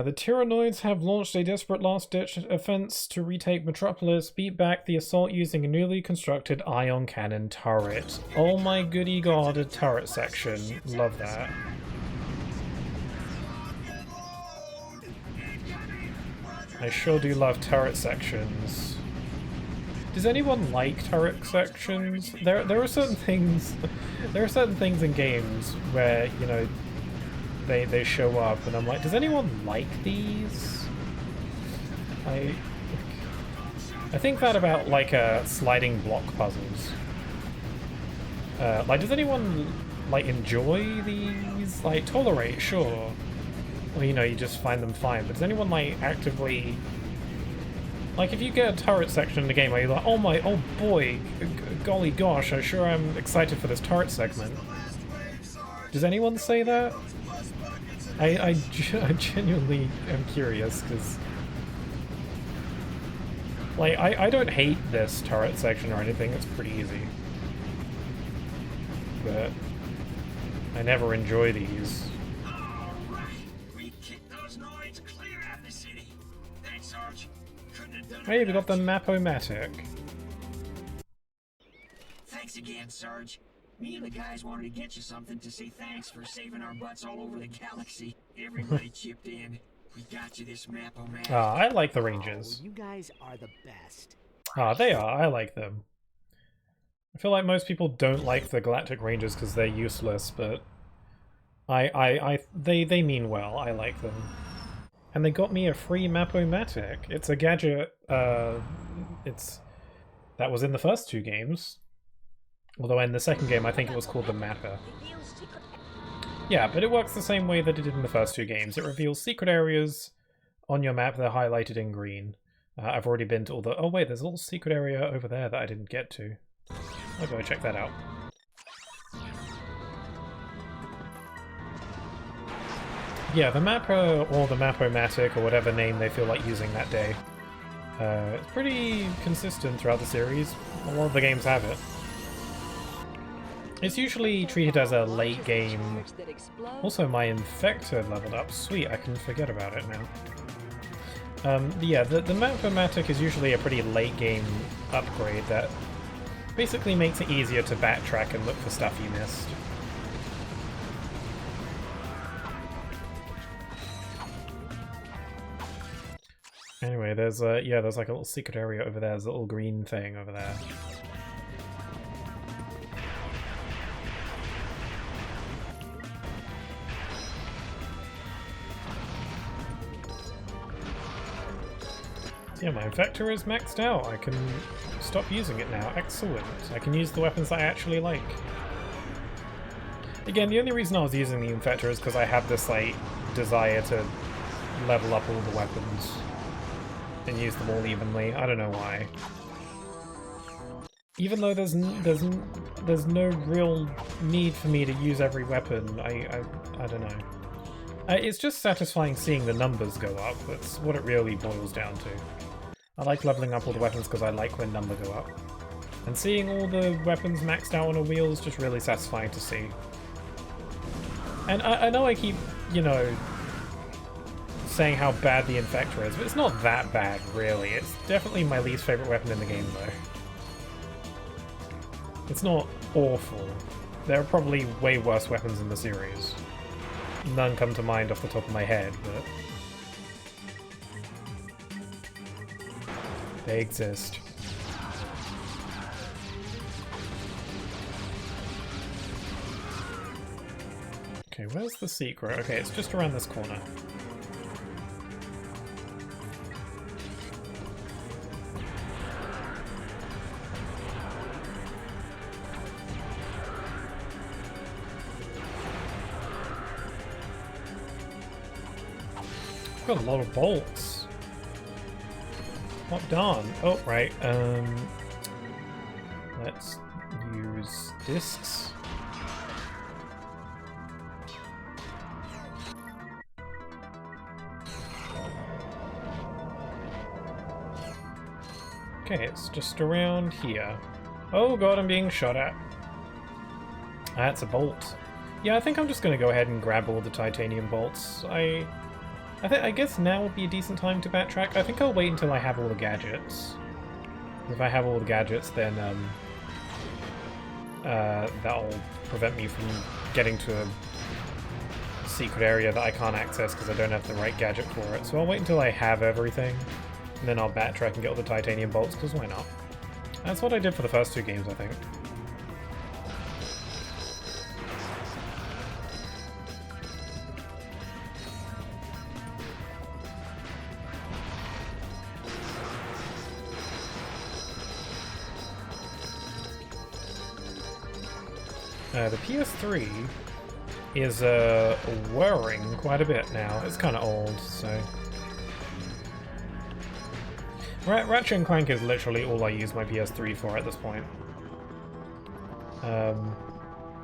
The Tyrannoids have launched a desperate last-ditch offense to retake Metropolis, beat back the assault using a newly constructed ion cannon turret. Oh my goody god, a turret section. Love that. I sure do love turret sections. Does anyone like turret sections? There are certain things in games where, you know, they show up and I'm like, does anyone like these? I think that about like sliding block puzzles. Like, does anyone like enjoy these? Like, tolerate, sure. Well, you know, you just find them fine. But does anyone like actively, like, if you get a turret section in the game, are you like, oh boy, golly gosh, I sure am excited for this turret segment? Does anyone say that? I genuinely am curious, because, like, I don't hate this turret section or anything, it's pretty easy. But I never enjoy these. Hey, we got the Map-O-Matic. Thanks again, Sarge. Me and the guys wanted to get you something to say thanks for saving our butts all over the galaxy. Everybody chipped in. We got you this Map-O-Matic. Ah, I like the Rangers. You guys are the best. Ah, they are. I like them. I feel like most people don't like the Galactic Rangers because they're useless, but they mean well. I like them. And they got me a free Map-O-Matic. It's a gadget. That was in the first two games. Although in the second game, I think it was called the Mapper. Yeah, but it works the same way that it did in the first two games. It reveals secret areas on your map that are highlighted in green. I've already been to all the... Oh wait, there's a little secret area over there that I didn't get to. I'll go check that out. Yeah, the Mapper, or the Map-O-Matic, or whatever name they feel like using that day. It's pretty consistent throughout the series. A lot of the games have it. It's usually treated as a late game. Also, my Infector leveled up. Sweet, I can forget about it now. Yeah, the Map-O-Matic is usually a pretty late game upgrade that basically makes it easier to backtrack and look for stuff you missed. Anyway, there's there's like a little secret area over there. There's a little green thing over there. Yeah, my Infector is maxed out. I can stop using it now. Excellent. I can use the weapons I actually like. Again, the only reason I was using the Infector is because I have this, like, desire to level up all the weapons and use them all evenly. I don't know why. even though there's no real need for me to use every weapon, I don't know. It's just satisfying seeing the numbers go up. That's what it really boils down to. I like leveling up all the weapons because I like when numbers go up. And seeing all the weapons maxed out on a wheel is just really satisfying to see. And I know I keep, you know, saying how bad the Infector is, but it's not that bad, really. It's definitely my least favorite weapon in the game, though. It's not awful. There are probably way worse weapons in the series. None come to mind off the top of my head, but they exist. Okay, where's the secret? Okay, it's just around this corner. I've got a lot of bolts. What darn? Oh, right. Let's use discs. Okay, it's just around here. Oh god, I'm being shot at. That's a bolt. Yeah, I think I'm just gonna go ahead and grab all the titanium bolts. I guess now would be a decent time to backtrack. I think I'll wait until I have all the gadgets. If I have all the gadgets, then that'll prevent me from getting to a secret area that I can't access because I don't have the right gadget for it. So I'll wait until I have everything, and then I'll backtrack and get all the titanium bolts, because why not? That's what I did for the first two games, I think. The PS3 is whirring quite a bit now. It's kind of old, so... Ratchet Clank is literally all I use my PS3 for at this point.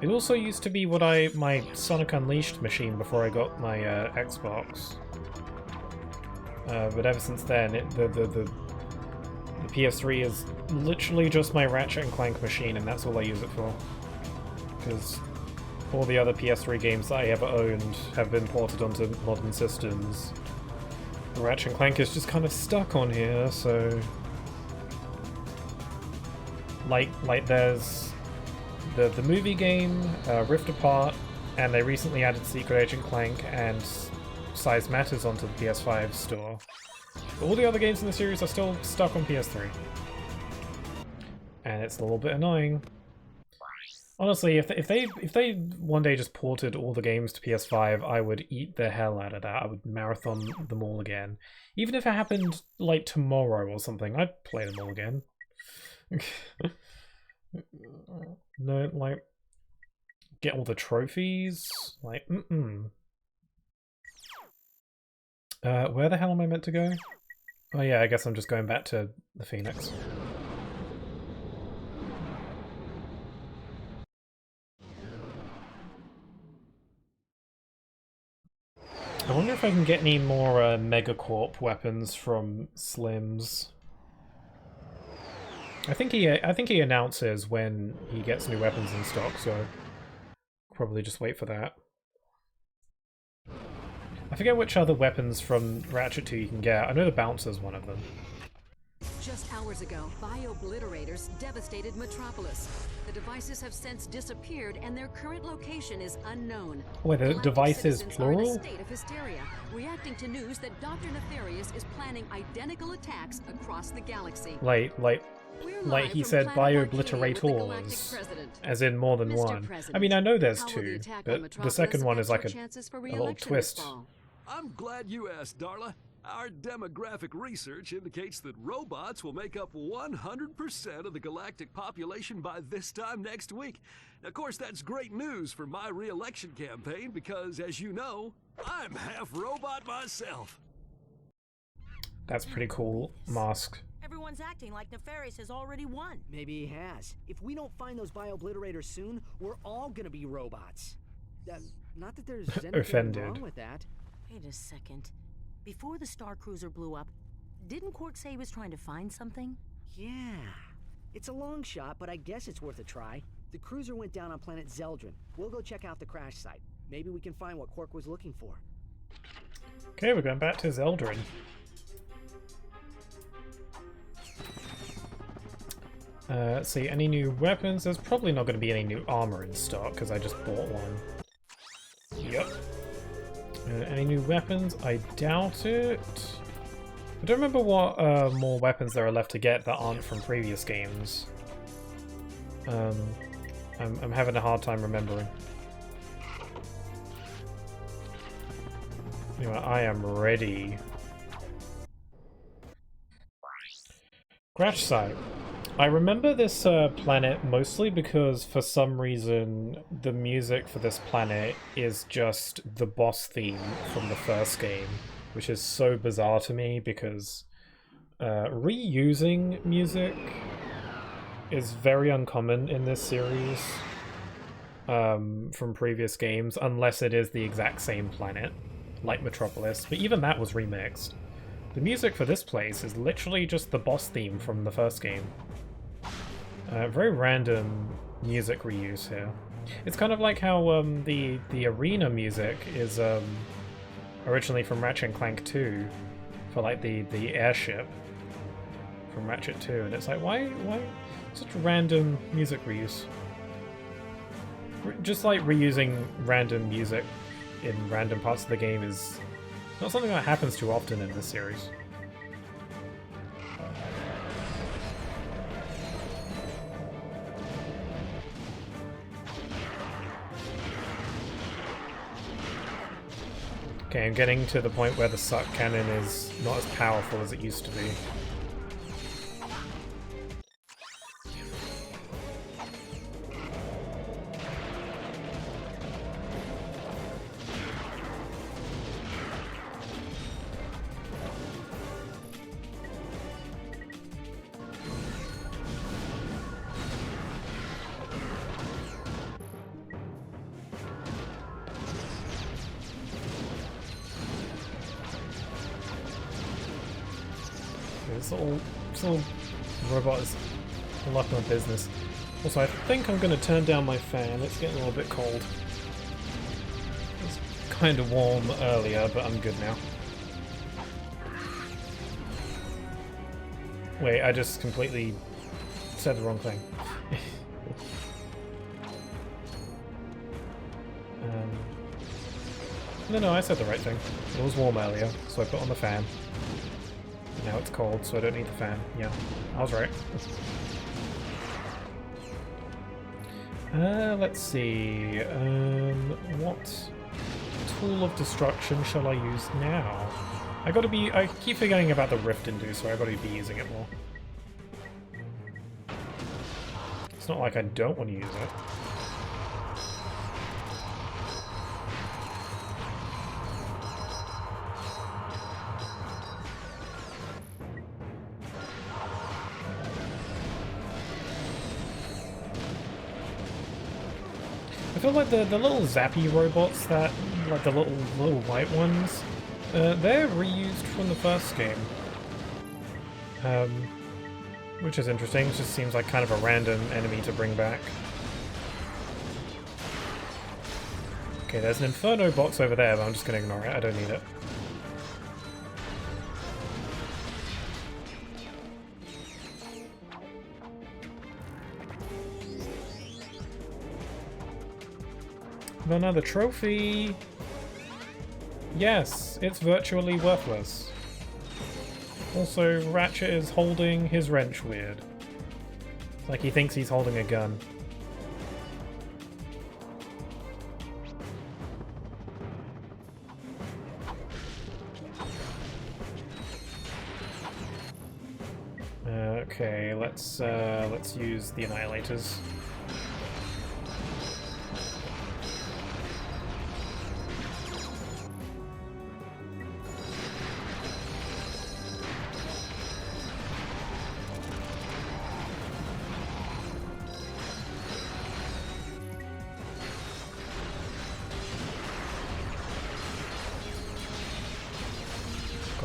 It also used to be my Sonic Unleashed machine before I got my Xbox. But ever since then, the PS3 is literally just my Ratchet and Clank machine, and that's all I use it for. Because all the other PS3 games that I ever owned have been ported onto modern systems. Ratchet & Clank is just kind of stuck on here, so... Like there's the movie game, Rift Apart, and they recently added Secret Agent Clank and Size Matters onto the PS5 store. But all the other games in the series are still stuck on PS3. And it's a little bit annoying. Honestly, if they one day just ported all the games to PS5, I would eat the hell out of that. I would marathon them all again. Even if it happened, like, tomorrow or something, I'd play them all again. No, like, get all the trophies? Like, where the hell am I meant to go? Oh yeah, I guess I'm just going back to the Phoenix. I wonder if I can get any more Megacorp weapons from Slims. I think he announces when he gets new weapons in stock, so probably just wait for that. I forget which other weapons from Ratchet 2 you can get. I know the Bouncer's one of them. Just hours ago, bio-obliterators devastated Metropolis. The devices have since disappeared, and their current location is unknown. Wait, the device is plural? Are in a state of hysteria, reacting to news that Dr. Nefarious is planning identical attacks across the galaxy. Like he said, bio-obliterators, as in more than one. I mean, I know there's two, but the second one is like a little twist. I'm glad you asked, Darla. Our demographic research indicates that robots will make up 100% of the galactic population by this time next week. Of course, that's great news for my re-election campaign because, as you know, I'm half robot myself. That's pretty cool, Mask. everyone's acting like Nefarious has already won. Maybe he has. If we don't find those bio-obliterators soon, we're all gonna be robots. Not that there's anything Offended. wrong with that. Wait a second. Before the Star Cruiser blew up, didn't Quark say he was trying to find something? Yeah. It's a long shot, but I guess it's worth a try. The cruiser went down on planet Zeldrin. We'll go check out the crash site. Maybe we can find what Quark was looking for. Okay, we're going back to Zeldrin. Let's see, any new weapons? There's probably not going to be any new armor in stock, because I just bought one. Yep. Any new weapons? I doubt it. I don't remember what more weapons there are left to get that aren't from previous games. I'm having a hard time remembering. Anyway, I am ready. Crash site. I remember this planet mostly because for some reason the music for this planet is just the boss theme from the first game, which is so bizarre to me because reusing music is very uncommon in this series from previous games, unless it is the exact same planet, like Metropolis, but even that was remixed. The music for this place is literally just the boss theme from the first game. Very random music reuse here. It's kind of like how the arena music is originally from Ratchet Clank 2 for like the airship from Ratchet 2, and it's like why such random music reuse? Just like reusing random music in random parts of the game is not something that happens too often in this series. Okay, I'm getting to the point where the suck cannon is not as powerful as it used to be. This little robot is a lot of my business. Also, I think I'm going to turn down my fan. It's getting a little bit cold. It was kind of warm earlier, but I'm good now. Wait, I just completely said the wrong thing. No, I said the right thing. It was warm earlier, so I put on the fan. Now it's cold, so I don't need the fan. Yeah, I was right. Let's see. What tool of destruction shall I use now? I keep forgetting about the Rift Inducer. I gotta be using it more. It's not like I don't want to use it. I feel like the little zappy robots that, like the little white ones, they're reused from the first game. Which is interesting, it just seems like kind of a random enemy to bring back. Okay, there's an Inferno box over there, but I'm just gonna ignore it, I don't need it. Another trophy! Yes, it's virtually worthless. Also, Ratchet is holding his wrench weird. It's like he thinks he's holding a gun. Okay, let's use the Annihilators.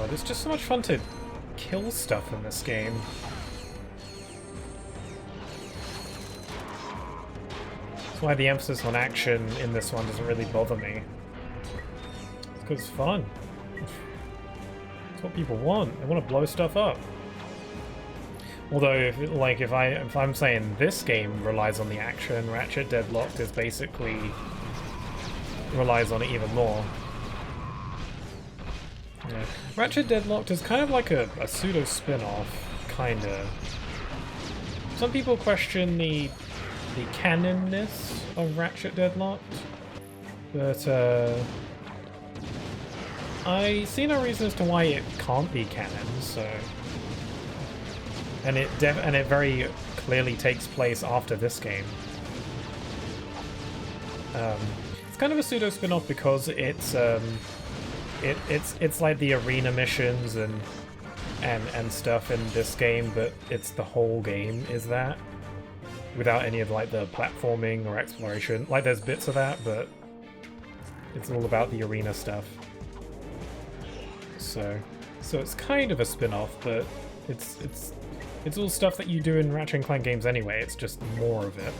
God, it's just so much fun to kill stuff in this game. That's why the emphasis on action in this one doesn't really bother me. It's because it's fun. It's what people want. They want to blow stuff up. Although, if I'm saying this game relies on the action, Ratchet Deadlocked is basically relies on it even more. Yeah. Ratchet Deadlocked is kind of like a pseudo spin-off, kinda. Some people question the canonness of Ratchet Deadlocked, but I see no reason as to why it can't be canon. So, and it very clearly takes place after this game. It's kind of a pseudo spin-off because it's like the arena missions and stuff in this game, but it's the whole game is that, without any of like the platforming or exploration. Like there's bits of that, but it's all about the arena stuff. So it's kind of a spin-off, but it's all stuff that you do in Ratchet & Clank games anyway. It's just more of it.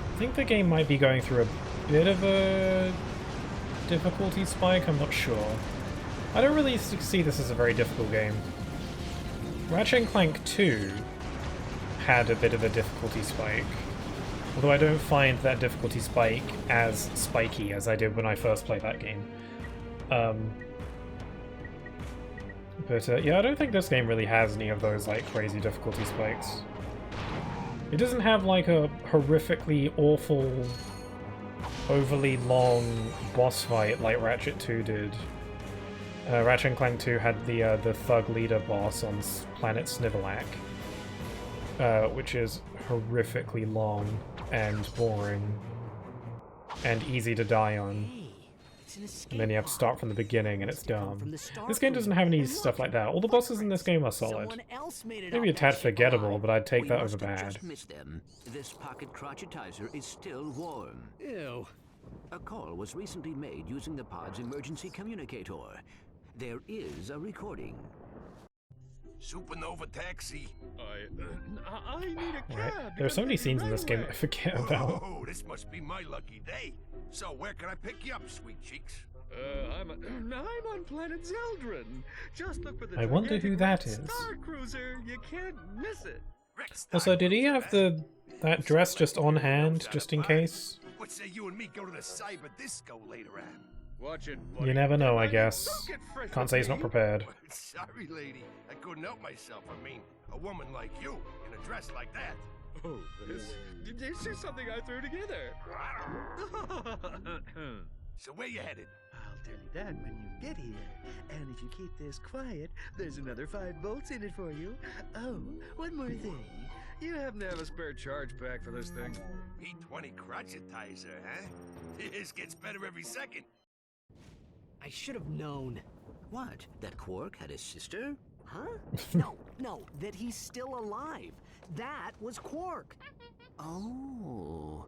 I think the game might be going through a bit of a difficulty spike, I'm not sure. I don't really see this as a very difficult game. Ratchet & Clank 2 had a bit of a difficulty spike, although I don't find that difficulty spike as spiky as I did when I first played that game. Yeah, I don't think this game really has any of those like crazy difficulty spikes. It doesn't have like a horrifically awful, overly long boss fight like Ratchet 2 did. Ratchet & Clank 2 had the Thug Leader boss on planet Snivelak, which is horrifically long and boring and easy to die on. And then you have to start from the beginning and it's dumb. This game doesn't have any stuff like that. All the bosses in this game are solid. Maybe a tad forgettable, but I'd take that over bad. This pocket crotchetizer is still warm. Ew. A call was recently made using the pod's emergency communicator. There is a recording. Supernova taxi. I need a cab. Right. There are so many scenes in this game I forget about. Oh, this must be my lucky day. So where can I pick you up, sweet cheeks? I'm on planet Zeldrin. Just look for the I wonder who that is. Star Cruiser. You can't miss it. Also, did he have that dress just on hand, just in case? What say you and me go to the cyber disco later on? Watch it. You never know, I guess. Can't say he's not prepared. Sorry, lady. I couldn't help myself. I mean, a woman like you in a dress like that. Oh, this is something I threw together. So where you headed? I'll tell you that when you get here. And if you keep this quiet, there's another 5 bolts in it for you. Oh, one more thing. You happen to have a spare charge pack for this thing? P20 crotchetizer, huh? This gets better every second. I should have known. What? That Quark had a sister? Huh? No, that he's still alive. That was Quark. Oh.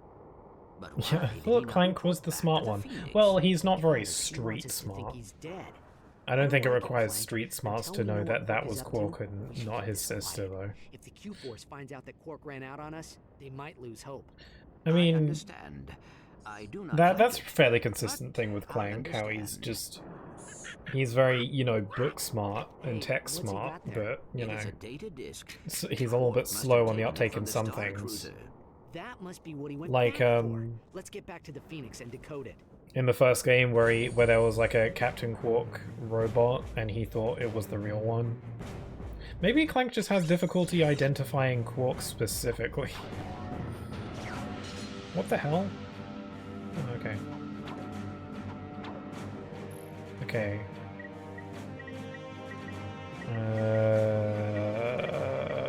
But yeah, I thought Clank was the smart one. Well, he's not very street smart. I don't think it requires street smarts to know that that was Quark and not his sister, though. If the Q-Force finds out that Quark ran out on us, they might lose hope. I mean, I understand. I do not that's a fairly consistent thing with Clank, how he's very, you know, book smart and tech smart, but, you know, he's a little bit slow on the uptake in some things. That must be what he went like, back for. Let's get back to the Phoenix and decode it. In the first game where there was like a Captain Quark robot and he thought it was the real one. Maybe Clank just has difficulty identifying Quark specifically. What the hell? Oh, okay. Okay.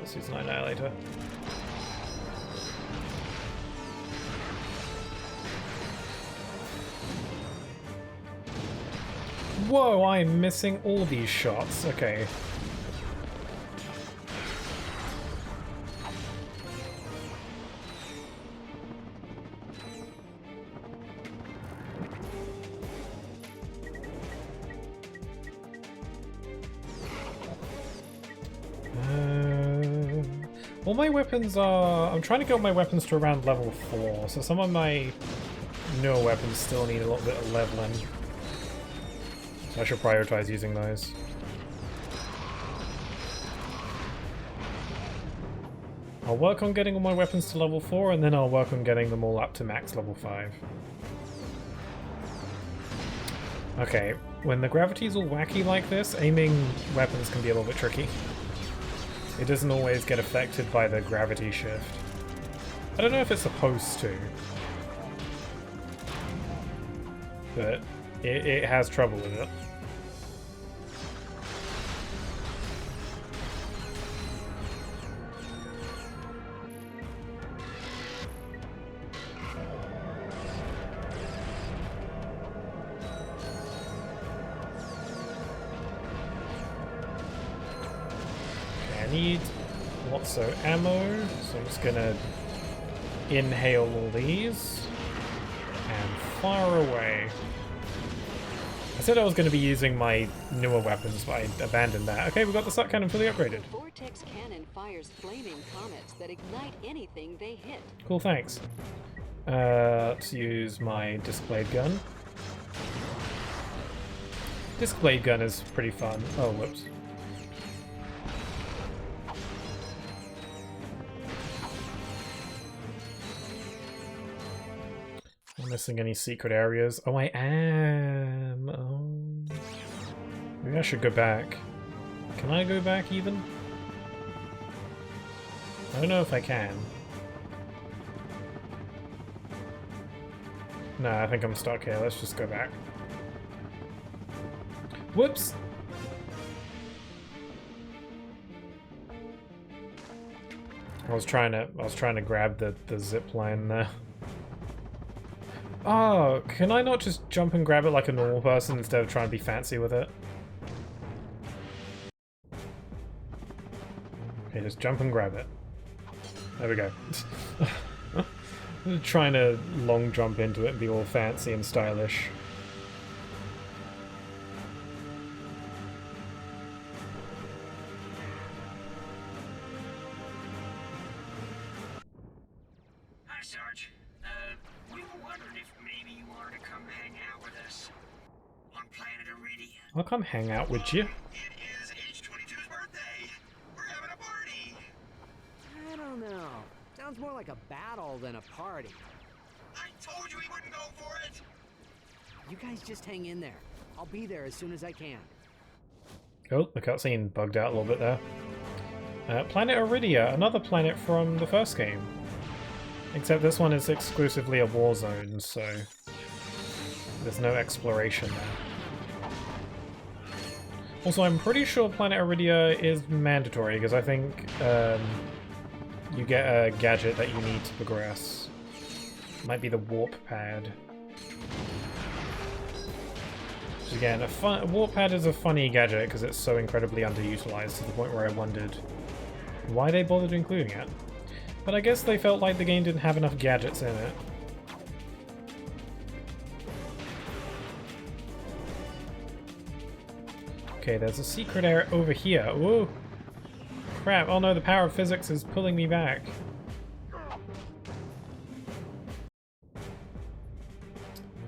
Season 9 Annihilator. Whoa, I'm missing all these shots. Okay. All my weapons are... I'm trying to get all my weapons to around level 4, so some of my newer weapons still need a little bit of leveling. So I should prioritize using those. I'll work on getting all my weapons to level 4, and then I'll work on getting them all up to max level 5. Okay, when the gravity's all wacky like this, aiming weapons can be a little bit tricky. It doesn't always get affected by the gravity shift. I don't know if it's supposed to, but it has trouble with it. I need lots of ammo, so I'm just gonna inhale all these and fire away. I said I was going to be using my newer weapons, but I abandoned that. Okay, we've got the suck cannon fully upgraded. The vortex cannon fires flaming comets that ignite anything they hit. Cool, thanks. Let's use my disc blade gun. Disc blade gun is pretty fun. Oh, whoops. I'm missing any secret areas. Oh, I am. Oh. Maybe I should go back. Can I go back even? I don't know if I can. No, I think I'm stuck here. Let's just go back. Whoops! I was trying to grab the zip line there. Oh, can I not just jump and grab it like a normal person instead of trying to be fancy with it? Okay, just jump and grab it. There we go. Trying to long jump into it and be all fancy and stylish. Hi, Sarge. We were wondering if maybe you wanted to come hang out with us on planet Iridia. I'll come hang out with you. It is H22's birthday. We're having a party. I don't know. Sounds more like a battle than a party. I told you we wouldn't go for it. You guys just hang in there. I'll be there as soon as I can. Oh, the cutscene bugged out a little bit there. Planet Iridia, another planet from the first game. Except this one is exclusively a war zone, so there's no exploration there. Also, I'm pretty sure Planet Iridia is mandatory, because I think you get a gadget that you need to progress. Might be the warp pad. Again, a warp pad is a funny gadget because it's so incredibly underutilized to the point where I wondered why they bothered including it. But I guess they felt like the game didn't have enough gadgets in it. Okay, there's a secret area over here. Whoa! Crap, oh no, the power of physics is pulling me back.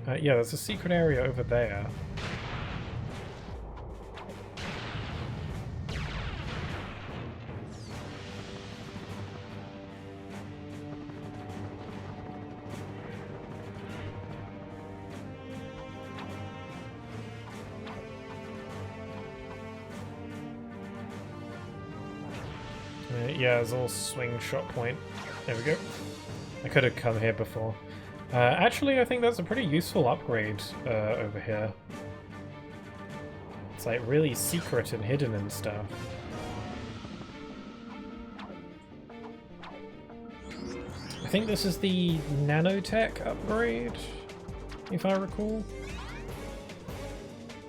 Yeah, there's a secret area over there. Yeah, there's a little swing shot point. There we go. I could have come here before. Actually, I think that's a pretty useful upgrade over here. It's like really secret and hidden and stuff. I think this is the nanotech upgrade, if I recall.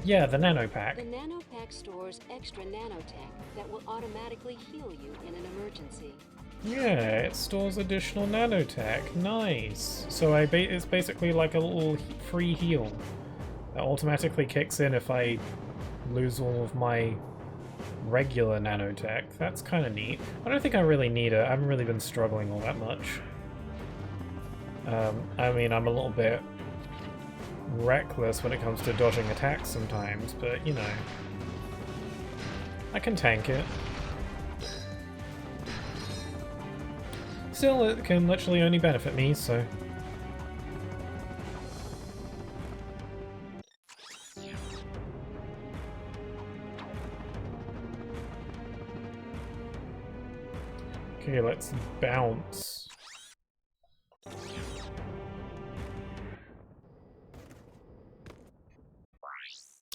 Yeah, the nanopack. The nanopack stores extra nanotech that will automatically heal you in an emergency. Yeah, it stores additional nanotech. Nice. So it's basically like a little free heal that automatically kicks in if I lose all of my regular nanotech. That's kind of neat. I don't think I really need it. I haven't really been struggling all that much. I mean, I'm a little bit reckless when it comes to dodging attacks sometimes, but you know, I can tank it. Still, it can literally only benefit me, so... Okay, let's bounce.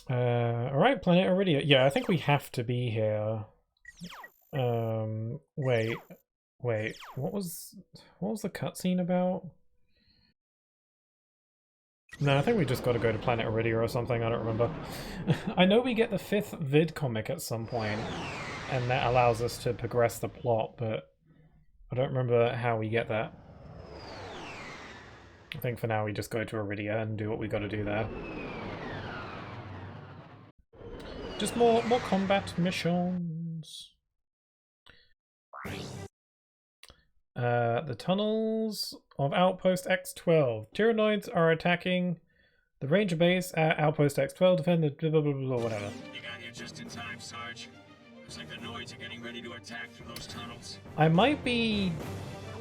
Alright, Planet Iridia. Yeah, I think we have to be here. Wait, what was the cutscene about? No, I think we just got to go to Planet Iridia or something, I don't remember. I know we get the 5th vid comic at some point, and that allows us to progress the plot, but I don't remember how we get that. I think for now we just go to Iridia and do what we got to do there. Just more combat missions. The tunnels of Outpost X12. Tyrannoids are attacking the Ranger base at Outpost X12. Defend the blah blah blah blah whatever. You got here just in time, Sarge. Looks like the Noids are getting ready to attack through those tunnels. I might be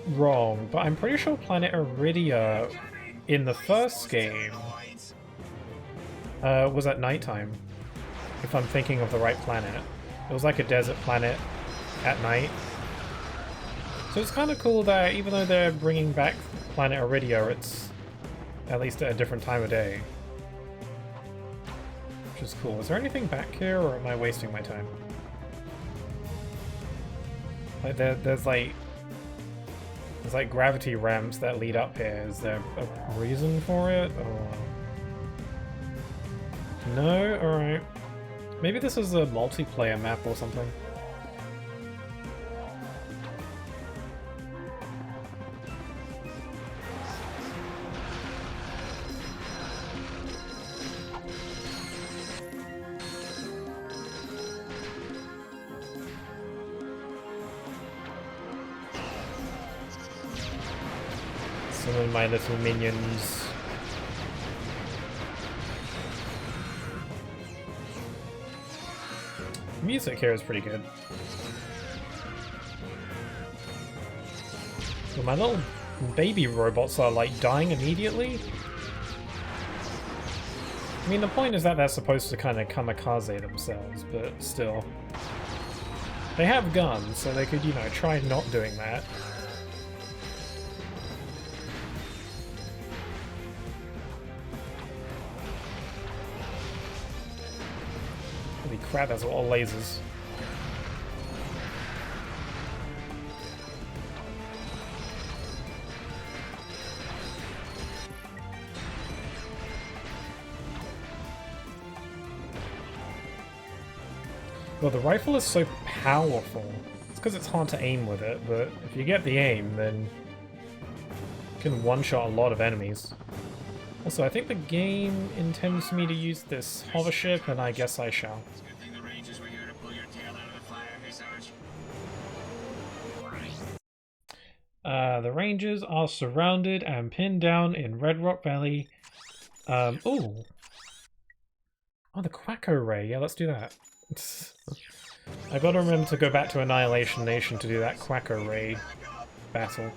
wrong, but I'm pretty sure Planet Iridia in the first game was at nighttime. If I'm thinking of the right planet. It was like a desert planet at night. So it's kind of cool that even though they're bringing back Planet Iridia, it's at least at a different time of day. Which is cool. Is there anything back here, or am I wasting my time? Like there's like gravity ramps that lead up here. Is there a reason for it? Or... No? Alright. Maybe this is a multiplayer map or something. Some of my little minions. Music here is pretty good. Well, my little baby robots are like dying immediately. I mean, the point is that they're supposed to kind of kamikaze themselves, but still. They have guns, so they could, you know, try not doing that. Holy crap, that's a lot of lasers. Well, the rifle is so powerful. It's because it's hard to aim with it, but if you get the aim, then you can one-shot a lot of enemies. Also, I think the game intends me to use this hover ship, and I guess I shall. It's a good thing the Rangers were here to pull your tail out of the fire, hey, Sarge? The Rangers are surrounded and pinned down in Red Rock Valley. Ooh. Oh, the Quaco Ray. Yeah, let's do that. I gotta remember to go back to Annihilation Nation to do that Quaco Ray battle.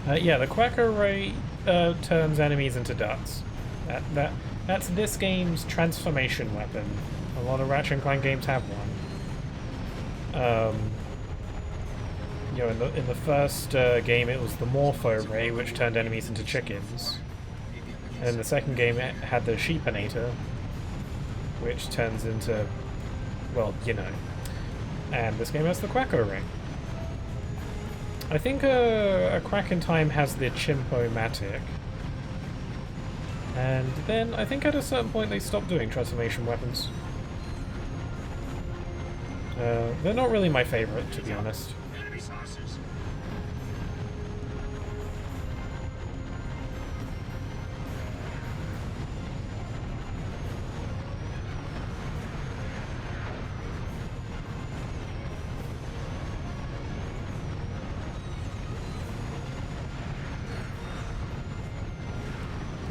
Yeah, the Quaco Ray turns enemies into ducks. That's this game's transformation weapon. A lot of Ratchet Clank games have one. You know, in the first game it was the Morpho Ray, which turned enemies into chickens. And in the second game it had the Sheepinator, which turns into, well, you know. And this game has the Quaco Ray. I think a Crack in Time has the Chimpo-matic. And then I think at a certain point they stopped doing transformation weapons. They're not really my favorite, to be honest.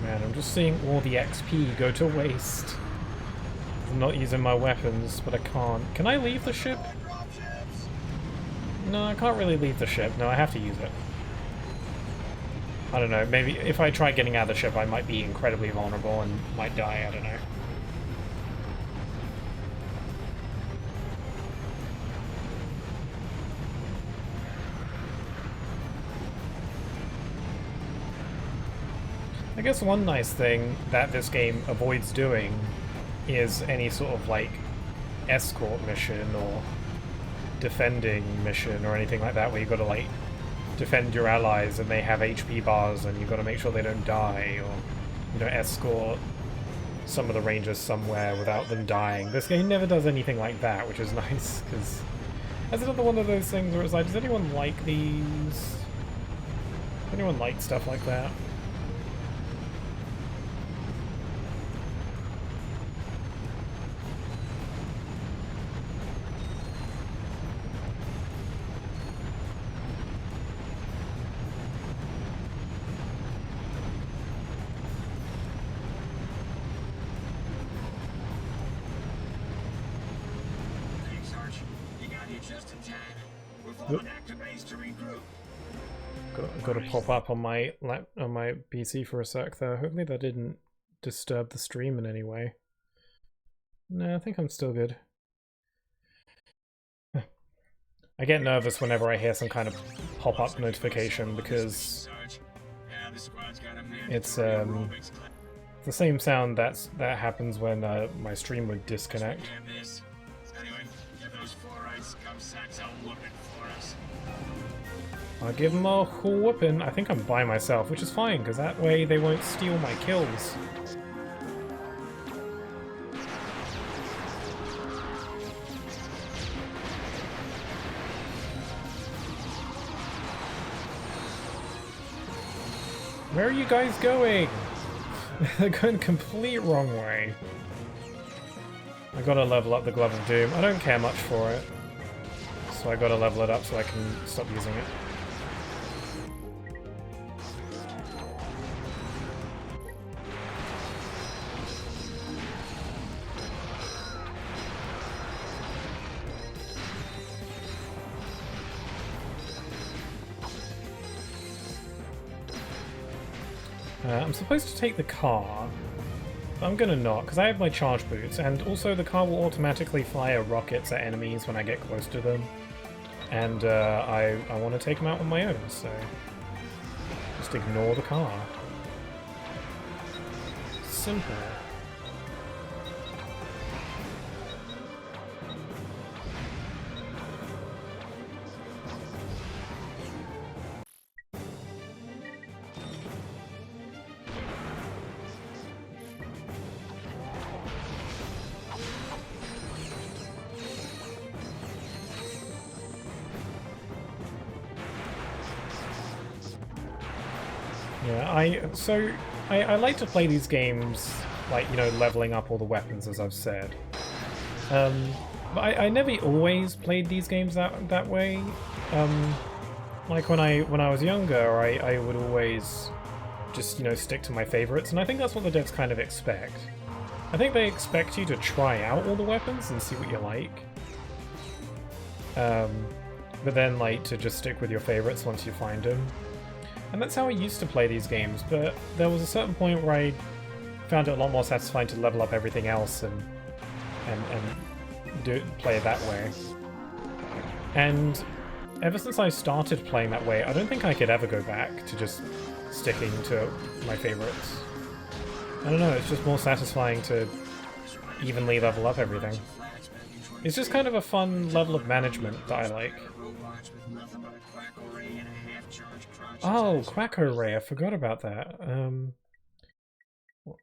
Man, I'm just seeing all the XP go to waste. I'm not using my weapons, but I can't. Can I leave the ship? No, I can't really leave the ship. No, I have to use it. I don't know, maybe if I try getting out of the ship I might be incredibly vulnerable and might die, I don't know. I guess one nice thing that this game avoids doing is any sort of like escort mission or defending mission or anything like that where you've got to like defend your allies and they have HP bars and you've got to make sure they don't die, or you know, escort some of the rangers somewhere without them dying. This game never does anything like that, which is nice, because that's another one of those things where it's like, does anyone like these? Does anyone like stuff like that? Got to pop up on my PC for a sec there. Hopefully that didn't disturb the stream in any way. No, I think I'm still good. I get nervous whenever I hear some kind of pop-up notification because it's the same sound that happens when my stream would disconnect. I'll give them a whooping. I think I'm by myself, which is fine, because that way they won't steal my kills. Where are you guys going? They're going the complete wrong way. I gotta level up the Glove of Doom. I don't care much for it, so I gotta level it up so I can stop using it. I'm supposed to take the car, but I'm gonna not, because I have my charge boots, and also the car will automatically fire rockets at enemies when I get close to them, and I want to take them out on my own, so just ignore the car. Simple. Yeah, I like to play these games, like, you know, leveling up all the weapons, as I've said. But I never always played these games that way. Like when I was younger, I would always just, you know, stick to my favorites, and I think that's what the devs kind of expect. I think they expect you to try out all the weapons and see what you like. But then, like, to just stick with your favorites once you find them. And that's how I used to play these games, but there was a certain point where I found it a lot more satisfying to level up everything else and play it that way. And ever since I started playing that way, I don't think I could ever go back to just sticking to my favorites. I don't know, it's just more satisfying to evenly level up everything. It's just kind of a fun level of management that I like. Oh, Quacko Ray, I forgot about that.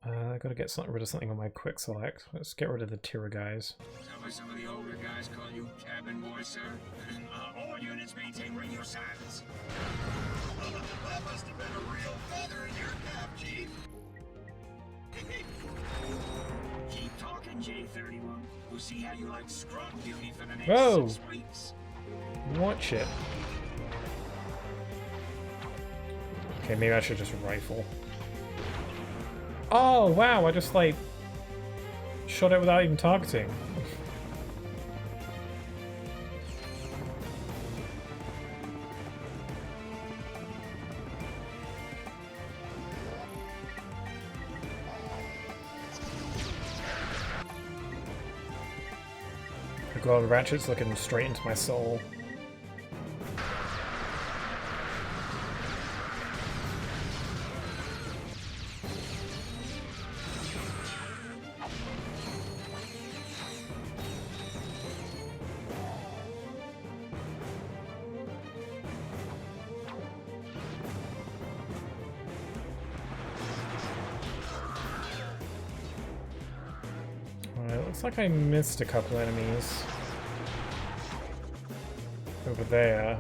I gotta get rid of something on my quick select. Let's get rid of the Tira guys. Sounds like some of the older guys call you cabin boy, sir. All units maintain radio silence. That must have been a real feather in your cap, Chief. Keep talking, J31. We'll see how you like scrub duty for the next 6 weeks. Watch it. Okay, maybe I should just rifle. Oh, wow, I just, like, shot it without even targeting. God, Ratchet's looking straight into my soul. Alright, looks like I missed a couple enemies. Over there.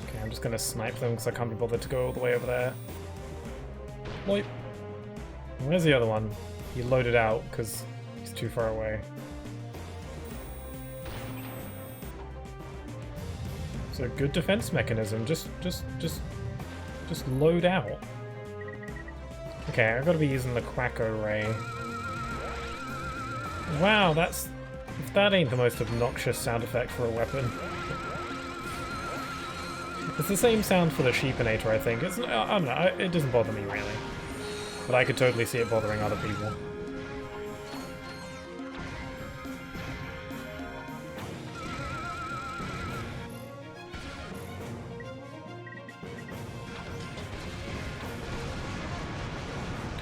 Okay, I'm just gonna snipe them because I can't be bothered to go all the way over there. Boy. Where's the other one? He loaded out because he's too far away. It's a good defense mechanism. Just load out. Okay, I've got to be using the Quacko Ray. Wow, that's... If that ain't the most obnoxious sound effect for a weapon. It's the same sound for the Sheepinator, I think. It's, I don't know, it doesn't bother me really. But I could totally see it bothering other people.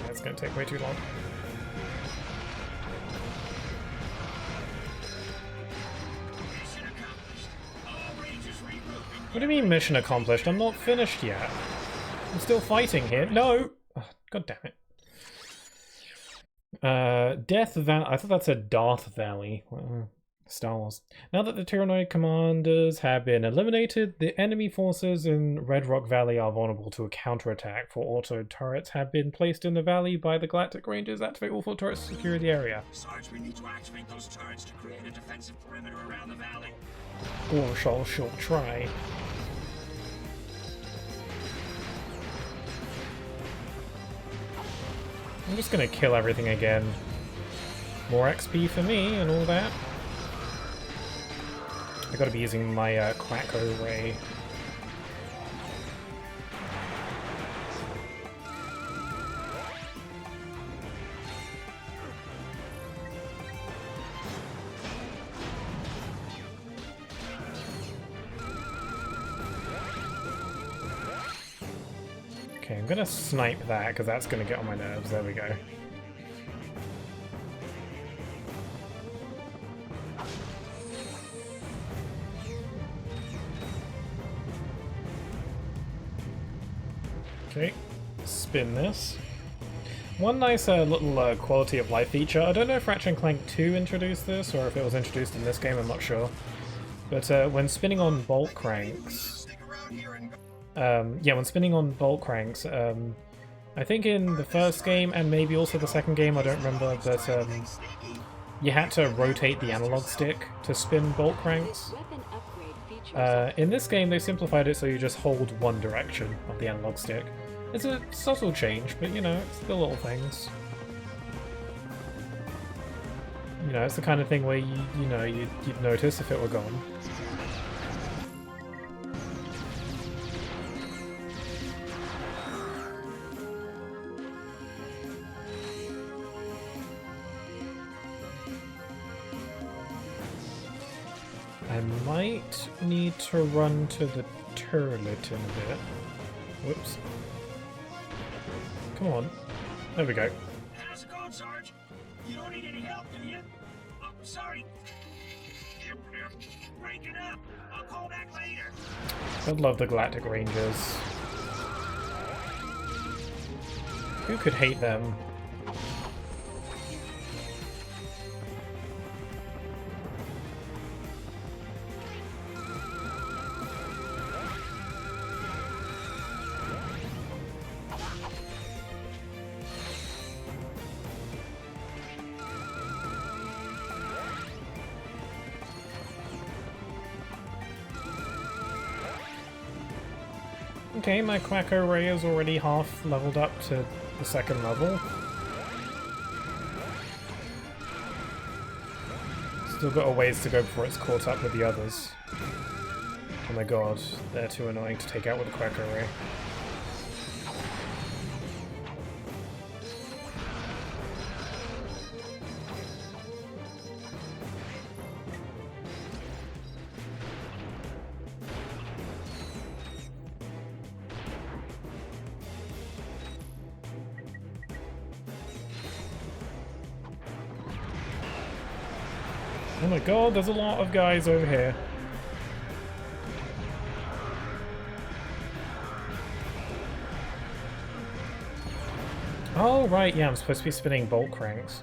It's gonna take way too long. What do you mean mission accomplished? I'm not finished yet. I'm still fighting here. No! Oh, God damn it. Death Valley. I thought that said Darth Valley. Star Wars. Now that the Tyrannoid commanders have been eliminated, the enemy forces in Red Rock Valley are vulnerable to a counterattack, for auto turrets have been placed in the valley by the Galactic Rangers. Activate all 4 turrets to secure the area. Sarge, we need to activate those turrets to create a defensive perimeter around the valley. Or shall try. I'm just gonna kill everything again. More XP for me and all that. I gotta be using my Quacko Ray. Okay, I'm gonna snipe that because that's gonna get on my nerves. There we go. Okay, spin this. One nice little quality of life feature. I don't know if Ratchet Clank 2 introduced this or if it was introduced in this game, I'm not sure. But when spinning on bolt cranks... yeah, when spinning on bolt cranks, I think in the first game and maybe also the second game, I don't remember, but you had to rotate the analog stick to spin bolt cranks. In this game, they simplified it so you just hold one direction of the analog stick. It's a subtle change, but you know, it's still little things. You know, it's the kind of thing where you'd notice if it were gone. I might need to run to the turret in a bit. Whoops. Come on. There we go. How's it going, Sarge? You don't need any help, do you? Oh, sorry. Breaking up. I'll call back later. I love the Galactic Rangers. Who could hate them? Okay, my Quacko Ray is already half leveled up to the 2nd level. Still got a ways to go before it's caught up with the others. Oh my god, they're too annoying to take out with a Quacko Ray. Oh my god, there's a lot of guys over here. Oh, right, yeah, I'm supposed to be spinning bolt cranks.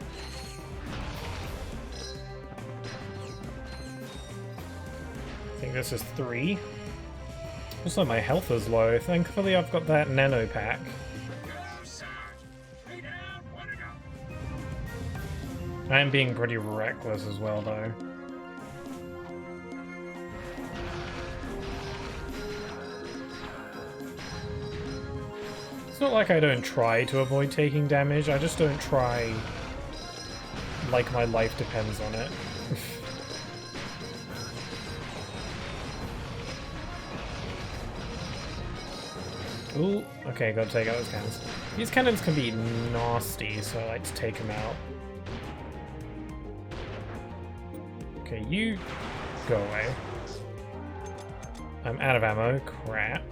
I think this is 3. Also, my health is low. Thankfully, I've got that nano pack. I am being pretty reckless as well, though. It's not like I don't try to avoid taking damage, I just don't try like my life depends on it. Ooh, okay, gotta take out those cannons. These cannons can be nasty, so I like to take them out. Okay, you go away. I'm out of ammo. Crap.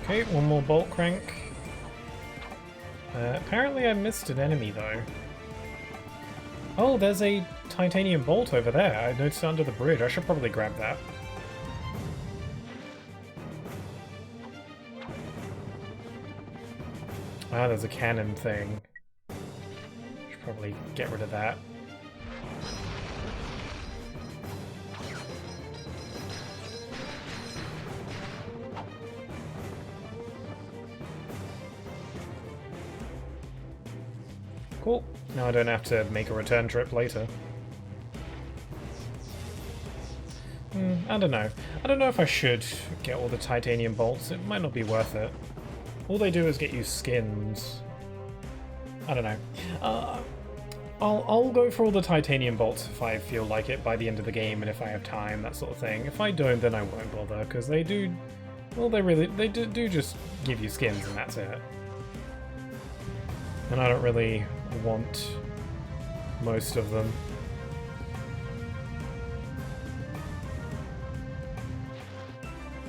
Okay, one more bolt crank. Apparently I missed an enemy though. Oh, there's a titanium bolt over there. I noticed it under the bridge. I should probably grab that. Ah, there's a cannon thing. Should probably get rid of that. Cool. Now I don't have to make a return trip later. I don't know. I don't know if I should get all the titanium bolts. It might not be worth it. All they do is get you skins. I don't know. I'll go for all the titanium bolts if I feel like it by the end of the game and if I have time, that sort of thing. If I don't, then I won't bother, because they do... Well, they do just give you skins and that's it. And I don't really want most of them.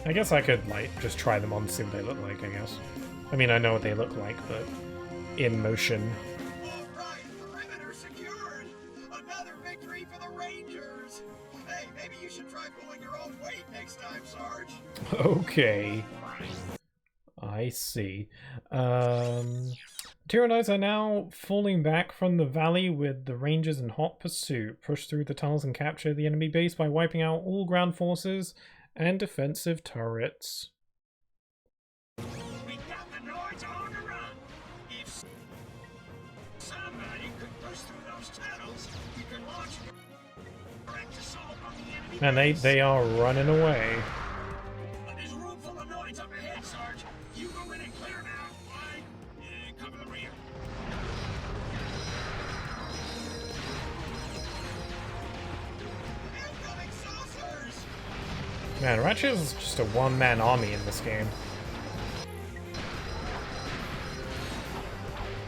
I guess I could, like, just try them on to see what they look like, I guess. I mean, I know what they look like, but in motion. Alright, perimeter secured! Another victory for the Rangers! Hey, maybe you should try pulling your own weight next time, Sarge! Okay. I see. Tyranites are now falling back from the valley with the Rangers in hot pursuit. Push through the tunnels and capture the enemy base by wiping out all ground forces and defensive turrets. We got the Nords on the run! If somebody could push through those tunnels, we could launch a direct assault on the enemy And they are running away. There's a room full of Nords up ahead, Sarge. You go in and clear them out. Cover the rear. Incoming saucers! Man, Ratchet is just a one-man army in this game.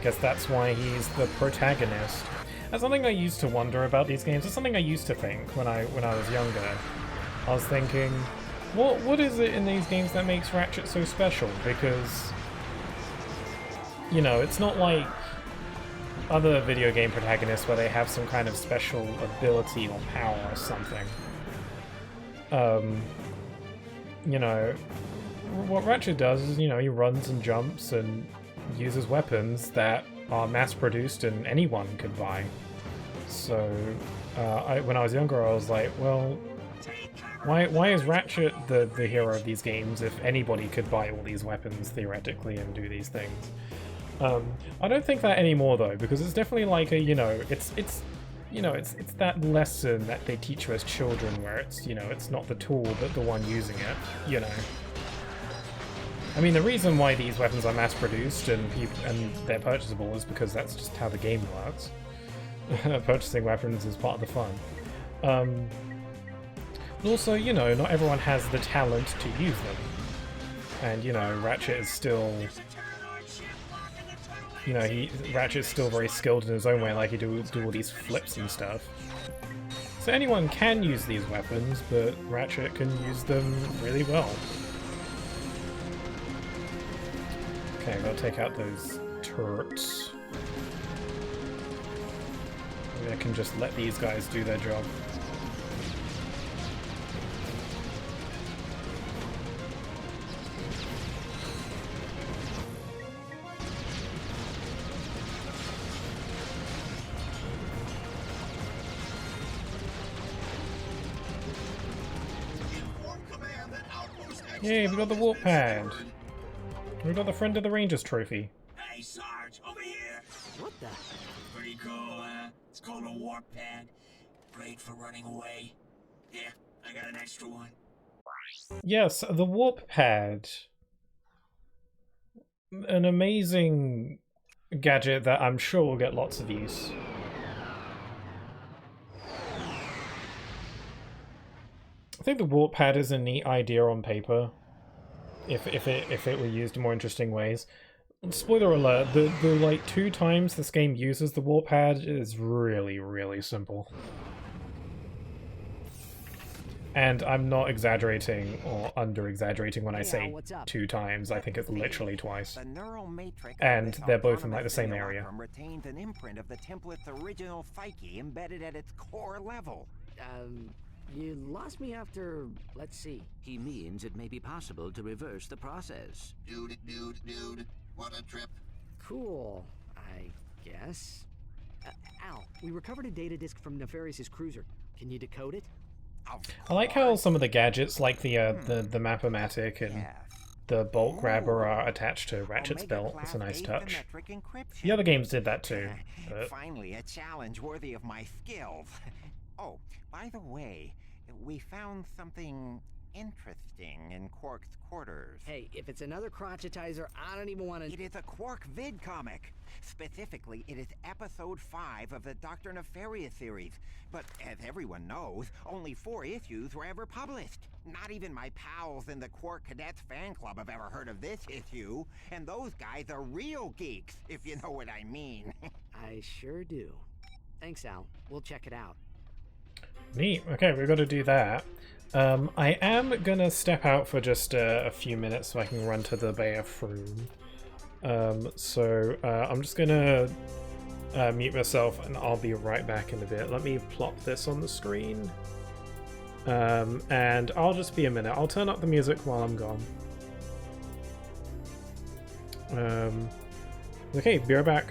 Guess that's why he's the protagonist. That's something I used to wonder about these games. It's something I used to think when I was younger. I was thinking, What is it in these games that makes Ratchet so special? Because, you know, it's not like other video game protagonists where they have some kind of special ability or power or something. You know, what Ratchet does is, you know, he runs and jumps and uses weapons that are mass-produced and anyone could buy. So, when I was younger, I was like, well, why is Ratchet the hero of these games if anybody could buy all these weapons, theoretically, and do these things? I don't think that anymore, though, because it's definitely like a, you know, it's that lesson that they teach you as children where it's, you know, it's not the tool, but the one using it, you know. I mean, the reason why these weapons are mass-produced and they're purchasable is because that's just how the game works. Purchasing weapons is part of the fun. But also, you know, not everyone has the talent to use them. And, you know, Ratchet is still... You know, Ratchet's still very skilled in his own way, like he do all these flips and stuff. So anyone can use these weapons, but Ratchet can use them really well. Okay, we'll take out those turrets. Maybe I can just let these guys do their job. Yay, we got the warp pad. We got the Friend of the Rangers trophy. Hey, Sarge, over here! What the? Pretty cool, huh? It's called a warp pad. Great for running away. Yeah, I got an extra one. Yes, the warp pad. An amazing gadget that I'm sure will get lots of use. I think the warp pad is a neat idea on paper, if it were used in more interesting ways. Spoiler alert: the like 2 times this game uses the warp pad is really simple. And I'm not exaggerating or under-exaggerating when I say 2 times. I think it's literally twice. And they're both in like the same area. Retains an imprint of the template's original psyche embedded at its core level. You lost me after, let's see. He means it may be possible to reverse the process. Dude, what a trip. Cool, I guess. Al, we recovered a data disk from Nefarious's cruiser. Can you decode it? I like how some of the gadgets, like the Map-O-Matic and the bolt grabber, are attached to Ratchet's belt. It's a nice touch. The other games did that too. But... Finally, a challenge worthy of my skills. Oh, by the way, we found something interesting in Quark's quarters. Hey, if it's another crotchetizer, I don't even want to... It is a Quark vid comic. Specifically, it is episode 5 of the Dr. Nefarious series. But as everyone knows, only 4 issues were ever published. Not even my pals in the Quark Cadets fan club have ever heard of this issue. And those guys are real geeks, if you know what I mean. I sure do. Thanks, Al. We'll check it out. Neat. Okay, we've got to do that. I am gonna step out for just a few minutes so I can run to the bathroom. I'm just gonna mute myself and I'll be right back in a bit. Let me plop this on the screen. And I'll just be a minute. I'll turn up the music while I'm gone. Okay, be right back.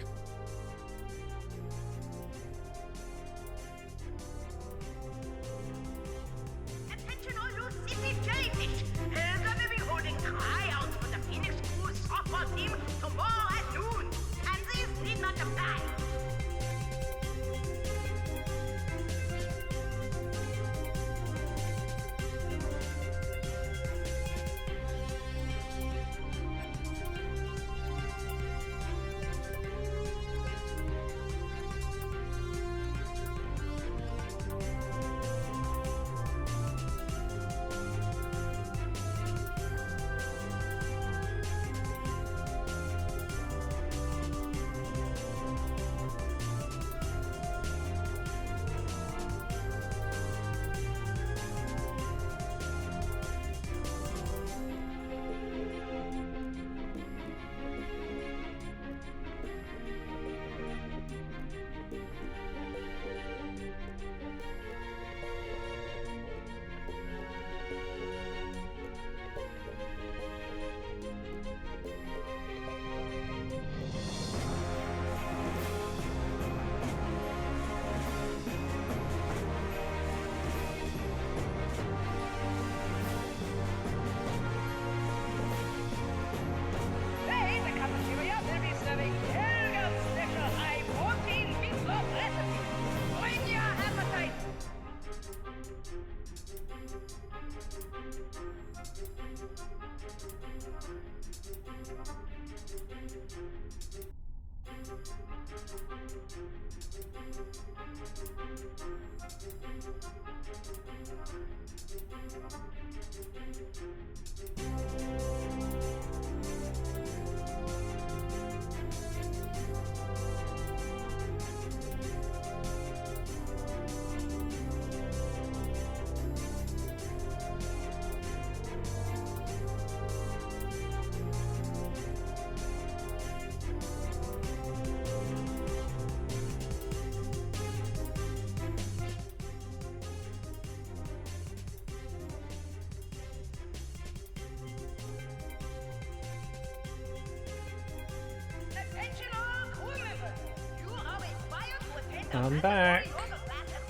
I'm back.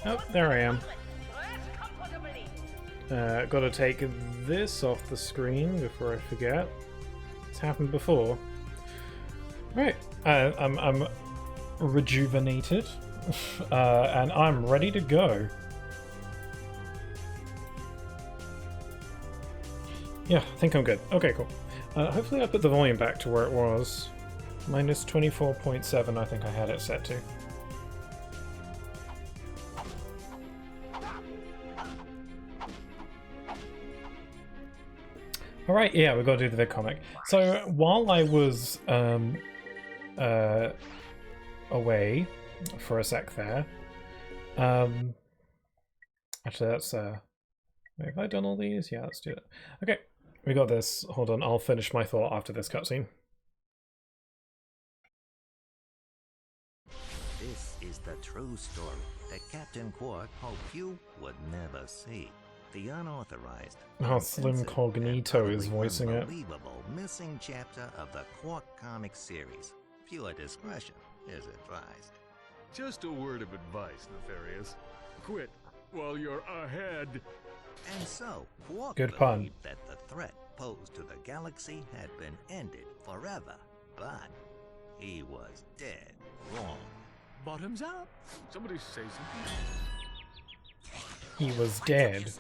Oh, there I am. Gotta take this off the screen before I forget. It's happened before. Right, I'm rejuvenated, and I'm ready to go. Yeah, I think I'm good. Okay, cool. Hopefully I put the volume back to where it was. Minus 24.7 I think I had it set to. Alright, yeah, we've got to do the vid comic. So, while I was away for a sec there, actually that's, have I done all these? Yeah, let's do it. Okay, we got this. Hold on, I'll finish my thought after this cutscene. This is the true story that Captain Quark hoped you would never see. The unauthorized, Slim Cognito is voicing it. Unbelievable missing chapter of the Quark comic series. Viewer discretion is advised. Just a word of advice, Nefarious. Quit while you're ahead. And so, Quark Good pun. believed that the threat posed to the galaxy had been ended forever, but he was dead wrong. Bottoms up. Somebody say something. He was dead.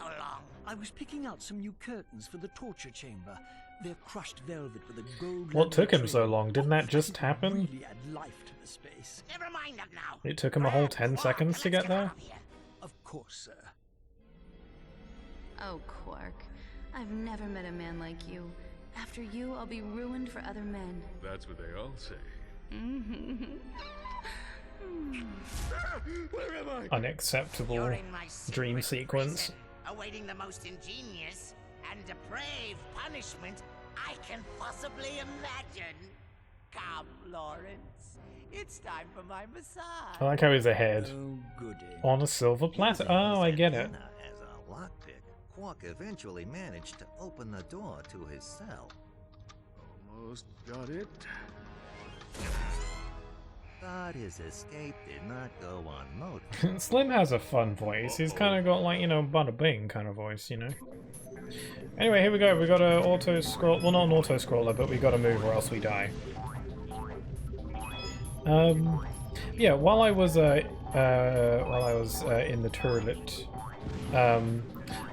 I was picking out some new curtains for the torture chamber. They're crushed velvet with a gold. What took him so long? Didn't that just happen? Really add life to the space. Never mind them now. It took him a whole 10 seconds to get there? Of course, sir. Oh, Quark. I've never met a man like you. After you, I'll be ruined for other men. That's what they all say. Where am I? Unacceptable dream sequence. Prison, awaiting the most ingenious and depraved punishment I can possibly imagine. Come, Lawrence. It's time for my massage. I like how he's ahead. Oh, goody. On a silver platter. Oh, I get it. As a lockpick, Quark eventually managed to open the door to his cell. Almost got it. But his escape did not go unnoticed. Slim has a fun voice. He's kind of got like, you know, bada bing kind of voice, you know. Anyway, here we go. We got an auto scroll. Well, not an auto scroller, but we got to move or else we die. Yeah. While I was in the turret,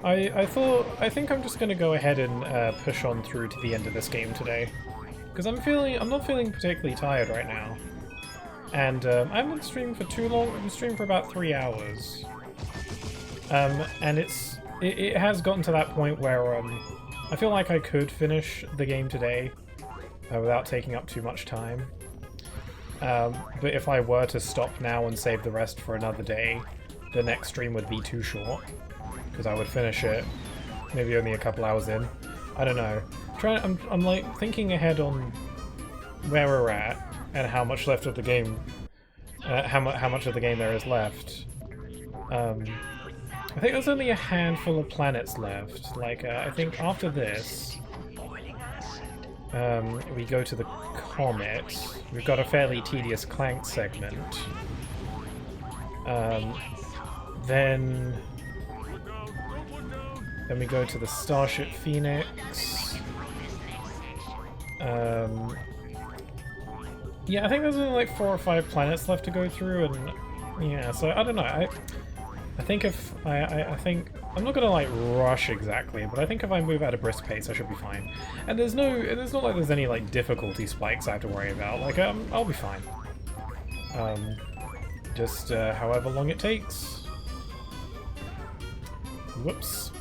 I think I'm just gonna go ahead and push on through to the end of this game today, because I'm not feeling particularly tired right now. And I haven't been streaming for too long. I've been streaming for about 3 hours, and it has gotten to that point where I feel like I could finish the game today without taking up too much time. But if I were to stop now and save the rest for another day, the next stream would be too short, because I would finish it maybe only a couple hours in. I don't know. I'm like thinking ahead on where we're at and how much left of the game, how much of the game there is left. I think there's only a handful of planets left. Like I think after this, we go to the comet. We've got a fairly tedious Clank segment. Then we go to the Starship Phoenix. Yeah, I think there's only like 4 or 5 planets left to go through, and yeah, so I don't know. I think if I think I'm not gonna like rush exactly, but I think if I move at a brisk pace, I should be fine. And there's not like there's any like difficulty spikes I have to worry about. Like I'll be fine. Just however long it takes. Whoops.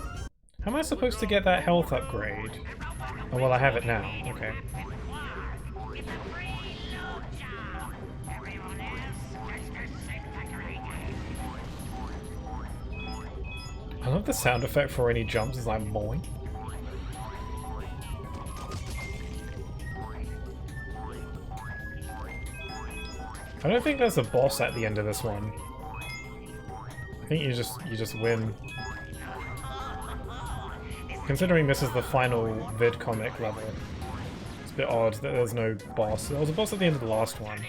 How am I supposed to get that health upgrade? Oh, well, I have it now. Okay. I love the sound effect for any jumps. It's like boing. I don't think there's a boss at the end of this one. I think you just win. Considering this is the final vidcomic level, it's a bit odd that there's no boss. There was a boss at the end of the last one.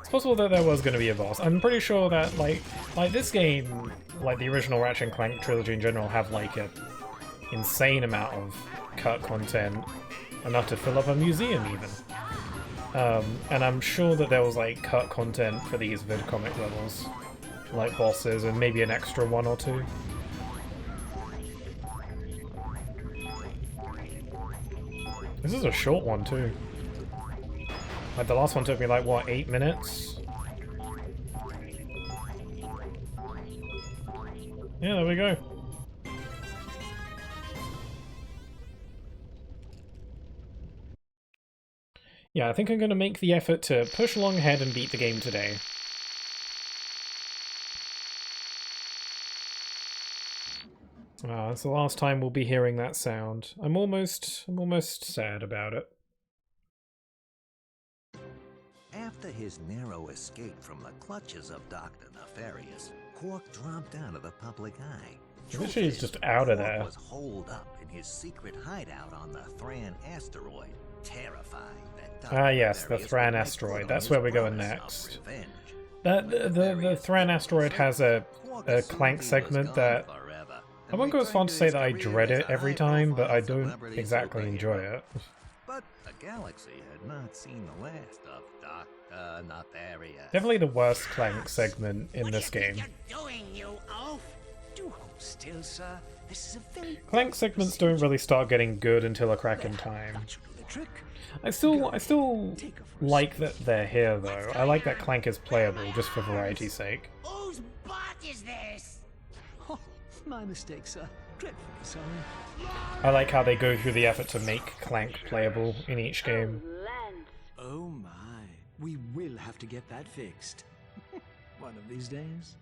It's possible that there was going to be a boss. I'm pretty sure that like this game, like the original Ratchet and Clank trilogy in general, have like an insane amount of cut content, enough to fill up a museum even. And I'm sure that there was like cut content for these vidcomic levels, like bosses and maybe an extra one or two. This is a short one too. Like the last one took me like what, 8 minutes? Yeah, there we go. Yeah, I think I'm going to make the effort to push along ahead and beat the game today. It's the last time we'll be hearing that sound. I'm almost sad about it. After his narrow escape from the clutches of Dr. Nefarious, Quark dropped out of the public eye. Literally, he's just out of there. Quark was holed up in his secret hideout on the Thran asteroid, terrified that Dr. Yes, the Thran asteroid. That's where we're going next. The Thran asteroid has a Clank segment that I won't go as far to say that I dread it every time, but I don't exactly enjoy it. But the galaxy had not seen the last of Dr. Nefarious. Definitely the worst Clank segment in this game. Doing, you oaf? Do hold still, sir. This is a very Clank segments don't really start getting good until a crack in time. I still like that they're here though. I like that Clank is playable just for variety's sake. Whose butt is this? Oh, my mistake, sir. Dreadfully sorry. I like how they go through the effort to make Clank playable in each game. Oh my. We will have to get that fixed. One of these days.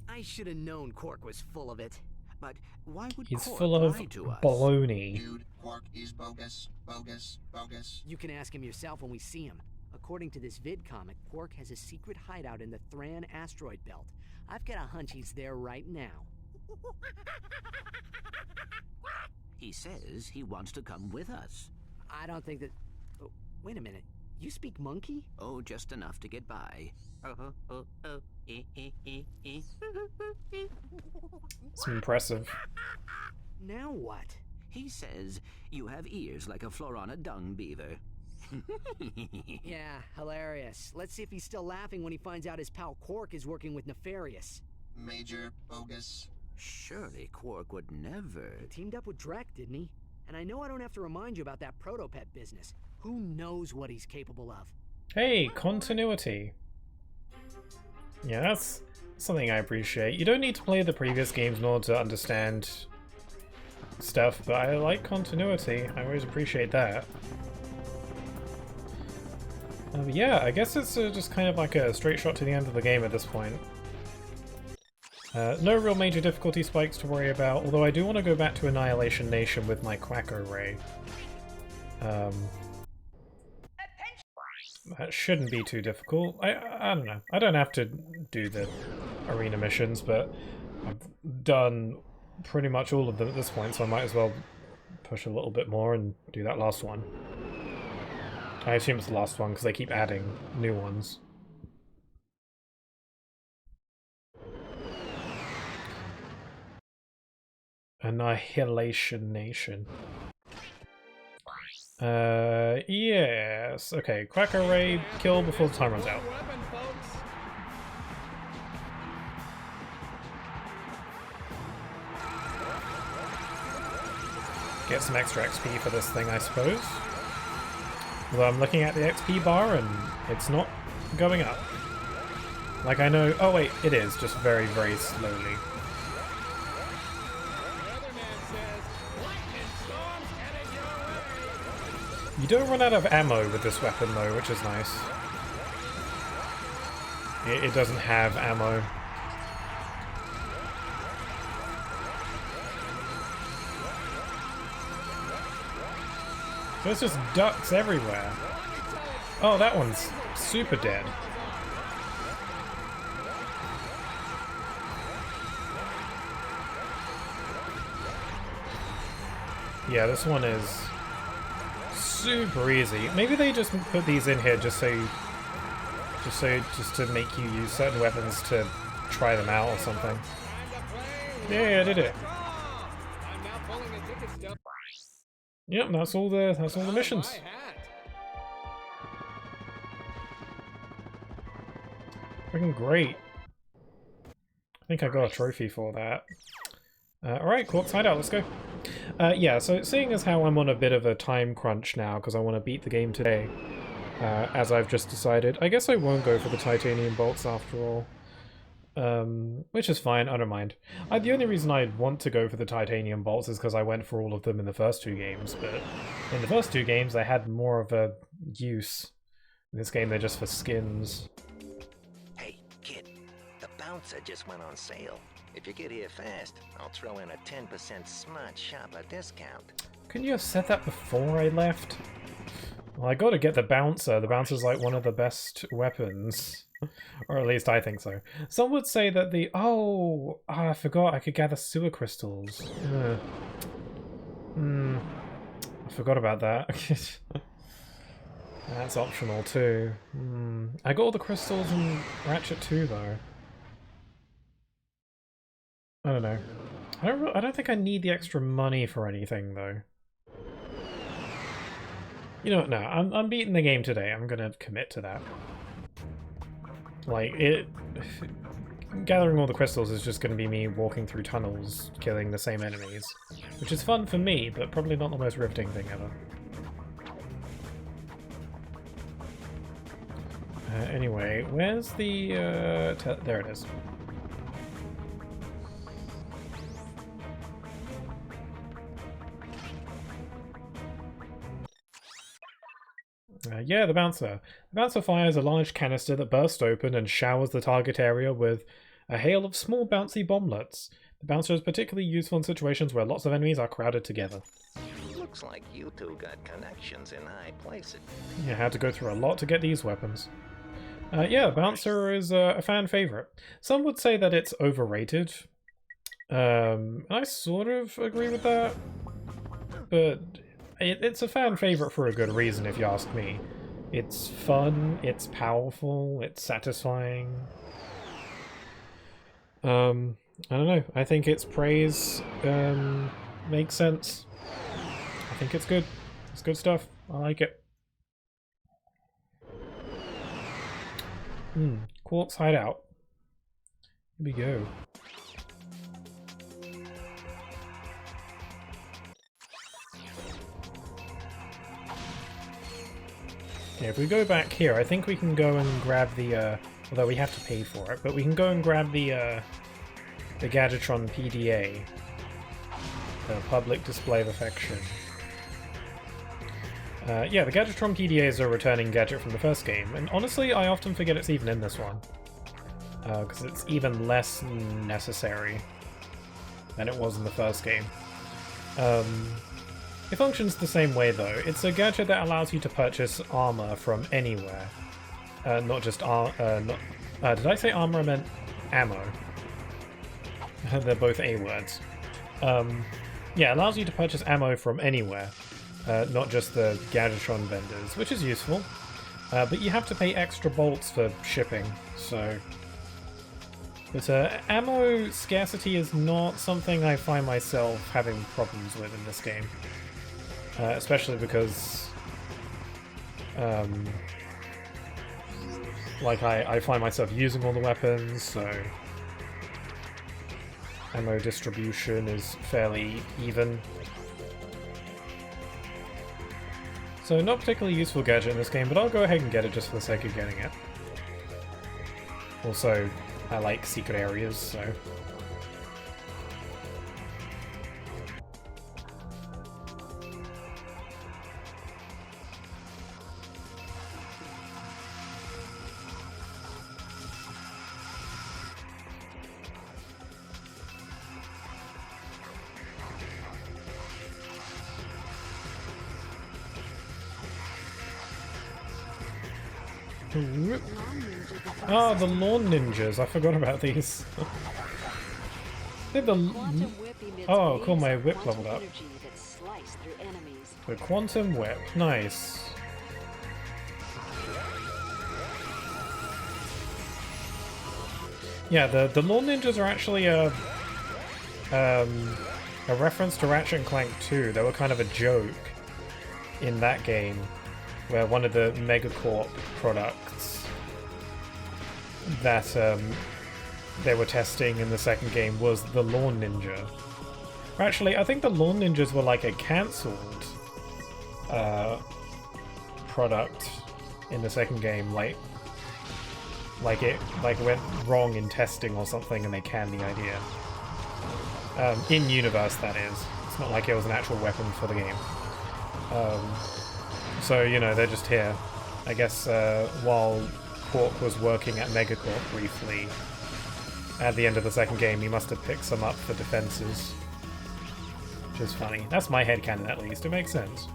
I should have known Quark was full of it. But why would He's Quark full of lie to us? baloney. Dude, Quark is bogus, bogus, bogus. You can ask him yourself when we see him. According to this vidcomic, Quark has a secret hideout in the Thran asteroid belt. I've got a hunch he's there right now. He says he wants to come with us. I don't think that... Oh, wait a minute. You speak monkey? Oh, just enough to get by. It's impressive. Now what? He says you have ears like a Florana dung beaver. Yeah, hilarious. Let's see if he's still laughing when he finds out his pal Quark is working with Nefarious. Major bogus. Surely Quark would never... He teamed up with Drek, didn't he? And I know I don't have to remind you about that protopet business. Who knows what he's capable of? Hey, continuity. Yeah, that's something I appreciate. You don't need to play the previous games in order to understand stuff, but I like continuity. I always appreciate that. Yeah, I guess it's just kind of like a straight shot to the end of the game at this point. No real major difficulty spikes to worry about, although I do want to go back to Annihilation Nation with my Quacker Ray. That shouldn't be too difficult. I don't know. I don't have to do the arena missions, but I've done pretty much all of them at this point, so I might as well push a little bit more and do that last one. I assume it's the last one because they keep adding new ones. Annihilation Nation. Yes. Okay, Quacker Ray, kill before the time runs out. Get some extra XP for this thing, I suppose. Although I'm looking at the XP bar and it's not going up. Like I know... Oh wait, it is, just very, very slowly. You don't run out of ammo with this weapon though, which is nice. It doesn't have ammo. There's just ducks everywhere. Oh, that one's super dead. Yeah, this one is super easy. Maybe they just put these in here just to make you use certain weapons to try them out or something. Yeah, I did it. Yep, that's all the missions. Freaking great. I think I got a trophy for that. Alright, Quark's hideout, let's go. Yeah, so seeing as how I'm on a bit of a time crunch now, because I want to beat the game today, as I've just decided, I guess I won't go for the titanium bolts after all. Which is fine, I don't mind. The only reason I want to go for the titanium bolts is because I went for all of them in the first two games, but in the first two games they had more of a use. In this game they're just for skins. Hey, kid, the bouncer just went on sale. If you get here fast, I'll throw in a 10% smart shopper discount. Couldn't you have said that before I left? Well, I gotta get the bouncer. The bouncer's like one of the best weapons. Or at least I think so. Some would say that the... Oh, I forgot I could gather sewer crystals. I forgot about that. That's optional too. I got all the crystals in Ratchet 2 though. I don't know. I don't think I need the extra money for anything though. You know what? No, I'm beating the game today. I'm gonna commit to that. Like gathering all the crystals is just gonna be me walking through tunnels, killing the same enemies, which is fun for me, but probably not the most riveting thing ever. Anyway, where's the there it is. Yeah, the bouncer. The bouncer fires a large canister that bursts open and showers the target area with a hail of small bouncy bomblets. The bouncer is particularly useful in situations where lots of enemies are crowded together. Looks like you two got connections in high places. You had to go through a lot to get these weapons. Yeah, bouncer is a fan favorite. Some would say that it's overrated. I sort of agree with that, but it's a fan favorite for a good reason, if you ask me. It's fun, it's powerful, it's satisfying. I don't know. I think its praise makes sense. I think it's good. It's good stuff. I like it. Quark's hideout. Here we go. Okay, if we go back here, I think we can go and grab the, although we have to pay for it, but we can go and grab the Gadgetron PDA. The Public Display of Affection. Yeah, the Gadgetron PDA is a returning gadget from the first game, and honestly, I often forget it's even in this one. Because it's even less necessary than it was in the first game. It functions the same way though. It's a gadget that allows you to purchase armor from anywhere. Not just did I say armor? I meant ammo. They're both A words. Yeah, it allows you to purchase ammo from anywhere. Not just the Gadgetron vendors, which is useful. But you have to pay extra bolts for shipping, so... But ammo scarcity is not something I find myself having problems with in this game. Especially because... like, I find myself using all the weapons, so... Ammo distribution is fairly even. So not particularly useful gadget in this game, but I'll go ahead and get it just for the sake of getting it. Also, I like secret areas, so... Oh, the lawn ninjas. I forgot about these. Oh, cool, my whip leveled up. The quantum whip. Nice. Yeah, the lawn ninjas are actually a reference to Ratchet Clank 2. They were kind of a joke in that game, where one of the Megacorp products that they were testing in the second game was the Lawn Ninja. Actually, I think the Lawn Ninjas were like a cancelled product in the second game. Like it went wrong in testing or something, and they canned the idea. In universe, that is. It's not like it was an actual weapon for the game. So, you know, they're just here. I guess while Quark was working at Megacorp briefly, at the end of the second game, he must have picked some up for defenses. Which is funny. That's my headcanon, at least. It makes sense.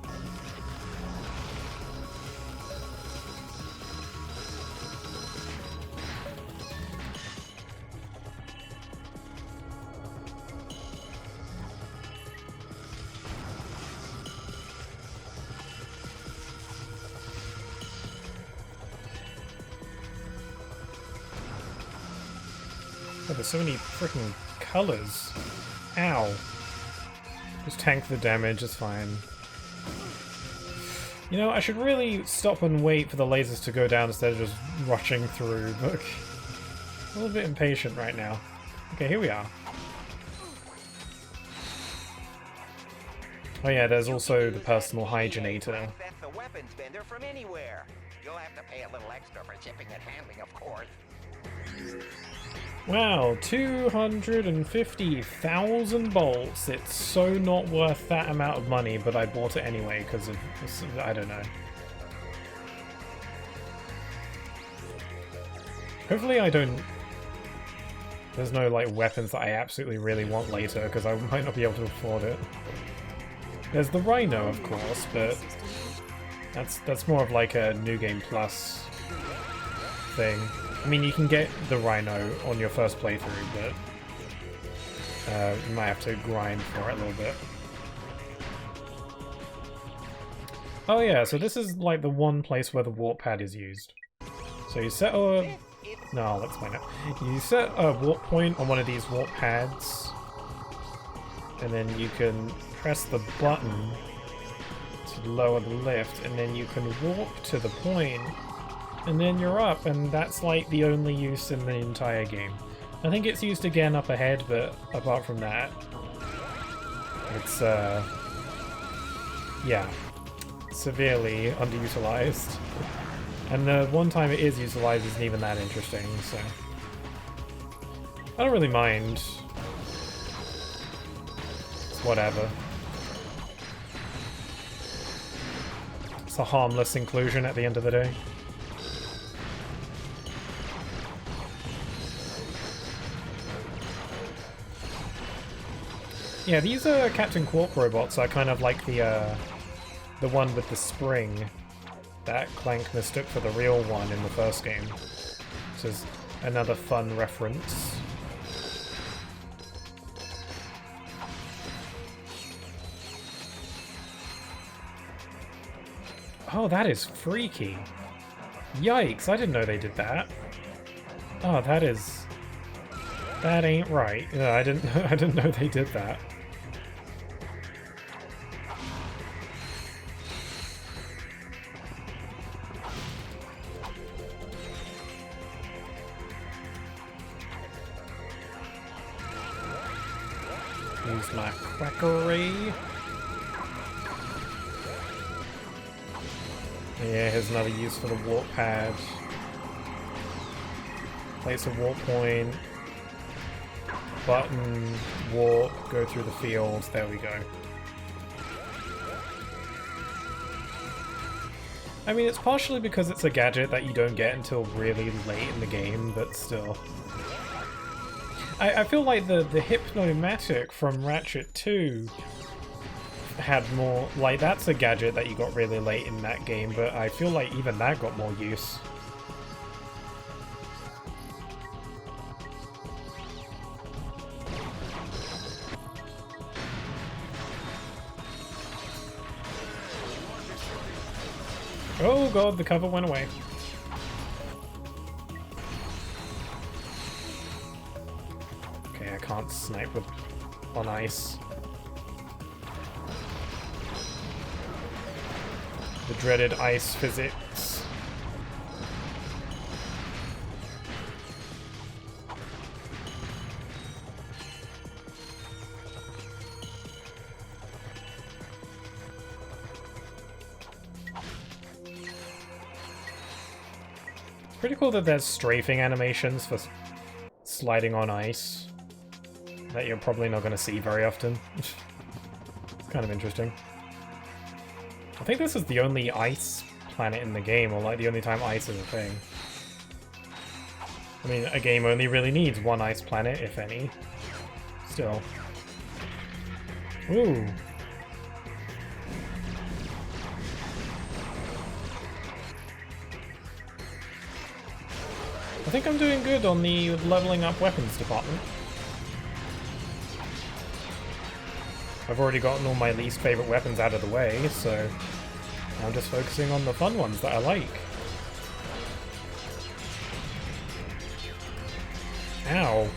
Oh, there's so many freaking colors. Ow. Just tank the damage, it's fine. You know, I should really stop and wait for the lasers to go down instead of just rushing through. Look, a little bit impatient right now. Okay, here we are. Oh yeah, there's also the personal hygienator. That's the weapons vendor from anywhere. You'll have to pay a little extra for shipping and handling, of course. Wow, 250,000 bolts. It's so not worth that amount of money, but I bought it anyway because of, I don't know. Hopefully I don't... There's no, like, weapons that I absolutely really want later, because I might not be able to afford it. There's the Rhino, of course, but that's more of like a New Game Plus thing. I mean, you can get the Rhino on your first playthrough, but you might have to grind for it a little bit. Oh yeah, so this is like the one place where the warp pad is used. So you set a... No, let's find out. You set a warp point on one of these warp pads, and then you can press the button to lower the lift, and then you can warp to the point, and then you're up, and that's like the only use in the entire game. I think it's used again up ahead, but apart from that, it's yeah, severely underutilized. And the one time it is utilized isn't even that interesting, so I don't really mind. It's whatever. It's a harmless inclusion at the end of the day. Yeah, these Captain Quark robots are kind of like the one with the spring that Clank mistook for the real one in the first game. This is another fun reference. Oh, that is freaky. Yikes, I didn't know they did that. Oh, that is... That ain't right. No, I didn't know they did that. Use my quackery. Yeah, here's another use for the warp pad. Place a warp point. Button, warp, go through the fields. There we go. I mean, it's partially because it's a gadget that you don't get until really late in the game, but still. I feel like the Hypnomatic from Ratchet 2 had more... Like, that's a gadget that you got really late in that game, but I feel like even that got more use. Oh god, the cover went away. Okay, I can't snipe with on ice. The dreaded ice physics. Pretty cool that there's strafing animations for sliding on ice that you're probably not going to see very often. It's kind of interesting. I think this is the only ice planet in the game, or like the only time ice is a thing. I mean, a game only really needs one ice planet, if any. Still. Ooh. I think I'm doing good on the leveling up weapons department. I've already gotten all my least favorite weapons out of the way, so I'm just focusing on the fun ones that I like. Ow.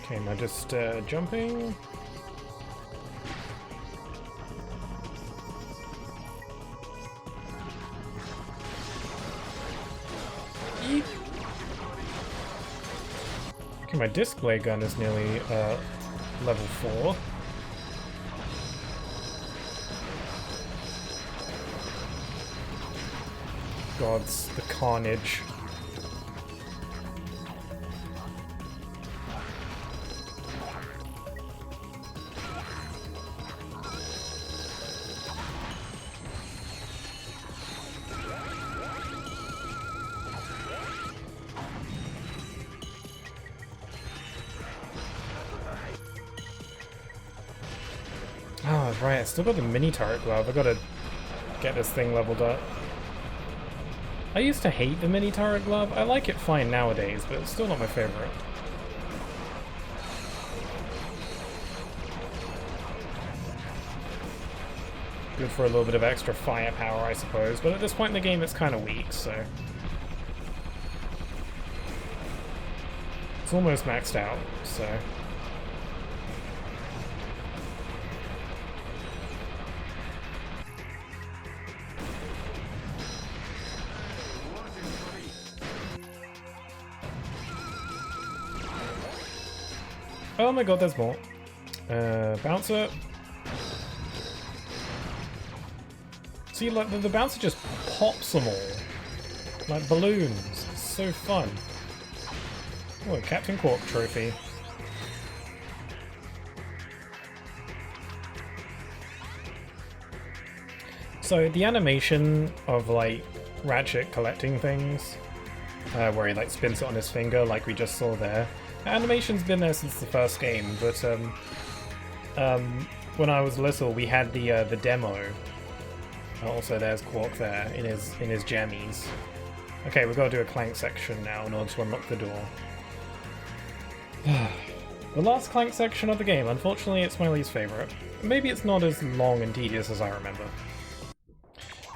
Okay, am I just jumping? Eep. Okay, my display gun is nearly level 4. Gods, the carnage. Oh, right, I still got the mini turret glove. I gotta get this thing leveled up. I used to hate the mini turret glove. I like it fine nowadays, but it's still not my favorite. Good for a little bit of extra firepower, I suppose, but at this point in the game it's kind of weak, so... It's almost maxed out, so... Oh my god, there's more. Bouncer. See, like, the bouncer just pops them all. Like balloons. It's so fun. Oh, a Captain Quark trophy. So, the animation of, like, Ratchet collecting things, where he, like, spins it on his finger, like we just saw there, the animation's been there since the first game, but when I was little, we had the demo. Also, there's Quark there in his jammies. Okay, we've got to do a Clank section now in order to unlock the door. The last Clank section of the game. Unfortunately, it's my least favorite. Maybe it's not as long and tedious as I remember.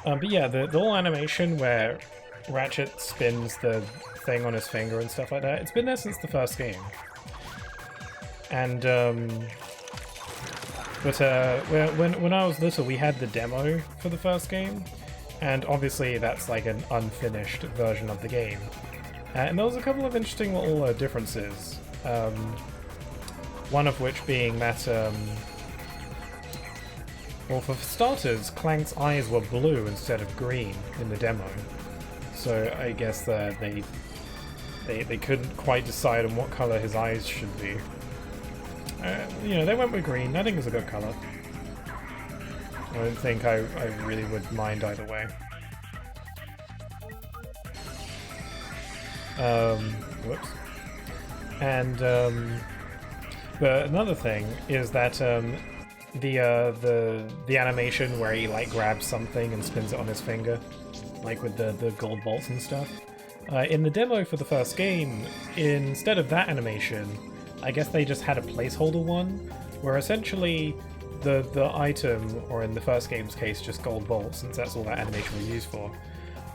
But yeah, the little animation where Ratchet spins the thing on his finger and stuff like that, it's been there since the first game. And But when I was little, we had the demo for the first game, and obviously that's like an unfinished version of the game. And there was a couple of interesting little differences. One of which being that, well, for starters, Clank's eyes were blue instead of green in the demo. So I guess that they couldn't quite decide on what color his eyes should be. You know, they went with green. I think it's a good color. I don't think I really would mind either way. Whoops. And but another thing is that the animation where he like grabs something and spins it on his finger, like with the gold bolts and stuff. In the demo for the first game, instead of that animation, I guess they just had a placeholder one, where essentially the item, or in the first game's case, just gold bolts, since that's all that animation was used for.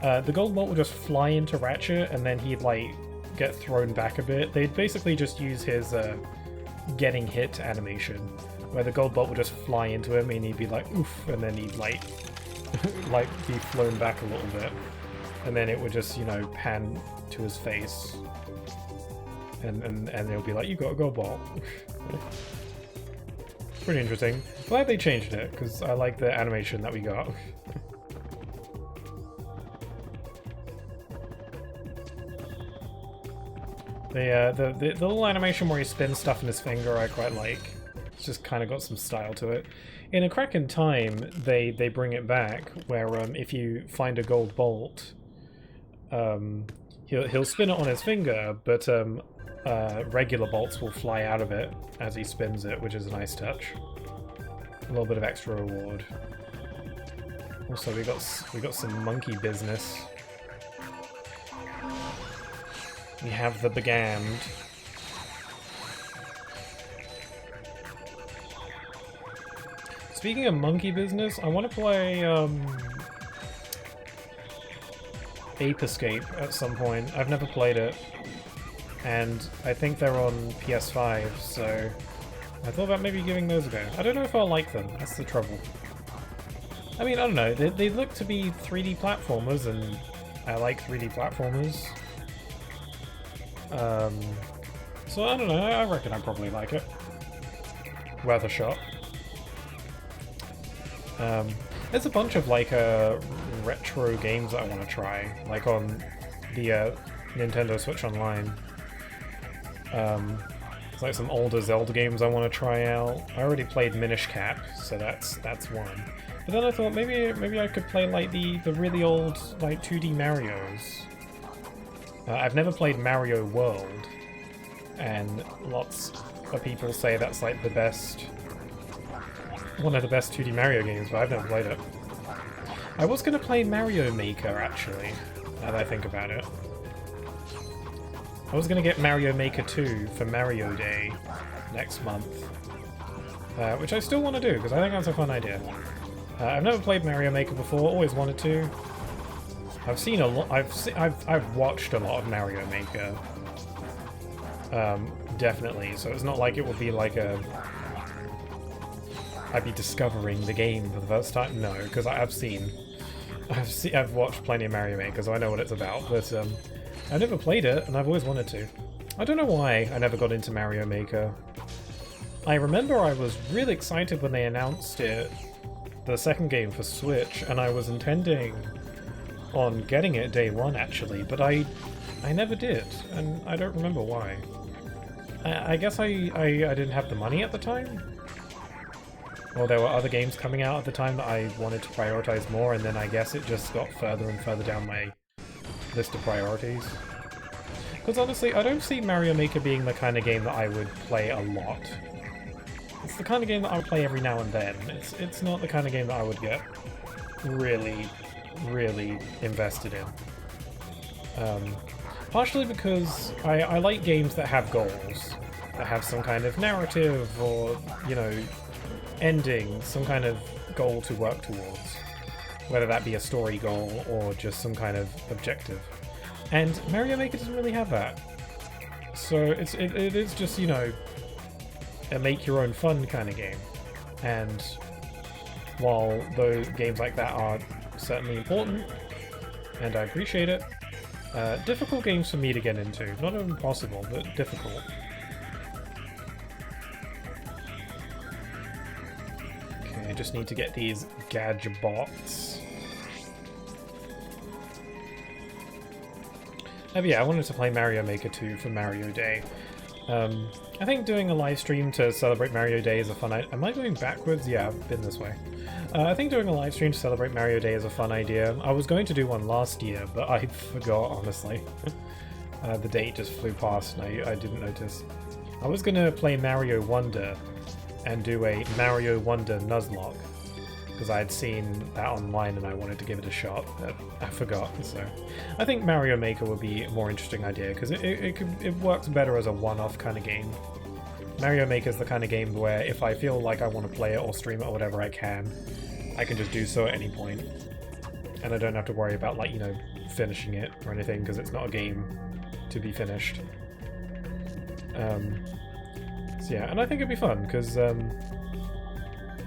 The gold bolt would just fly into Ratchet, and then he'd like get thrown back a bit. They'd basically just use his getting hit animation, where the gold bolt would just fly into him, and he'd be like oof, and then he'd like like be flown back a little bit, and then it would just, you know, pan to his face. And it'll be like, you got a gold ball. Pretty interesting. Glad they changed it, because I like the animation that we got. The little animation where he spins stuff in his finger I quite like. It's just kind of got some style to it. In A Crack in Time, they bring it back, where if you find a gold bolt, he'll spin it on his finger, but regular bolts will fly out of it as he spins it, which is a nice touch. A little bit of extra reward. Also, we got some monkey business. We have the Brigand. Speaking of monkey business, I want to play Ape Escape at some point. I've never played it. And I think they're on PS5, so I thought about maybe giving those a go. I don't know if I'll like them, that's the trouble. I mean, I don't know, they look to be 3D platformers, and I like 3D platformers. So I don't know, I reckon I'd probably like it. Worth a shot. There's a bunch of like retro games that I want to try, like on the Nintendo Switch Online. It's like some older Zelda games I want to try out. I already played Minish Cap, so that's one. But then I thought maybe I could play like the really old like 2D Marios. I've never played Mario World, and lots of people say that's like the best, one of the best 2D Mario games, but I've never played it. I was going to play Mario Maker actually, now that I think about it. I was going to get Mario Maker 2 for Mario Day next month, which I still want to do because I think that's a fun idea. I've never played Mario Maker before, always wanted to. I've seen a lot. I've watched a lot of Mario Maker, definitely. So it's not like it would be like I'd be discovering the game for the first time. No, because I've watched plenty of Mario Maker, so I know what it's about. But I've never played it, and I've always wanted to. I don't know why I never got into Mario Maker. I remember I was really excited when they announced it, the second game for Switch, and I was intending on getting it day one actually, but I never did, and I don't remember why. I guess I didn't have the money at the time? Or there were other games coming out at the time that I wanted to prioritize more, and then I guess it just got further and further down my list of priorities. Because honestly, I don't see Mario Maker being the kind of game that I would play a lot. It's the kind of game that I would play every now and then. It's not the kind of game that I would get really invested in. Partially because I like games that have goals, that have some kind of narrative or, you know, ending, some kind of goal to work towards. Whether that be a story goal or just some kind of objective. And Mario Maker doesn't really have that. So it is just, you know, a make your own fun kind of game. And while those games like that are certainly important, and I appreciate it, difficult games for me to get into. Not impossible, but difficult. Okay, I just need to get these gadget bots. Oh yeah, I wanted to play Mario Maker 2 for Mario Day. I think doing a live stream to celebrate Mario Day is a fun idea. Am I going backwards? Yeah, I've been this way. I think doing a live stream to celebrate Mario Day is a fun idea. I was going to do one last year, but I forgot, honestly. The date just flew past and I didn't notice. I was going to play Mario Wonder and do a Mario Wonder Nuzlocke, because I had seen that online and I wanted to give it a shot, but I forgot, so... I think Mario Maker would be a more interesting idea, because it works better as a one-off kind of game. Mario Maker is the kind of game where if I feel like I want to play it or stream it or whatever I can just do so at any point. And I don't have to worry about, like, you know, finishing it or anything, because it's not a game to be finished. So yeah, and I think it'd be fun, because...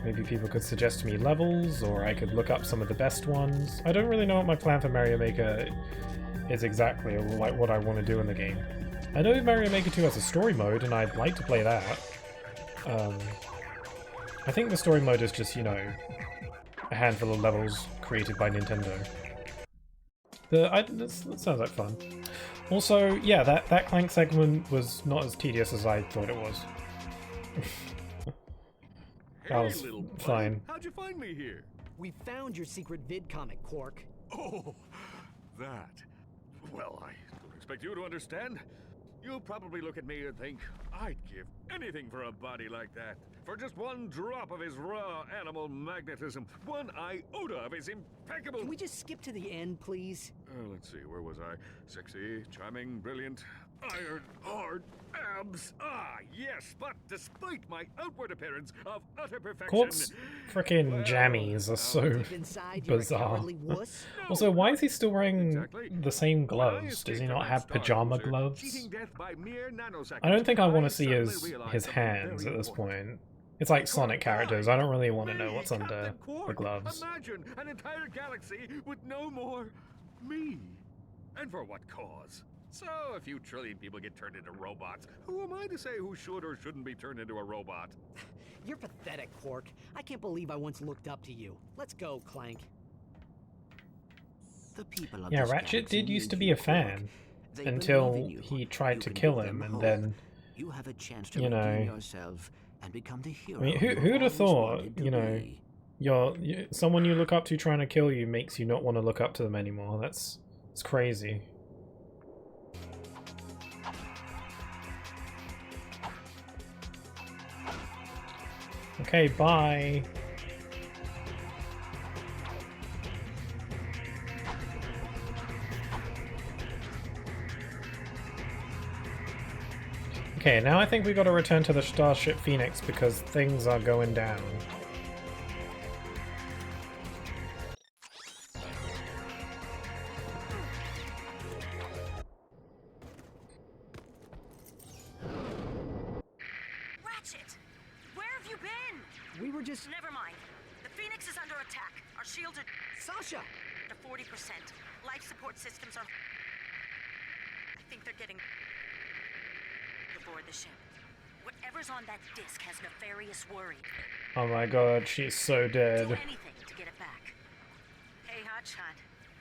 maybe people could suggest to me levels, or I could look up some of the best ones. I don't really know what my plan for Mario Maker is exactly, or like what I want to do in the game. I know Mario Maker 2 has a story mode, and I'd like to play that. I think the story mode is just, you know, a handful of levels created by Nintendo. But that sounds like fun. Also, yeah, that Clank segment was not as tedious as I thought it was. That was fine. How'd you find me here? We found your secret vid comic, Quark. Oh, that. Well, I don't expect you to understand. You'll probably look at me and think, I'd give anything for a body like that. For just one drop of his raw animal magnetism, one iota of his impeccable... Can we just skip to the end, please? Let's see, where was I? Sexy, charming, brilliant, iron, hard, abs. Ah, yes, but despite my outward appearance of utter perfection... Quark's frickin' jammies are so bizarre. Also, why is he still wearing the same gloves? Does he not have pajama gloves? I don't think I want to see his hands at this point. It's like Sonic characters, I don't really want to know what's under the gloves. Imagine an entire galaxy with no more me. And for what cause? So, a few trillion people get turned into robots. Who am I to say who should or shouldn't be turned into a robot? You're pathetic, Quark. I can't believe I once looked up to you. Let's go, Clank. The people of yeah, this Ratchet galaxy did used to need be you, a fan, They until believe in you. he tried You to can kill give him, them and hope. then... You have a chance to you know... redeem yourself and become the hero. I mean, you who'd have always thought, wanted to you know, be. someone you look up to trying to kill you makes you not want to look up to them anymore. It's crazy. Okay, bye. Okay, now I think we gotta return to the Starship Phoenix because things are going down. Ratchet! Where have you been? We were just... Never mind. The Phoenix is under attack. Our shields are... Sasha! To 40%. Life support systems are... I think they're getting... aboard the ship. Whatever's on that disc has Nefarious worried. Oh my god, she's so dead. Do anything to get it back. Hey, Hotshot.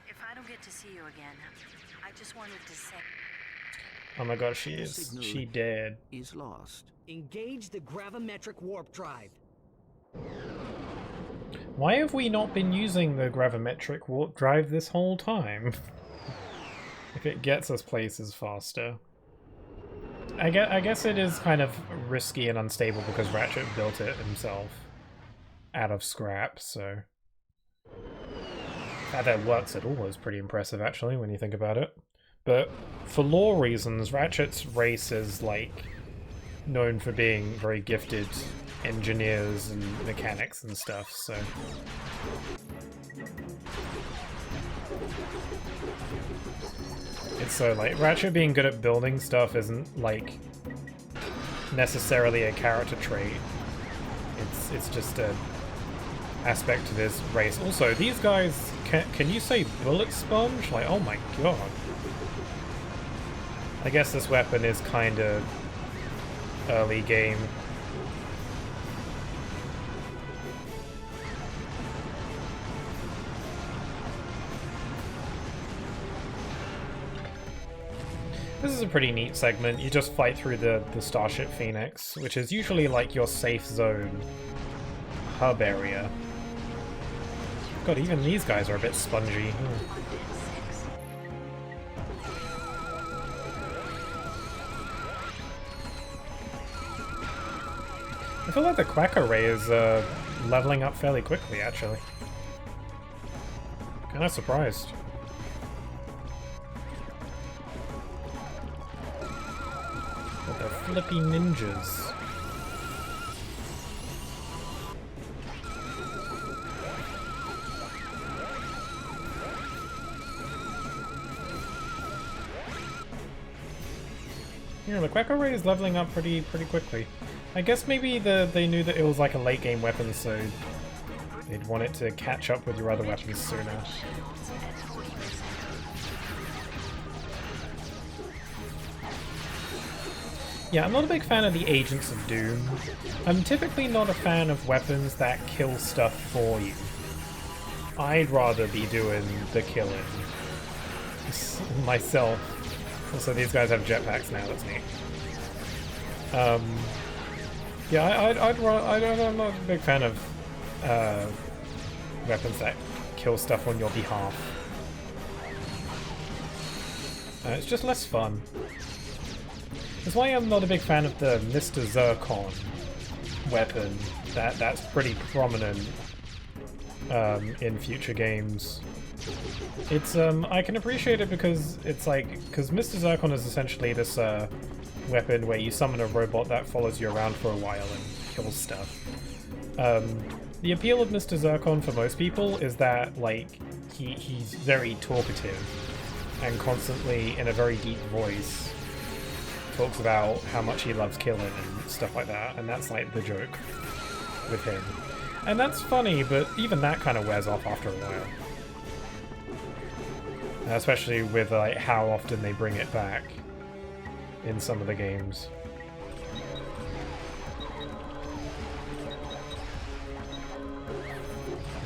If I don't get to see you again, I just wanted to say... Oh my god, she dead. Is lost. Engage the gravimetric warp drive. Why have we not been using the gravimetric warp drive this whole time? If it gets us places faster. I guess it is kind of risky and unstable because Ratchet built it himself out of scrap, so... The fact that it works at all is pretty impressive, actually, when you think about it. But for lore reasons, Ratchet's race is, like, known for being very gifted engineers and mechanics and stuff, so... It's so, like, Ratchet being good at building stuff isn't, like, necessarily a character trait. It's just a aspect to this race. Also, these guys, can you say bullet sponge? Like, oh my god. I guess this weapon is kind of early game. This is a pretty neat segment. You just fight through the Starship Phoenix, which is usually like your safe zone hub area. God, even these guys are a bit spongy. I feel like the Quack Array is leveling up fairly quickly, actually. Kinda surprised. But they're flippy ninjas. Yeah, the Quack Array is leveling up pretty quickly. I guess maybe they knew that it was like a late game weapon, so they'd want it to catch up with your other weapons sooner. Yeah, I'm not a big fan of the Agents of Doom. I'm typically not a fan of weapons that kill stuff for you. I'd rather be doing the killing myself. Also, these guys have jetpacks now, that's neat. Yeah, I'm not a big fan of weapons that kill stuff on your behalf. It's just less fun. That's why I'm not a big fan of the Mr. Zircon weapon. That's pretty prominent in future games. It's I can appreciate it because it's like, because Mr. Zircon is essentially this weapon where you summon a robot that follows you around for a while and kills stuff. The appeal of Mr. Zircon for most people is that like he's very talkative and constantly in a very deep voice talks about how much he loves killing and stuff like that, and that's like the joke with him. And that's funny, but even that kind of wears off after a while. Especially with like how often they bring it back in some of the games.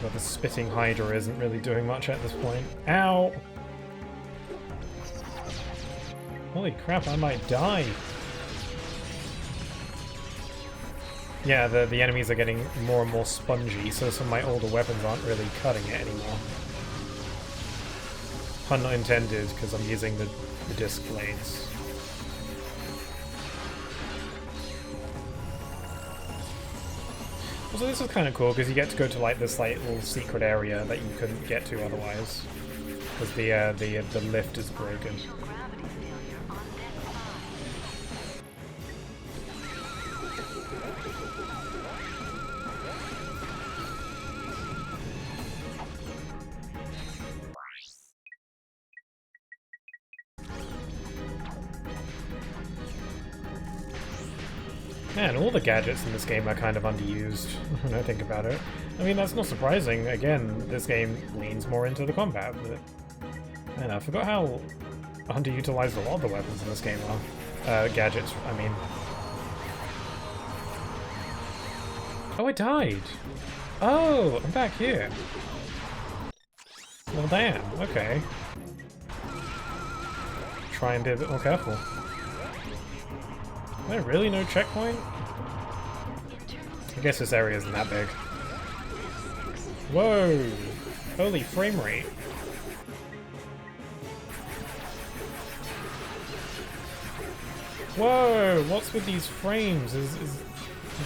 But the spitting Hydra isn't really doing much at this point. Ow! Holy crap, I might die! Yeah, the enemies are getting more and more spongy, so some of my older weapons aren't really cutting it anymore. Pun not intended, because I'm using the disc blades. Also, this is kind of cool, because you get to go to like this like little secret area that you couldn't get to otherwise. Because the lift is broken. Man, all the gadgets in this game are kind of underused, when I think about it. I mean, that's not surprising. Again, this game leans more into the combat, but... Man, I forgot how underutilized a lot of the weapons in this game are. Gadgets, I mean. Oh, I died! Oh, I'm back here. Well, damn, okay. Try and be a bit more careful. Is there really no checkpoint? I guess this area isn't that big. Whoa! Holy frame rate. Whoa! What's with these frames? Is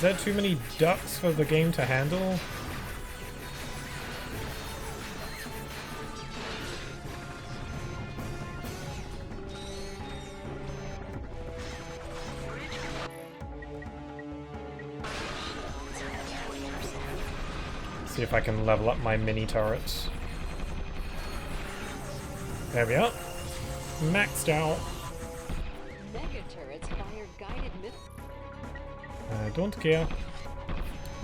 there too many ducks for the game to handle? See if I can level up my mini turrets. There we are. Maxed out. Mega turrets fire guided I don't care.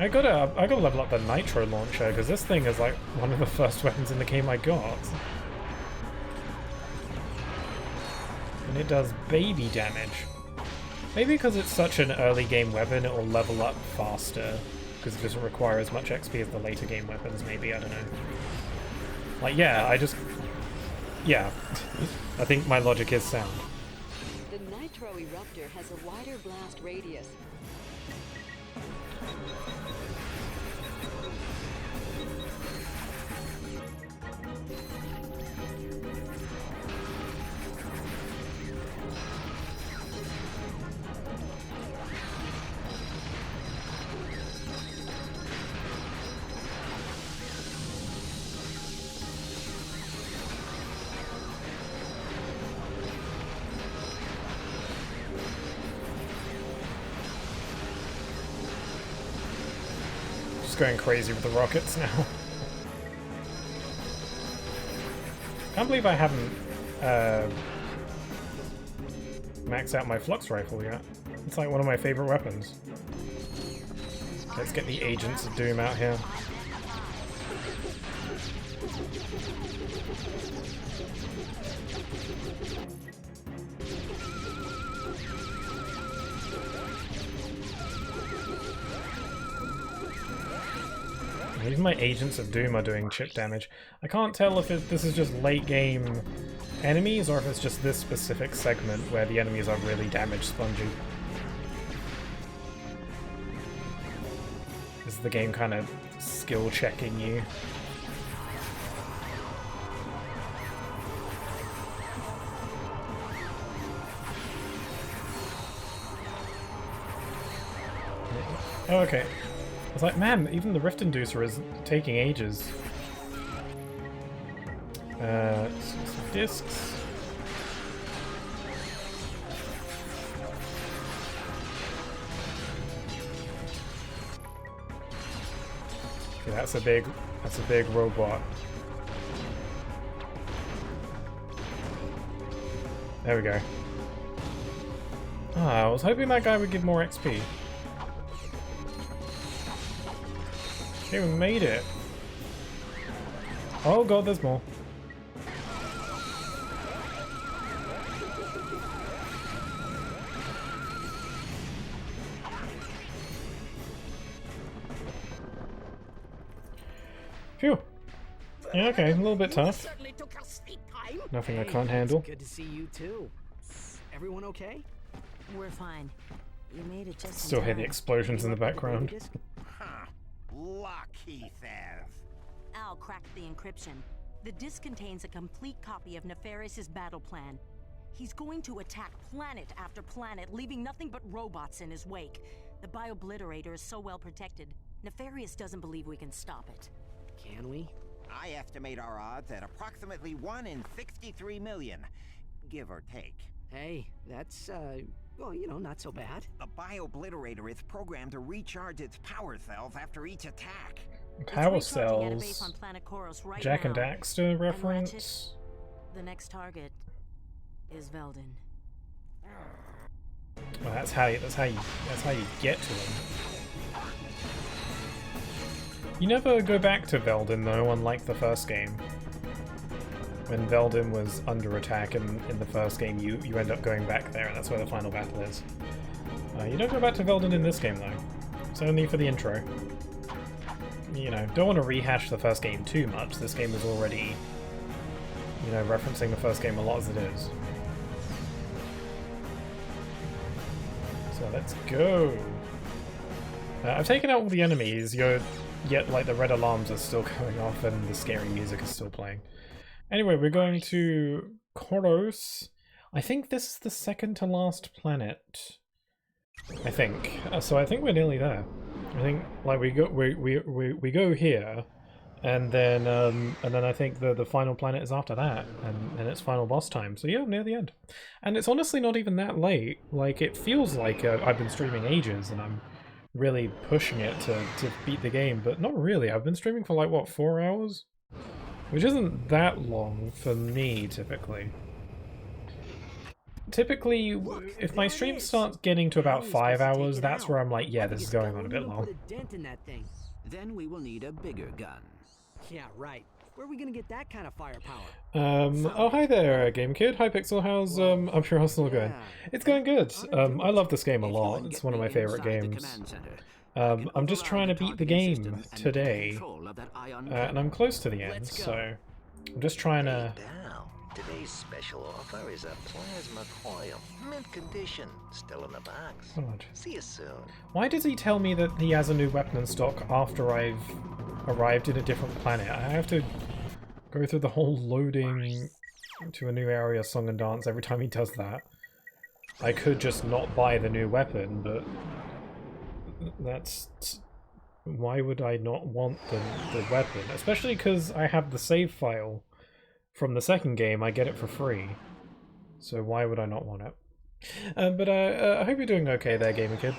I gotta level up the Nitro launcher, because this thing is like one of the first weapons in the game I got. And it does baby damage. Maybe because it's such an early game weapon, it will level up faster, because it doesn't require as much XP as the later game weapons, maybe, I don't know. Like, yeah, yeah, I think my logic is sound. The Nitro Eruptor has a wider blast radius. Going crazy with the rockets now. Can't believe I haven't maxed out my flux rifle yet. It's like one of my favorite weapons. Let's get the Agents of Doom out here. Even my Agents of Doom are doing chip damage. I can't tell if this is just late game enemies or if it's just this specific segment where the enemies are really damage spongy. Is the game kind of skill checking you? Oh, okay. I was like, man, even the Rift Inducer is taking ages. Some discs. Okay, that's a big robot. There we go. Ah, I was hoping that guy would give more XP. Okay, we made it. Oh god, there's more. Phew. Yeah, okay, a little bit tough. Nothing I can't handle. Good to see you too. Everyone okay? We're fine. You made it just Still hear the explosions in the background. Lucky says. Al cracked the encryption. The disk contains a complete copy of Nefarious' battle plan. He's going to attack planet after planet, leaving nothing but robots in his wake. The Biobliterator is so well protected, Nefarious doesn't believe we can stop it. Can we? I estimate our odds at approximately 1 in 63 million, give or take. Hey, that's, well, you know, not so bad. The Biobliterator is programmed to recharge its power cells after each attack. Power cells. Right Jack and now. Daxter reference. The next target is Veldin. Well, that's how you get to him. You never go back to Veldin though, unlike the first game. When Veldin was under attack in the first game, you end up going back there, and that's where the final battle is. You don't go back to Veldin in this game though. It's only for the intro. You know, don't want to rehash the first game too much. This game is already, you know, referencing the first game a lot as it is. So let's go. I've taken out all the enemies, yet like the red alarms are still going off and the scary music is still playing. Anyway, we're going to Koros. I think this is the second to last planet. I think. So I think we're nearly there. I think like we go here, and then I think the final planet is after that, and it's final boss time. So yeah, near the end. And it's honestly not even that late. Like it feels like I've been streaming ages and I'm really pushing it to beat the game, but not really. I've been streaming for like what, 4 hours? Which isn't that long for me typically. typically, if my stream starts getting to about 5 hours, that's where I'm like, yeah, this is going on a bit long. Put a dent in that thing. Then we will need a bigger gun. Yeah, right. Where are we gonna get that kind of firepower? Oh, hi there, Game Kid. Hi, Pixel. How's I'm sure how's it all going? It's going good. I love this game a lot. It's one of my favorite games. I'm just trying to beat the game today, and I'm close to the end, so I'm just trying to. Today's special offer is a plasma coil, mint condition, still in the box. God. See you soon. Why does he tell me that he has a new weapon in stock after I've arrived in a different planet? I have to go through the whole loading to a new area song and dance every time he does that. I could just not buy the new weapon, but that's... Why would I not want the weapon? Especially because I have the save file from the second game. I get it for free. So why would I not want it? But I hope you're doing okay there, Gamer Kid.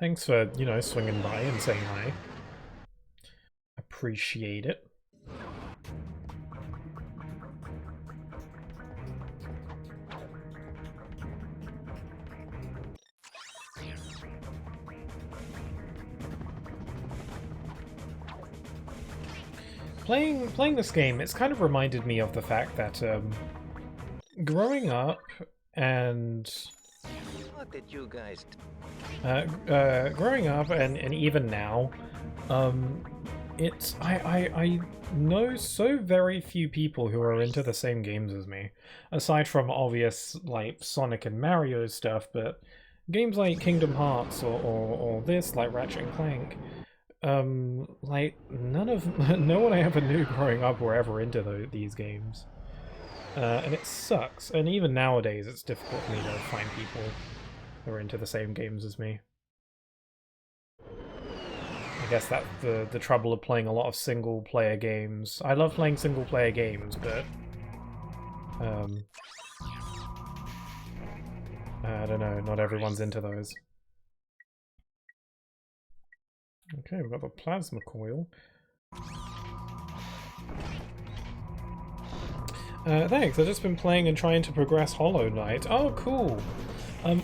Thanks for, you know, swinging by and saying hi. Appreciate it. Playing this game, it's kind of reminded me of the fact that growing up and What did you guys growing up and even now, it's I know so very few people who are into the same games as me, aside from obvious like Sonic and Mario stuff, but games like Kingdom Hearts or this like Ratchet and Clank. Like no one I ever knew growing up were ever into these games, and it sucks. And even nowadays, it's difficult for me to find people who are into the same games as me. I guess that's the trouble of playing a lot of single-player games. I love playing single-player games, but I don't know. Not everyone's into those. Okay, we've got the plasma coil. Thanks, I've just been playing and trying to progress Hollow Knight. Oh, cool!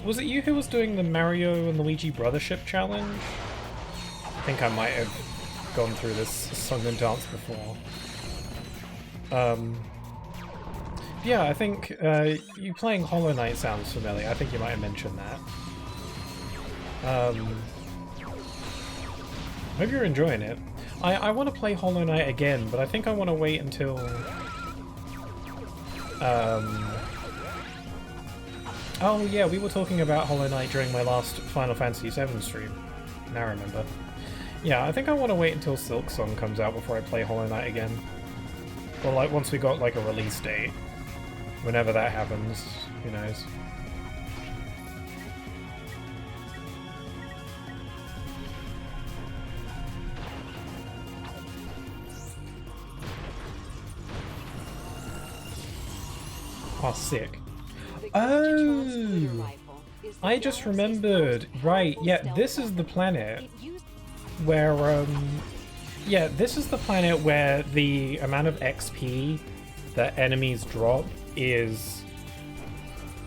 Was it you who was doing the Mario and Luigi Brothership challenge? I think I might have gone through this song and dance before. Yeah, I think you playing Hollow Knight sounds familiar. I think you might have mentioned that. Hope you're enjoying it. I want to play Hollow Knight again, but I think I want to wait until... Oh yeah, we were talking about Hollow Knight during my last Final Fantasy VII stream. Now I remember. Yeah, I think I want to wait until Silksong comes out before I play Hollow Knight again. Or like once we got like a release date. Whenever that happens, who knows. Oh, sick. Oh! I just remembered. Right, yeah, this is the planet where, yeah, this is the planet where the amount of XP that enemies drop is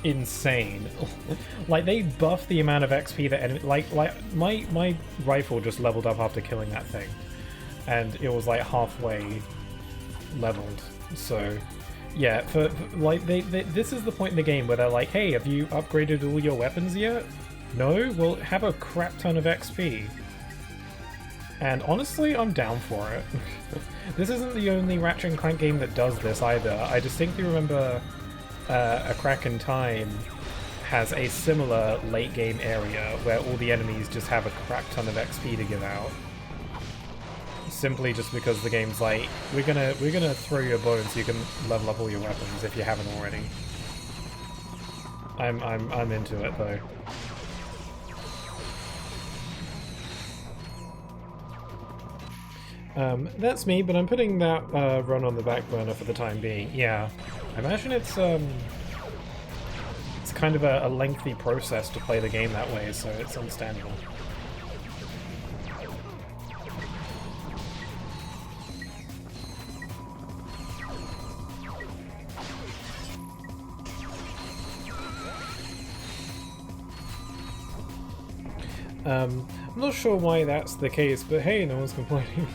insane. Like, they buff the amount of XP that like my rifle just leveled up after killing that thing. And it was, like, halfway leveled, so... Yeah, for like this is the point in the game where they're like, hey, have you upgraded all your weapons yet? No? Well, have a crap ton of XP. And honestly, I'm down for it. This isn't the only Ratchet and Clank game that does this either. I distinctly remember A Crack in Time has a similar late game area where all the enemies just have a crap ton of XP to give out. Simply just because the game's like, we're gonna throw you a bone so you can level up all your weapons if you haven't already. I'm into it though. That's me, but I'm putting that run on the back burner for the time being. Yeah, I imagine it's kind of a lengthy process to play the game that way, so it's understandable. I'm not sure why that's the case, but hey, no one's complaining.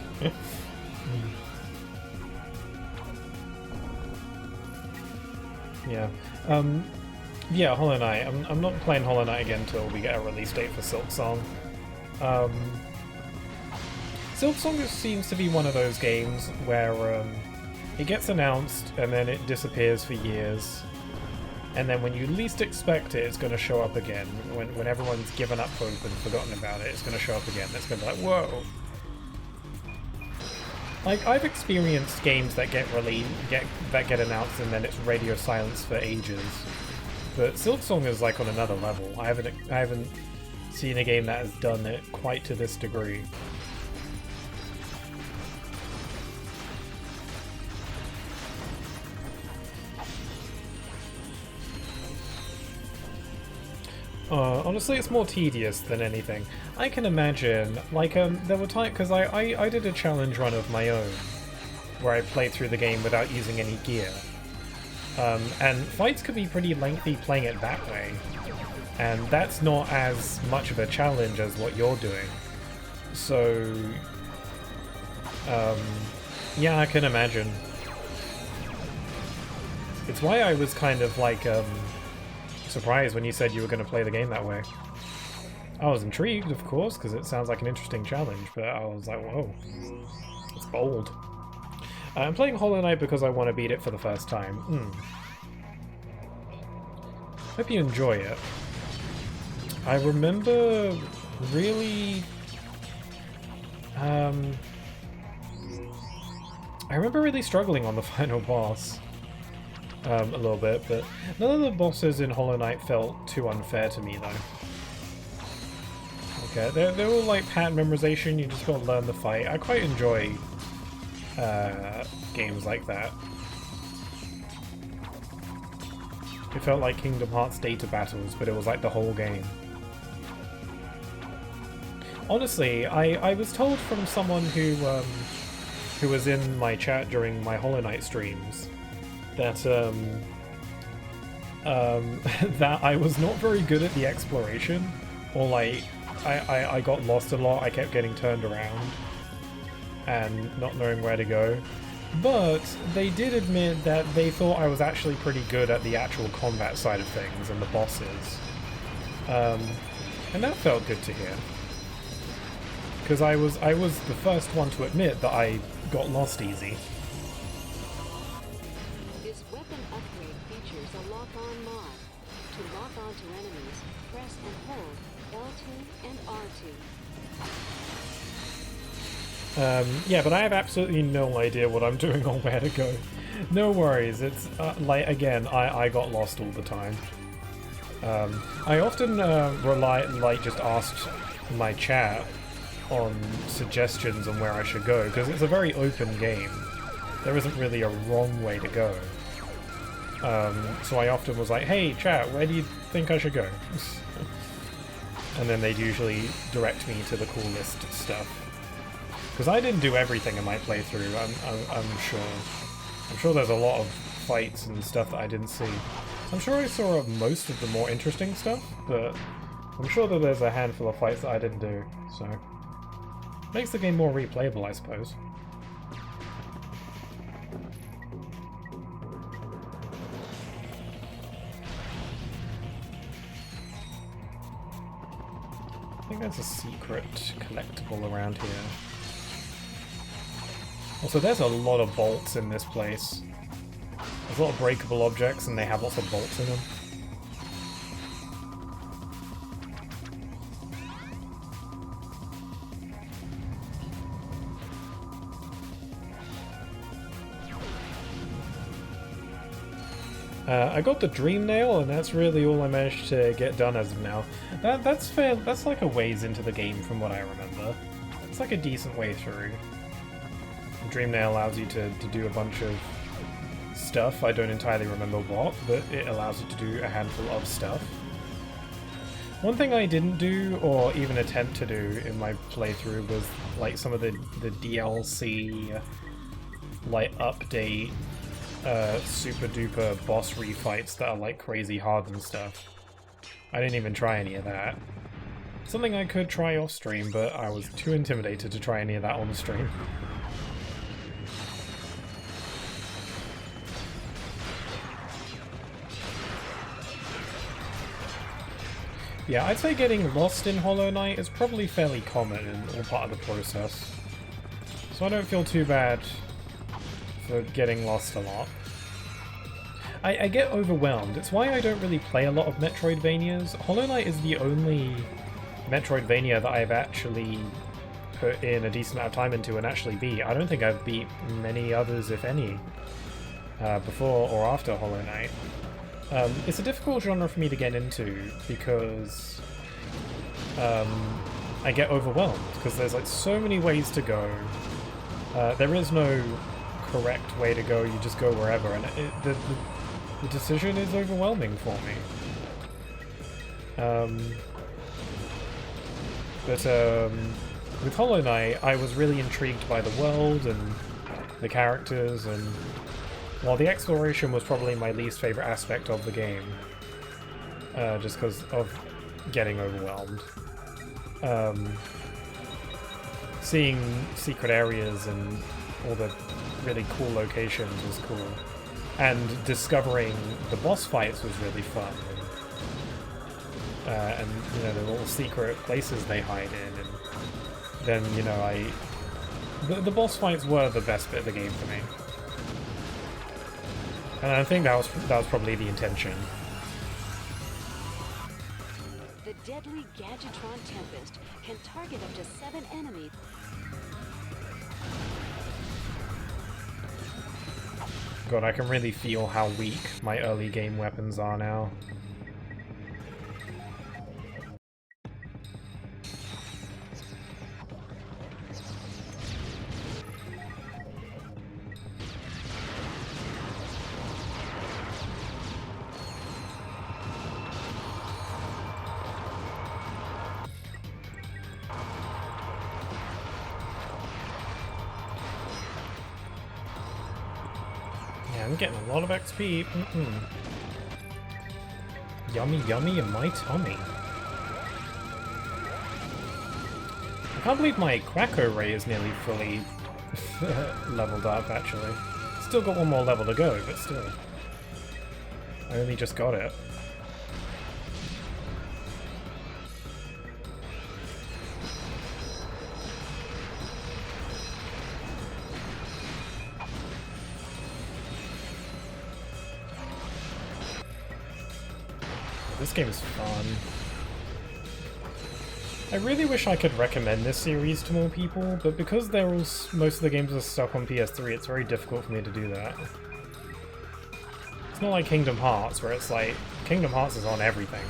Yeah. Yeah, Hollow Knight. I'm not playing Hollow Knight again until we get a release date for Silksong. Silksong just seems to be one of those games where it gets announced and then it disappears for years. And then when you least expect it, it's going to show up again. When everyone's given up hope and forgotten about it, it's going to show up again. It's going to be like, whoa. Like, I've experienced games that get announced and then it's radio silence for ages. But Silksong is like on another level. I haven't seen a game that has done it quite to this degree. Honestly, it's more tedious than anything. I can imagine, like, there were times, because I did a challenge run of my own, where I played through the game without using any gear. And fights could be pretty lengthy playing it that way, and that's not as much of a challenge as what you're doing. So, yeah, I can imagine. It's why I was kind of like, surprised when you said you were going to play the game that way. I was intrigued, of course, because it sounds like an interesting challenge, but I was like, whoa, it's bold. I'm playing Hollow Knight because I want to beat it for the first time. Hope you enjoy it. I remember really... I remember really struggling on the final boss. A little bit, but none of the bosses in Hollow Knight felt too unfair to me, though. Okay, they're all like pattern memorization, you just gotta learn the fight. I quite enjoy games like that. It felt like Kingdom Hearts data battles, but it was like the whole game. Honestly, I was told from someone who was in my chat during my Hollow Knight streams that that I was not very good at the exploration, or like I got lost a lot. I kept getting turned around and not knowing where to go. But they did admit that they thought I was actually pretty good at the actual combat side of things and the bosses. And that felt good to hear. Because I was the first one to admit that I got lost easy. This weapon upgrade features a lock-on mod. To lock onto enemies, press and hold L2 and R2. Yeah, but I have absolutely no idea what I'm doing or where to go. No worries, it's, like, again, I got lost all the time. I often just asked my chat on suggestions on where I should go, because it's a very open game. There isn't really a wrong way to go. So I often was like, hey chat, where do you think I should go? And then they'd usually direct me to the coolest stuff. Because I didn't do everything in my playthrough, I'm sure. I'm sure there's a lot of fights and stuff that I didn't see. I'm sure I saw most of the more interesting stuff, but I'm sure that there's a handful of fights that I didn't do, so... Makes the game more replayable, I suppose. I think there's a secret collectible around here. Also, there's a lot of bolts in this place. There's a lot of breakable objects and they have lots of bolts in them. I got the Dream Nail, and that's really all I managed to get done as of now. That's fair. That's like a ways into the game from what I remember. It's like a decent way through. The Dream Nail allows you to do a bunch of stuff. I don't entirely remember what, but it allows you to do a handful of stuff. One thing I didn't do, or even attempt to do in my playthrough, was like some of the DLC, like update, super duper boss refights that are like crazy hard and stuff. I didn't even try any of that. Something I could try off stream, but I was too intimidated to try any of that on the stream. Yeah, I'd say getting lost in Hollow Knight is probably fairly common and all part of the process. So I don't feel too bad for getting lost a lot. I get overwhelmed. It's why I don't really play a lot of Metroidvanias. Hollow Knight is the only Metroidvania that I've actually put in a decent amount of time into and actually beat. I don't think I've beat many others, if any, before or after Hollow Knight. It's a difficult genre for me to get into because I get overwhelmed because there's like so many ways to go. There is no correct way to go, you just go wherever, and the decision is overwhelming for me. With Hollow Knight, I was really intrigued by the world and the characters, and while the exploration was probably my least favorite aspect of the game, just because of getting overwhelmed. Seeing secret areas and all the really cool locations was cool. And discovering the boss fights was really fun. And you know, the little secret places they hide in. And then, you know, the boss fights were the best bit of the game for me. And I think that was probably the intention. The deadly Gadgetron Tempest can target up to 7 enemies. God, I can really feel how weak my early game weapons are now. I'm getting a lot of XP. Yummy yummy in my tummy. I can't believe my Quacko Ray is nearly fully leveled up, actually. Still got one more level to go, but still. I only just got it. This game is fun. I really wish I could recommend this series to more people, but because most of the games are stuck on PS3, it's very difficult for me to do that. It's not like Kingdom Hearts, where it's like, Kingdom Hearts is on everything.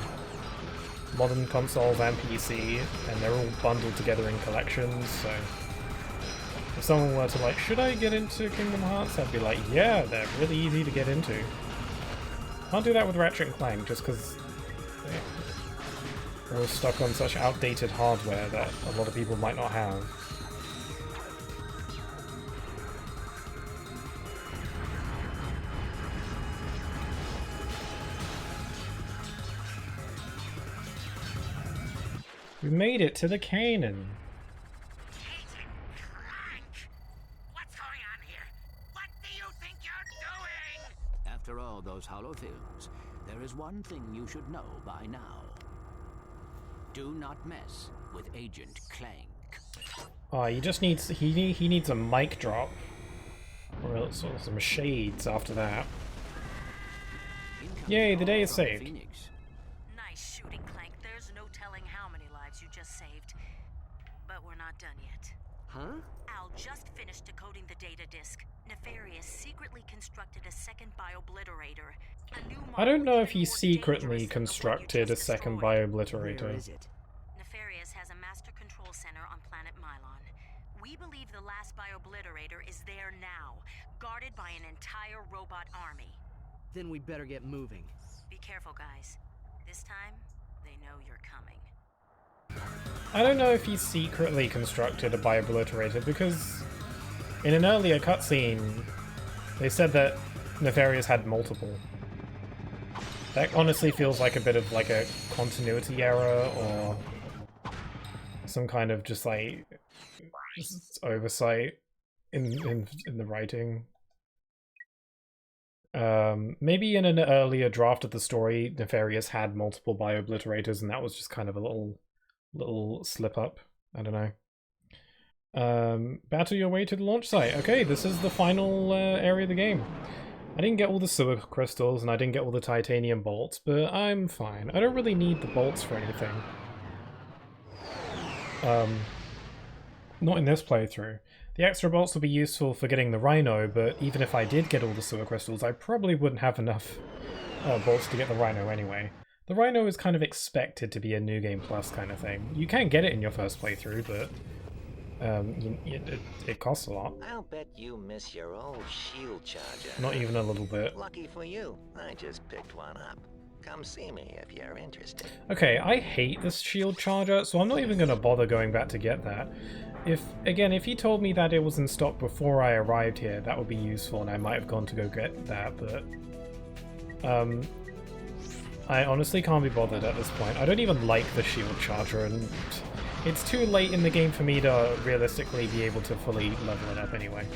Modern consoles and PC, and they're all bundled together in collections, so... If someone were to like, should I get into Kingdom Hearts? I'd be like, yeah, they're really easy to get into. Can't do that with Ratchet Clank, just because we're stuck on such outdated hardware that a lot of people might not have. We made it to the Canaan. What's going on here? What do you think you're doing? After all those hollow films, there is one thing you should know by now. Do not mess with Agent Clank. Oh, he just needs he needs a mic drop, or else some shades after that. Yay, the day is saved. Nice shooting, Clank. There's no telling how many lives you just saved. But we're not done yet. Huh? Al just finished decoding the data disk. Nefarious secretly constructed a second biobliterator. I don't know if he secretly constructed a second biobliterator. Where is it? Nefarious has a master control center on planet Mylon. We believe the last biobliterator is there now, guarded by an entire robot army. Then we better get moving. Be careful, guys. This time, they know you're coming. I don't know if he secretly constructed a biobliterator, because in an earlier cutscene, they said that Nefarious had multiple. That honestly feels like a bit of like a continuity error, or some kind of just like oversight in the writing. Maybe in an earlier draft of the story, Nefarious had multiple bio-obliterators, and that was just kind of a little slip up. I don't know. Battle your way to the launch site. Okay, this is the final area of the game. I didn't get all the sewer crystals, and I didn't get all the titanium bolts, but I'm fine. I don't really need the bolts for anything. Not in this playthrough. The extra bolts will be useful for getting the Rhino, but even if I did get all the sewer crystals, I probably wouldn't have enough bolts to get the Rhino anyway. The Rhino is kind of expected to be a New Game Plus kind of thing. You can get it in your first playthrough, but it costs a lot. I'll bet you miss your old shield charger. Not even a little bit. Lucky for you, I just picked one up. Come see me if you're interested. Okay, I hate this shield charger, so I'm not even going to bother going back to get that. If he told me that it was in stock before I arrived here, that would be useful, and I might have gone to go get that, but I honestly can't be bothered at this point. I don't even like the shield charger, and it's too late in the game for me to realistically be able to fully level it up anyway.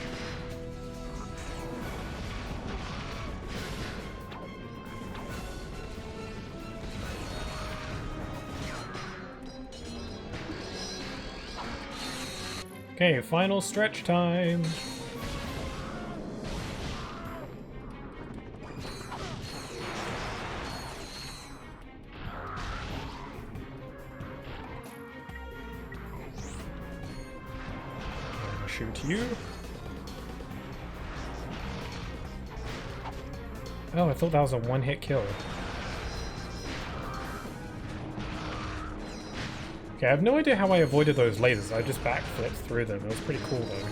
Okay, final stretch time. Shoot you. Oh, I thought that was a one-hit kill. Okay, I have no idea how I avoided those lasers. I just backflipped through them. It was pretty cool, though.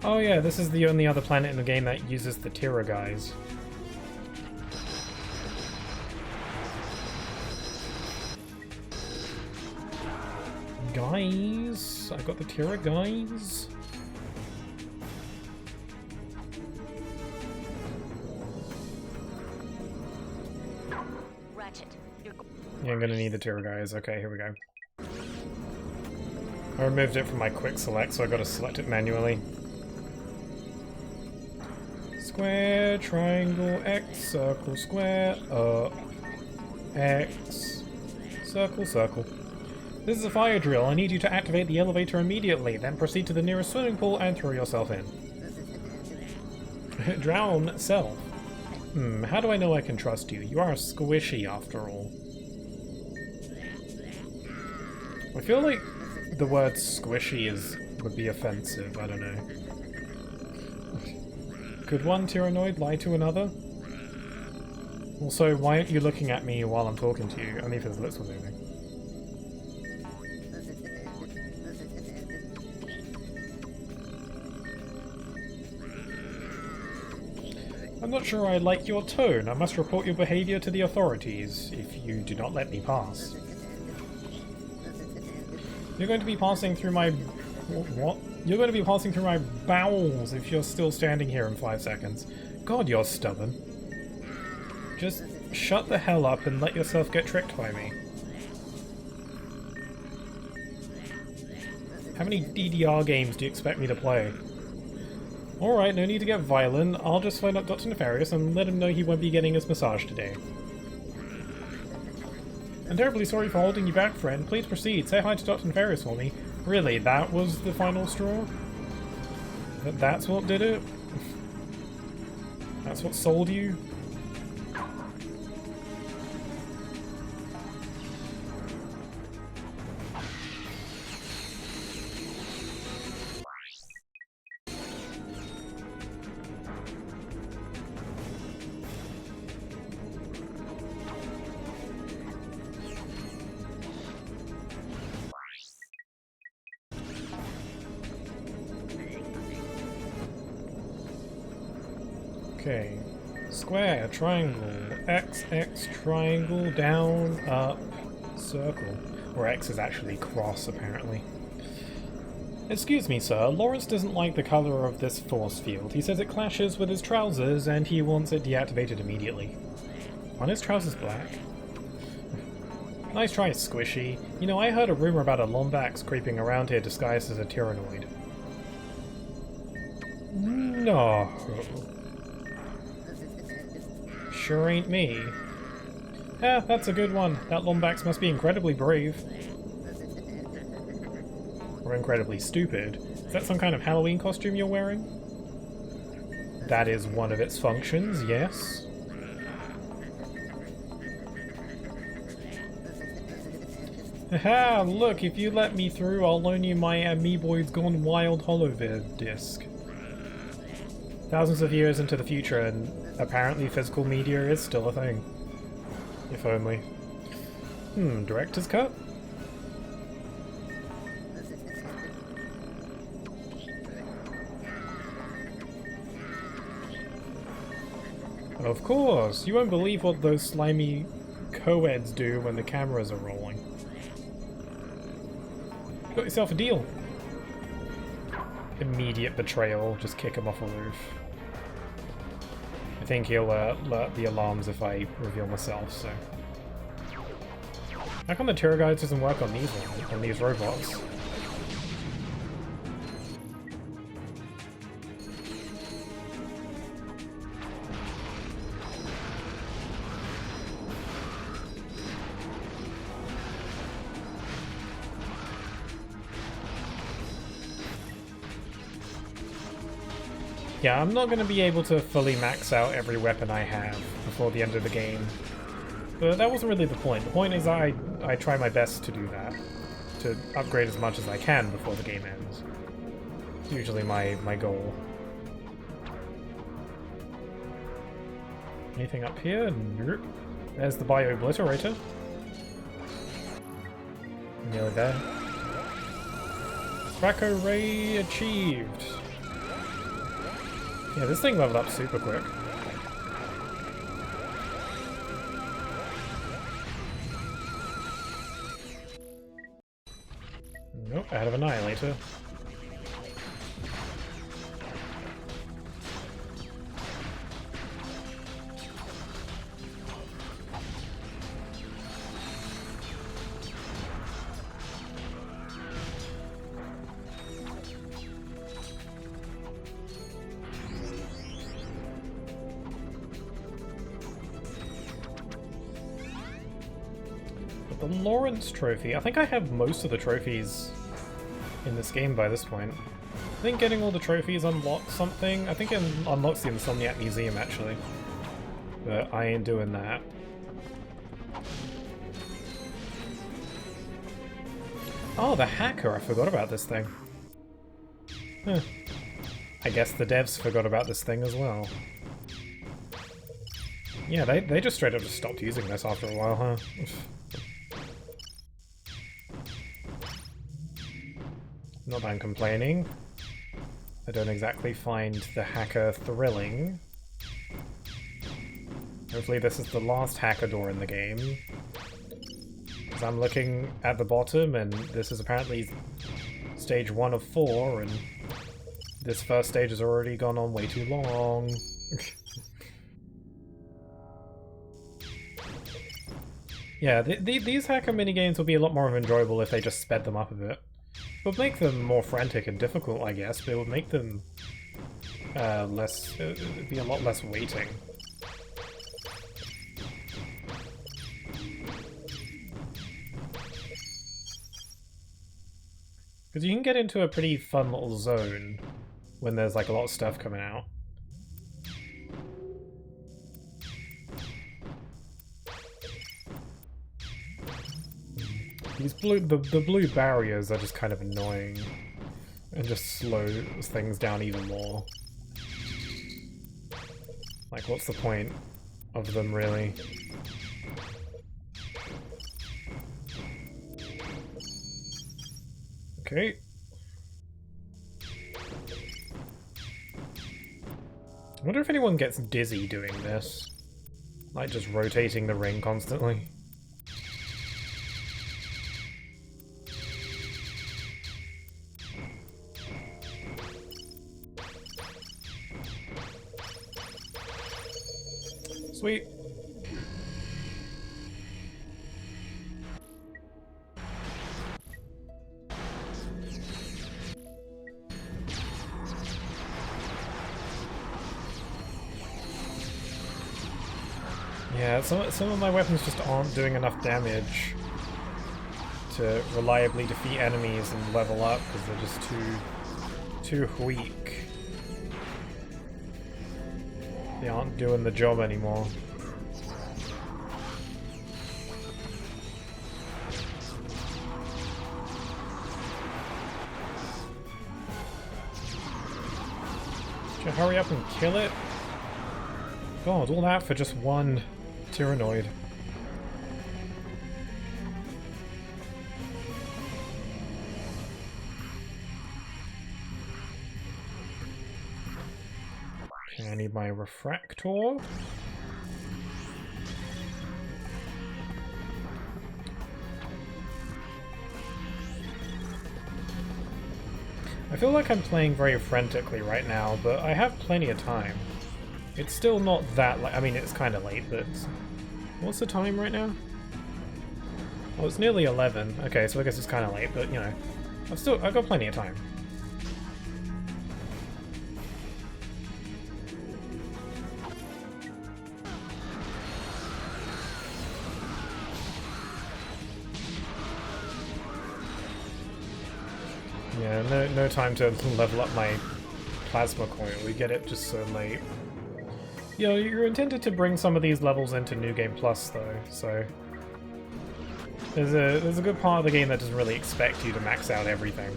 Oh yeah, this is the only other planet in the game that uses the Tira guys. Guys, I got the Tira guys. Ratchet, Yeah, I'm gonna need the Tira guys. Okay, here we go. I removed it from my quick select, so I gotta select it manually. Square, triangle, X, circle, square, X, circle, circle. This is a fire drill. I need you to activate the elevator immediately, then proceed to the nearest swimming pool and throw yourself in. Drown self. How do I know I can trust you? You are squishy after all. I feel like the word squishy would be offensive, I don't know. Could one Tyrannoid lie to another? Also, why aren't you looking at me while I'm talking to you? Only if his lips were moving. I'm not sure I like your tone. I must report your behavior to the authorities if you do not let me pass. You're going to be passing through my... What? You're going to be passing through my bowels if you're still standing here in 5 seconds. God, you're stubborn. Just shut the hell up and let yourself get tricked by me. How many DDR games do you expect me to play? Alright, no need to get violent. I'll just phone up Dr. Nefarious and let him know he won't be getting his massage today. I'm terribly sorry for holding you back, friend. Please proceed. Say hi to Dr. Nefarious for me. Really, that was the final straw? That's what did it? That's what sold you? Okay. Square, triangle, X, X, triangle, down, up, circle. Or X is actually cross, apparently. Excuse me, sir. Lawrence doesn't like the color of this force field. He says it clashes with his trousers, and he wants it deactivated immediately. Aren't his trousers black? Nice try, Squishy. You know, I heard a rumor about a Lombax creeping around here disguised as a Tyrannoid. No. Sure ain't me. Yeah, that's a good one. That Lombax must be incredibly brave. Or incredibly stupid. Is that some kind of Halloween costume you're wearing? That is one of its functions, yes. Haha, look, if you let me through, I'll loan you my Amiiboids Gone Wild holovid disc. Thousands of years into the future, and apparently physical media is still a thing. If only. Director's cut? Of course! You won't believe what those slimy co-eds do when the cameras are rolling. Got yourself a deal! Immediate betrayal, just kick him off a roof. I think he'll alert the alarms if I reveal myself, so... How come the tour guide doesn't work on these robots? Yeah, I'm not going to be able to fully max out every weapon I have before the end of the game. But that wasn't really the point. The point is I try my best to do that. To upgrade as much as I can before the game ends. It's usually my goal. Anything up here? Nope. There's the Bio-Obliterator. Nearly there. Thracko Ray achieved! Yeah, this thing leveled up super quick. Nope, out of Annihilator. The Lawrence trophy. I think I have most of the trophies in this game by this point. I think getting all the trophies unlocks something. I think it unlocks the Insomniac Museum, actually. But I ain't doing that. Oh, the hacker! I forgot about this thing. Huh. I guess the devs forgot about this thing as well. Yeah, they just straight up just stopped using this after a while, huh? Not that I'm complaining. I don't exactly find the hacker thrilling. Hopefully this is the last hacker door in the game. Because I'm looking at the bottom and this is apparently stage 1 of 4 and this first stage has already gone on way too long. Yeah, these hacker minigames would be a lot more enjoyable if they just sped them up a bit. It would make them more frantic and difficult, I guess, but it would make them less... it would be a lot less waiting. Because you can get into a pretty fun little zone when there's like a lot of stuff coming out. These the blue barriers are just kind of annoying and just slow things down even more. Like, what's the point of them, really? Okay. I wonder if anyone gets dizzy doing this. Like, just rotating the ring constantly. Sweet. Yeah, some of my weapons just aren't doing enough damage to reliably defeat enemies and level up because they're just too weak. They aren't doing the job anymore. Should I hurry up and kill it? God, all that for just one Tyrannoid. Okay, I need my refractor. I feel like I'm playing very frantically right now, but I have plenty of time. It's still not that late. I mean, it's kind of late, but... What's the time right now? Oh, it's nearly 11. Okay, so I guess it's kind of late, but, you know. I've got plenty of time. Yeah, no time to level up my plasma coil. We get it just so late. You know, you're intended to bring some of these levels into New Game Plus, though, so... There's a good part of the game that doesn't really expect you to max out everything.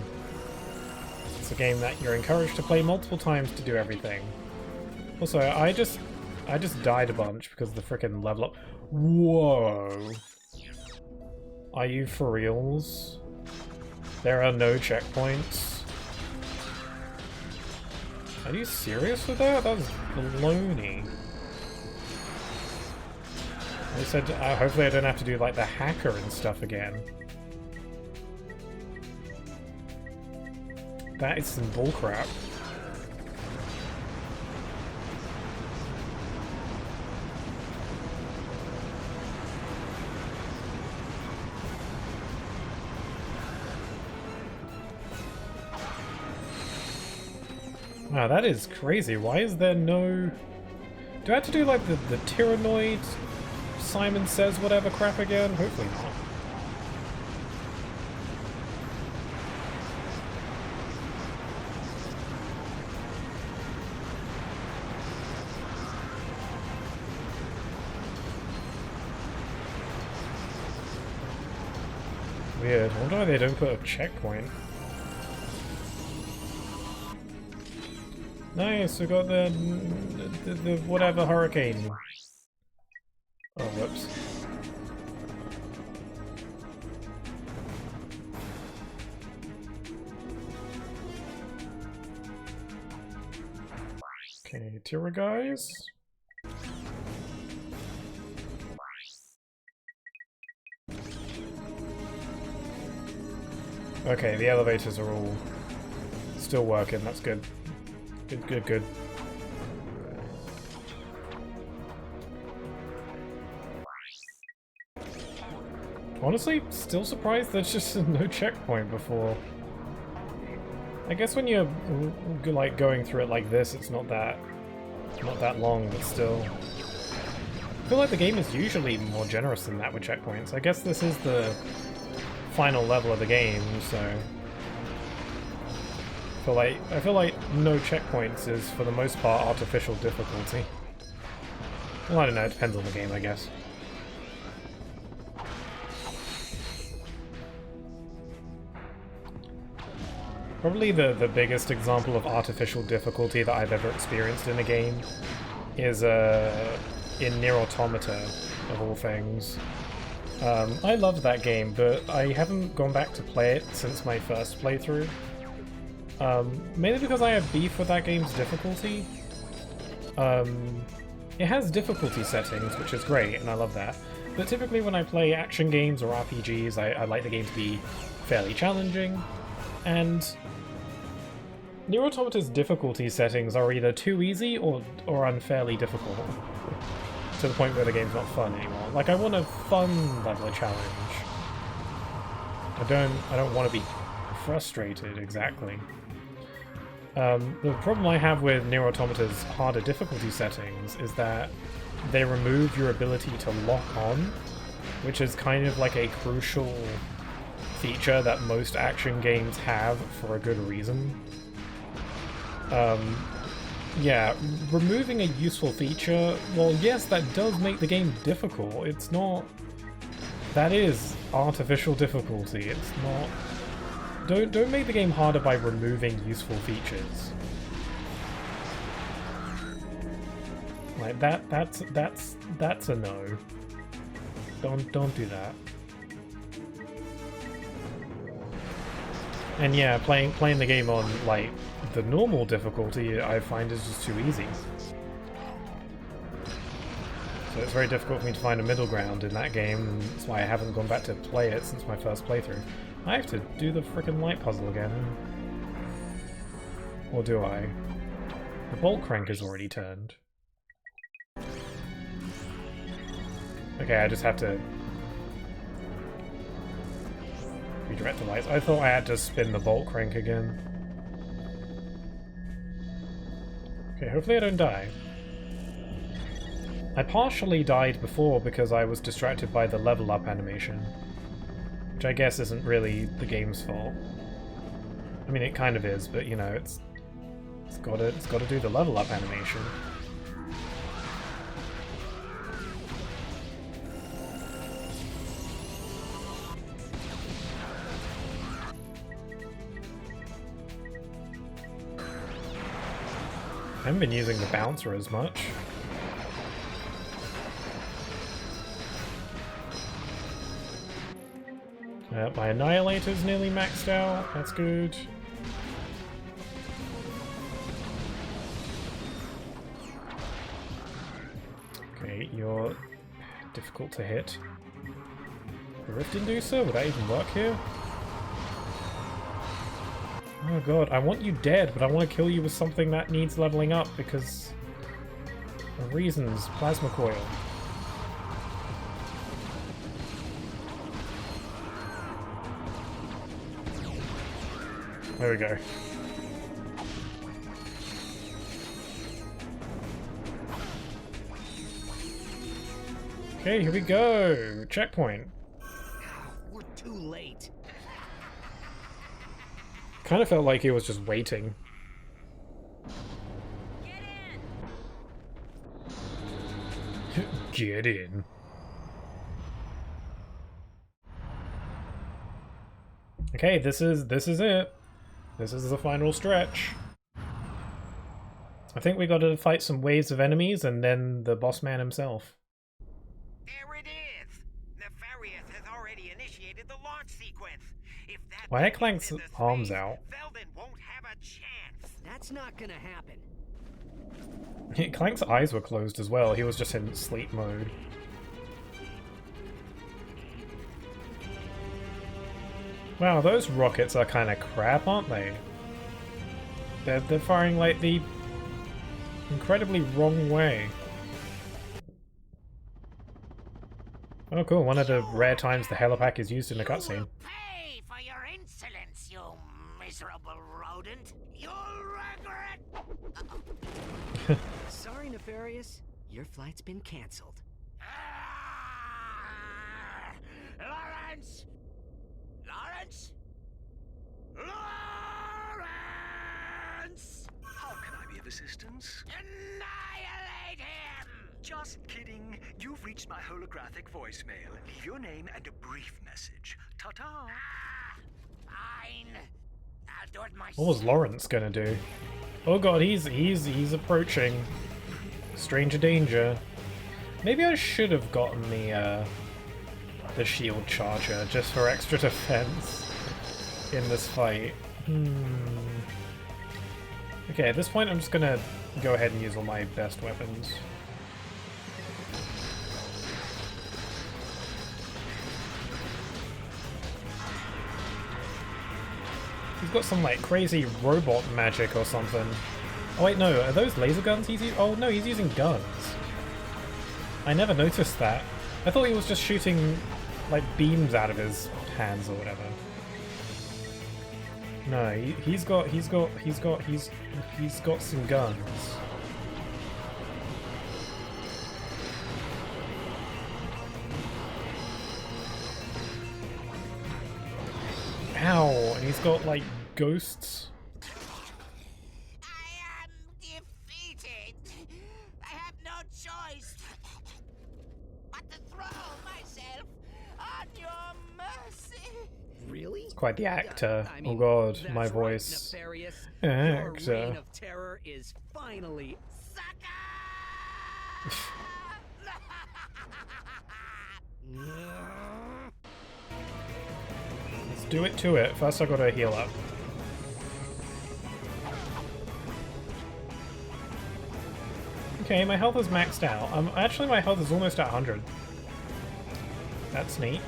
It's a game that you're encouraged to play multiple times to do everything. Also, I just died a bunch because of the frickin' level up. Whoa! Are you for reals? There are no checkpoints. Are you serious with that? That was baloney. They said, hopefully I don't have to do like the hacker and stuff again. That is some bullcrap. Wow, that is crazy. Why is there no... Do I have to do like the Tyrannoid, Simon Says whatever crap again? Hopefully not. Weird. I wonder why they don't put a checkpoint. Nice, we got the whatever hurricane. Oh, whoops. Okay, Tira guys. Okay, the elevators are all still working, that's good. Good. Honestly, still surprised there's just no checkpoint before. I guess when you're like going through it like this, it's not that long, but still. I feel like the game is usually more generous than that with checkpoints. I guess this is the final level of the game, so I feel like no checkpoints is, for the most part, artificial difficulty. Well, I don't know, it depends on the game, I guess. Probably the biggest example of artificial difficulty that I've ever experienced in a game is in Nier Automata, of all things. I loved that game, but I haven't gone back to play it since my first playthrough. Mainly because I have beef with that game's difficulty. It has difficulty settings, which is great, and I love that. But typically when I play action games or RPGs, I like the game to be fairly challenging. And Nier Automata's difficulty settings are either too easy or unfairly difficult. To the point where the game's not fun anymore. Like, I want a fun level of challenge. I don't want to be frustrated, exactly. The problem I have with Nier Automata's harder difficulty settings is that they remove your ability to lock on, which is kind of like a crucial feature that most action games have for a good reason. Yeah, removing a useful feature, well, yes, that does make the game difficult. It's not... That is artificial difficulty. It's not... Don't make the game harder by removing useful features. Like, that's a no. Don't do that. And yeah, playing the game on, like, the normal difficulty I find is just too easy. So it's very difficult for me to find a middle ground in that game, and that's why I haven't gone back to play it since my first playthrough. I have to do the frickin' light puzzle again. Or do I? The bolt crank is already turned. Okay, I just have to redirect the lights. I thought I had to spin the bolt crank again. Okay, hopefully I don't die. I partially died before because I was distracted by the level up animation, which I guess isn't really the game's fault. I mean, it kind of is, but you know, it's gotta do the level up animation. I haven't been using the bouncer as much. My Annihilator's nearly maxed out, that's good. Okay, you're difficult to hit. The Rift Inducer, would that even work here? Oh god, I want you dead, but I want to kill you with something that needs leveling up because of reasons. Plasma Coil. There we go. Okay, here we go! Checkpoint. We're too late. Kind of felt like he was just waiting. Get in. Okay, this is it. This is the final stretch. I think we got to fight some waves of enemies and then the boss man himself. There it is. Nefarious has already initiated the launch sequence. If that Why are Clank's arms out? Veldin won't have a chance. That's not gonna happen. Clank's eyes were closed as well. He was just in sleep mode. Wow, those rockets are kind of crap, aren't they? They're firing like the incredibly wrong way. Oh cool, one of the rare times the helipack is used in a cutscene. Pay for your insolence, you miserable rodent. You'll regret. Sorry, Nefarious. Your flight's been cancelled. Lawrence! Lawrence! Lawrence! How can I be of assistance? Annihilate him! Just kidding. You've reached my holographic voicemail. Leave your name and a brief message. Ta-ta! Fine. I'll do it myself. What was Lawrence gonna do? Oh god, he's approaching. Stranger danger. Maybe I should have gotten the shield charger just for extra defense in this fight. Okay, at this point I'm just gonna go ahead and use all my best weapons. He's got some like crazy robot magic or something. Oh wait, no, are those laser guns he's using? Oh no, he's using guns. I never noticed that. I thought he was just shooting like beams out of his hands or whatever. No, he's got some guns. Ow! And he's got, like, ghosts. I am defeated. I have no choice but to throw myself on your mercy. Really? It's quite the actor. I mean, Oh god, that's my right, voice. Nefarious. Actor. Your reign of terror is finally... Let's do it to it. First I gotta heal up. Okay, my health is maxed out. Actually my health is almost at 100. That's neat.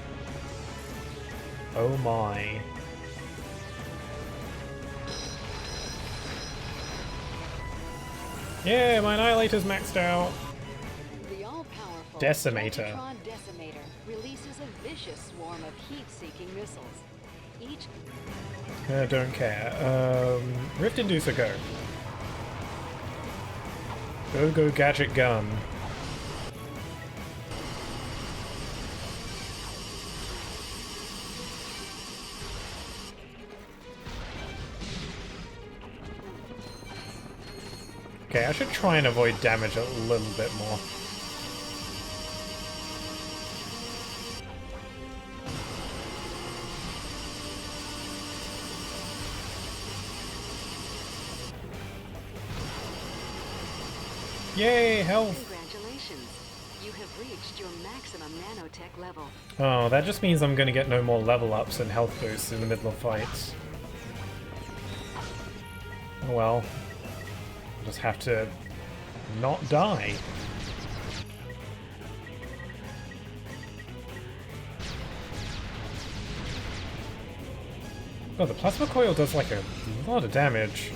Oh my. Yeah, my Annihilator's maxed out. The all-powerful Decimator. Ratchet Decimator releases a vicious swarm of heat-seeking missiles. Each... I don't care. Rift Inducer, go. Go gadget gun. Okay, I should try and avoid damage a little bit more. Yay, health! Congratulations. You have reached your maximum nanotech level. Oh, that just means I'm gonna get no more level ups and health boosts in the middle of fights. Oh well. I'll just have to not die. Oh, the plasma coil does like a lot of damage.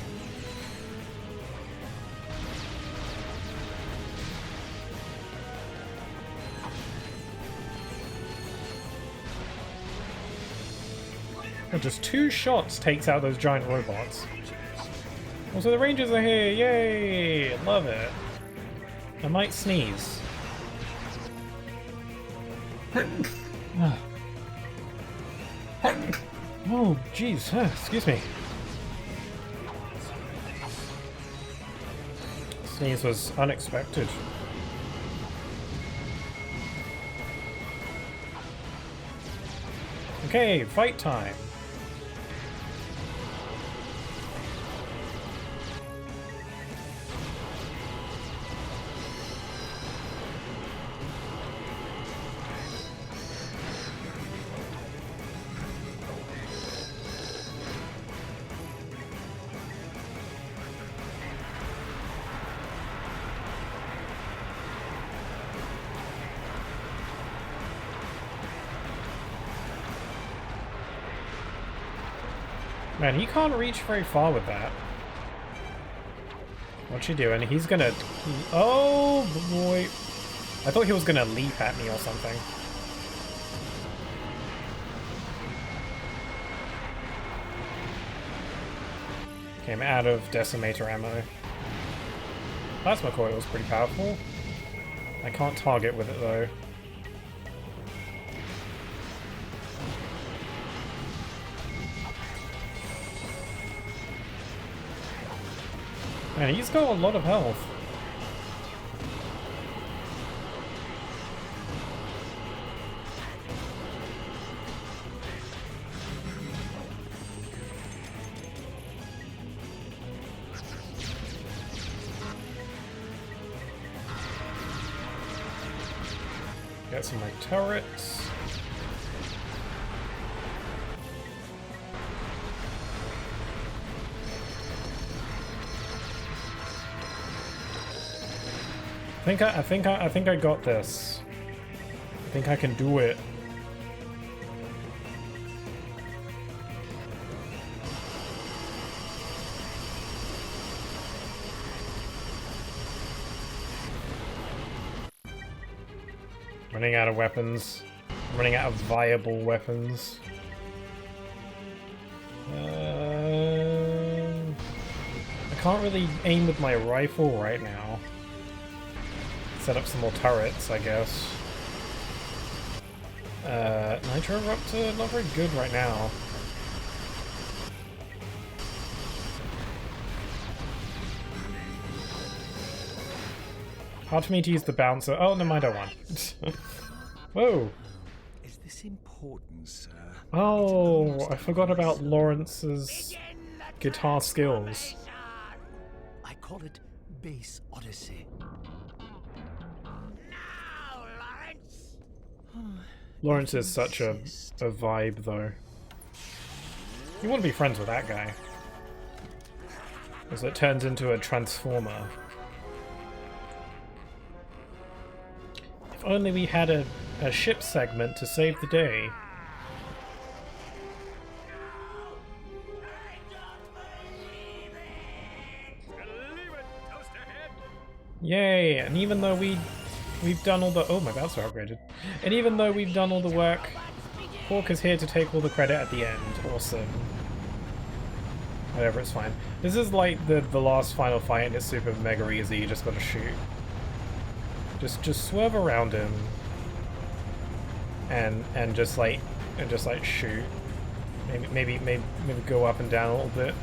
Oh, just 2 shots takes out those giant robots. Also, the Rangers are here! Yay! Love it. I might sneeze. Oh, jeez. Excuse me. Sneeze was unexpected. Okay, fight time. Man, he can't reach very far with that. What's he doing? He's gonna... Oh, boy. I thought he was gonna leap at me or something. Okay, I'm out of Decimator ammo. Plasma coil was pretty powerful. I can't target with it, though. Man, he's got a lot of health. Get some more turrets. I think I got this. I think I can do it. Running out of weapons. Running out of viable weapons. I can't really aim with my rifle right now. Set up some more turrets, I guess. Nitro Eruptor, not very good right now. Hard for me to use the bouncer. Oh, no mind, I want. Whoa. Is this important, sir? Oh, I forgot about Lawrence's guitar skills. I call it Bass Odyssey. Lawrence is such a vibe, though. You want to be friends with that guy. As it turns into a transformer. If only we had a ship segment to save the day. Yay! And even though we've done all the— oh, my belts are upgraded. And even though we've done all the work, Hawk is here to take all the credit at the end. Awesome. Whatever, it's fine. This is like the last final fight and it's super mega easy, you just gotta shoot. Just swerve around him and just shoot. Maybe go up and down a little bit.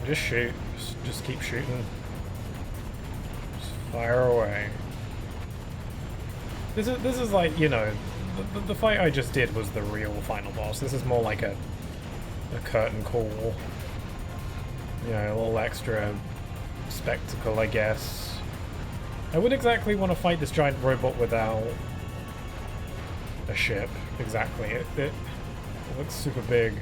Just shoot. Just keep shooting. Just fire away. This is like, you know, the fight I just did was the real final boss. This is more like a curtain call. You know, a little extra spectacle, I guess. I wouldn't exactly want to fight this giant robot without a ship. Exactly. It looks super big.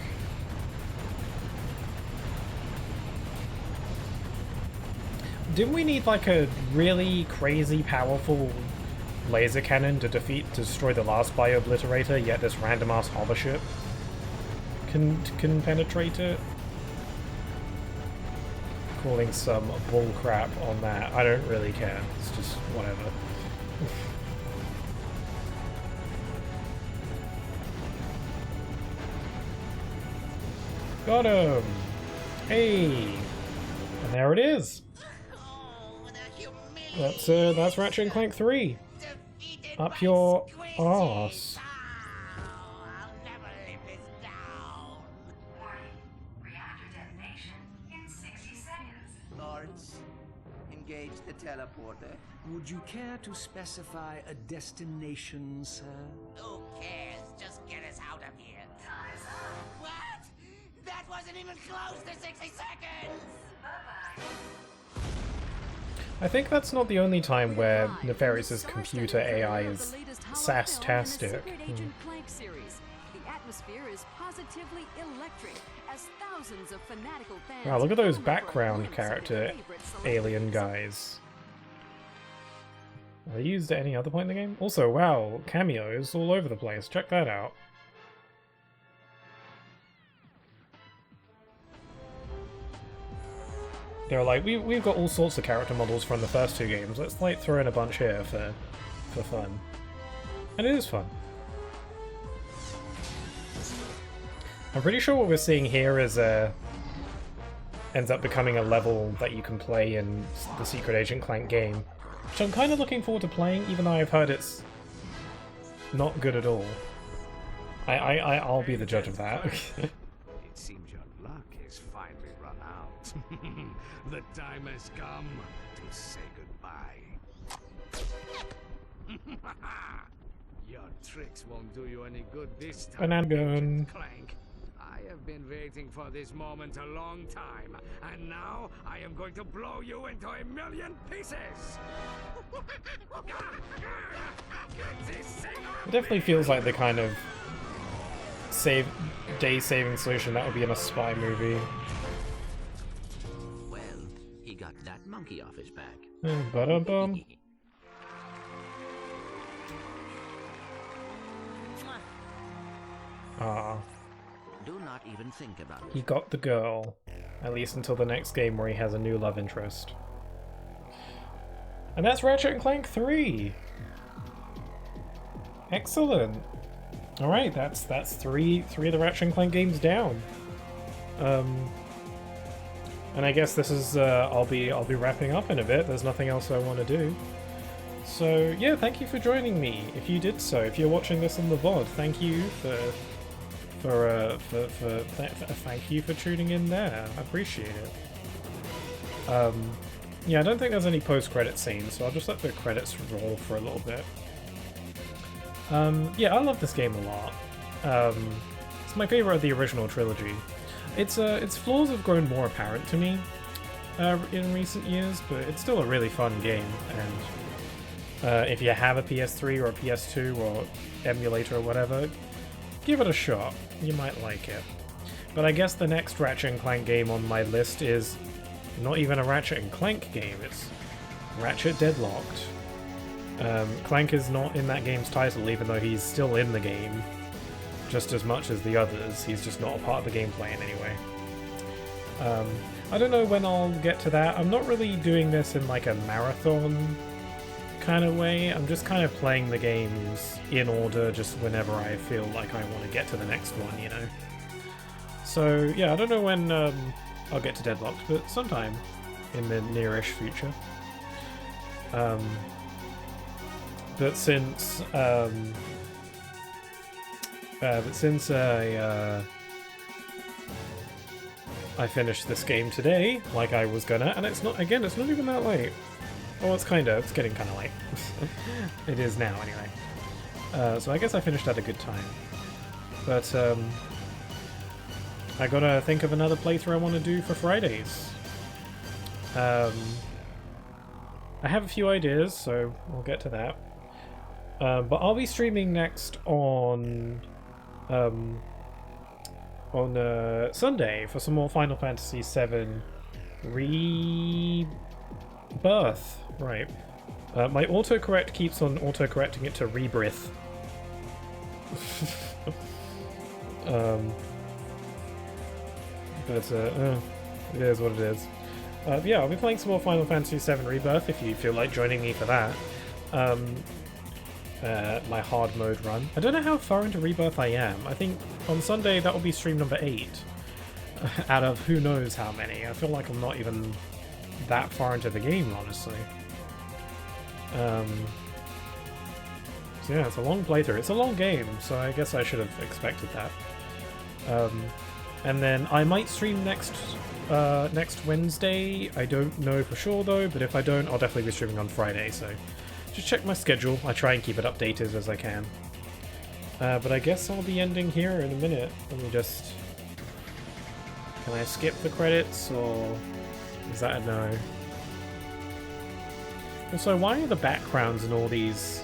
Didn't we need like a really crazy powerful laser cannon to destroy the last bio-obliterator, yet this random ass hover ship can penetrate it? Calling some bull crap on that. I don't really care. It's just whatever. Got him! Hey! And there it is! That's Ratchet Clank 3. Up your arse. Lawrence, engage the teleporter. Would you care to specify a destination, sir? Who cares? Just get us out of here. What? That wasn't even close to 60 seconds! I think that's not the only time where Nefarious's computer AI is sass-tastic. The atmosphere is positively electric as thousands of fanatical fans. Wow, look at those background character alien guys. Are they used at any other point in the game? Also, wow, cameos all over the place. Check that out. They're like, we've got all sorts of character models from the first two games. Let's like throw in a bunch here for fun. And it is fun. I'm pretty sure what we're seeing here is ends up becoming a level that you can play in the Secret Agent Clank game. Which I'm kind of looking forward to playing, even though I've heard it's not good at all. I'll be the judge of that. It seems your luck has finally run out. The time has come to say goodbye. Your tricks won't do you any good this time. Banana gun. Clank. I have been waiting for this moment a long time, and now I am going to blow you into a million pieces. It definitely feels like the kind of day-saving solution that would be in a spy movie. Well, he got that monkey off his back. Ba-dum-bum. Ah. Do not even think about it. He got the girl. At least until the next game where he has a new love interest. And that's Ratchet & Clank 3! Excellent! Alright, that's three of the Ratchet & Clank games down. And I guess this is I'll be wrapping up in a bit. There's nothing else I want to do. So yeah, thank you for joining me. If you did so, if you're watching this on the VOD, thank you thank you for tuning in there. I appreciate it. Yeah, I don't think there's any post-credit scenes, so I'll just let the credits roll for a little bit. Yeah, I love this game a lot. It's my favorite of the original trilogy. Its flaws have grown more apparent to me in recent years, but it's still a really fun game, and if you have a PS3 or a PS2 or emulator or whatever, give it a shot. You might like it. But I guess the next Ratchet & Clank game on my list is not even a Ratchet & Clank game, it's Ratchet Deadlocked. Clank is not in that game's title, even though he's still in the game just as much as the others. He's just not a part of the gameplay in any way. I don't know when I'll get to that. I'm not really doing this in like a marathon kind of way. I'm just kind of playing the games in order just whenever I feel like I want to get to the next one, you know? So yeah, I don't know when I'll get to Deadlocked, but sometime in the nearish future. But since I finished this game today, like I was gonna, and it's not even that late. Well, it's getting kind of late. It is now, anyway. So I guess I finished at a good time. But, I gotta think of another playthrough I want to do for Fridays. I have a few ideas, so we'll get to that. But I'll be streaming next on Sunday for some more Final Fantasy VII Rebirth. Right. My autocorrect keeps on autocorrecting it to Rebirth. But it is what it is. Yeah, I'll be playing some more Final Fantasy VII Rebirth if you feel like joining me for that. My hard mode run. I don't know how far into Rebirth I am. I think on Sunday that will be stream number 8 out of who knows how many. I feel like I'm not even that far into the game, honestly. So yeah, it's a long playthrough. It's a long game, so I guess I should have expected that. And then I might stream next Wednesday. I don't know for sure though, but if I don't, I'll definitely be streaming on Friday, so just check my schedule. I try and keep it updated as I can. But I guess I'll be ending here in a minute. Let me just... Can I skip the credits, or is that a no? Also, why are the backgrounds in all these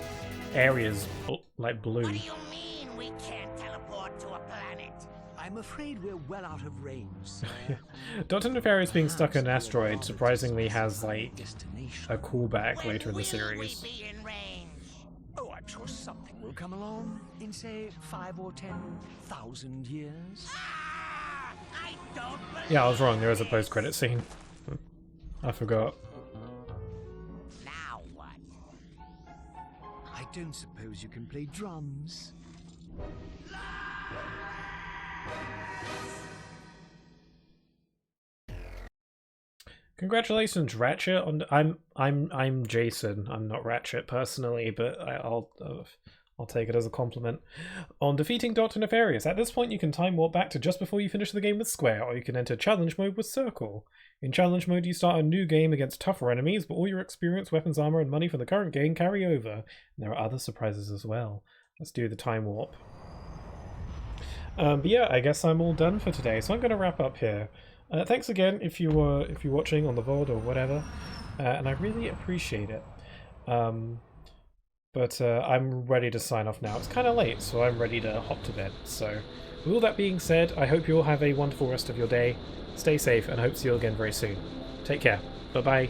areas like blue? What do you mean we can't teleport to a planet? I'm afraid we're well out of range. Dr. Nefarious being stuck in an asteroid surprisingly has like a callback later in the series. Oh, I'm sure something will come along in, say, 5 or 10,000 years. I don't believe Yeah, I was wrong. There is a post-credit scene. I forgot. Now what? I don't suppose you can play drums. Congratulations, Ratchet! I'm Jason. I'm not Ratchet personally, but I'll take it as a compliment. On defeating Dr. Nefarious, at this point you can time warp back to just before you finish the game with Square, or you can enter challenge mode with Circle. In challenge mode, you start a new game against tougher enemies, but all your experience, weapons, armor, and money from the current game carry over. And there are other surprises as well. Let's do the time warp. But yeah, I guess I'm all done for today, so I'm going to wrap up here. Thanks again if you're watching on the VOD or whatever, and I really appreciate it. But I'm ready to sign off now. It's kind of late, so I'm ready to hop to bed. So, with all that being said, I hope you all have a wonderful rest of your day. Stay safe, and I hope to see you all again very soon. Take care. Bye-bye.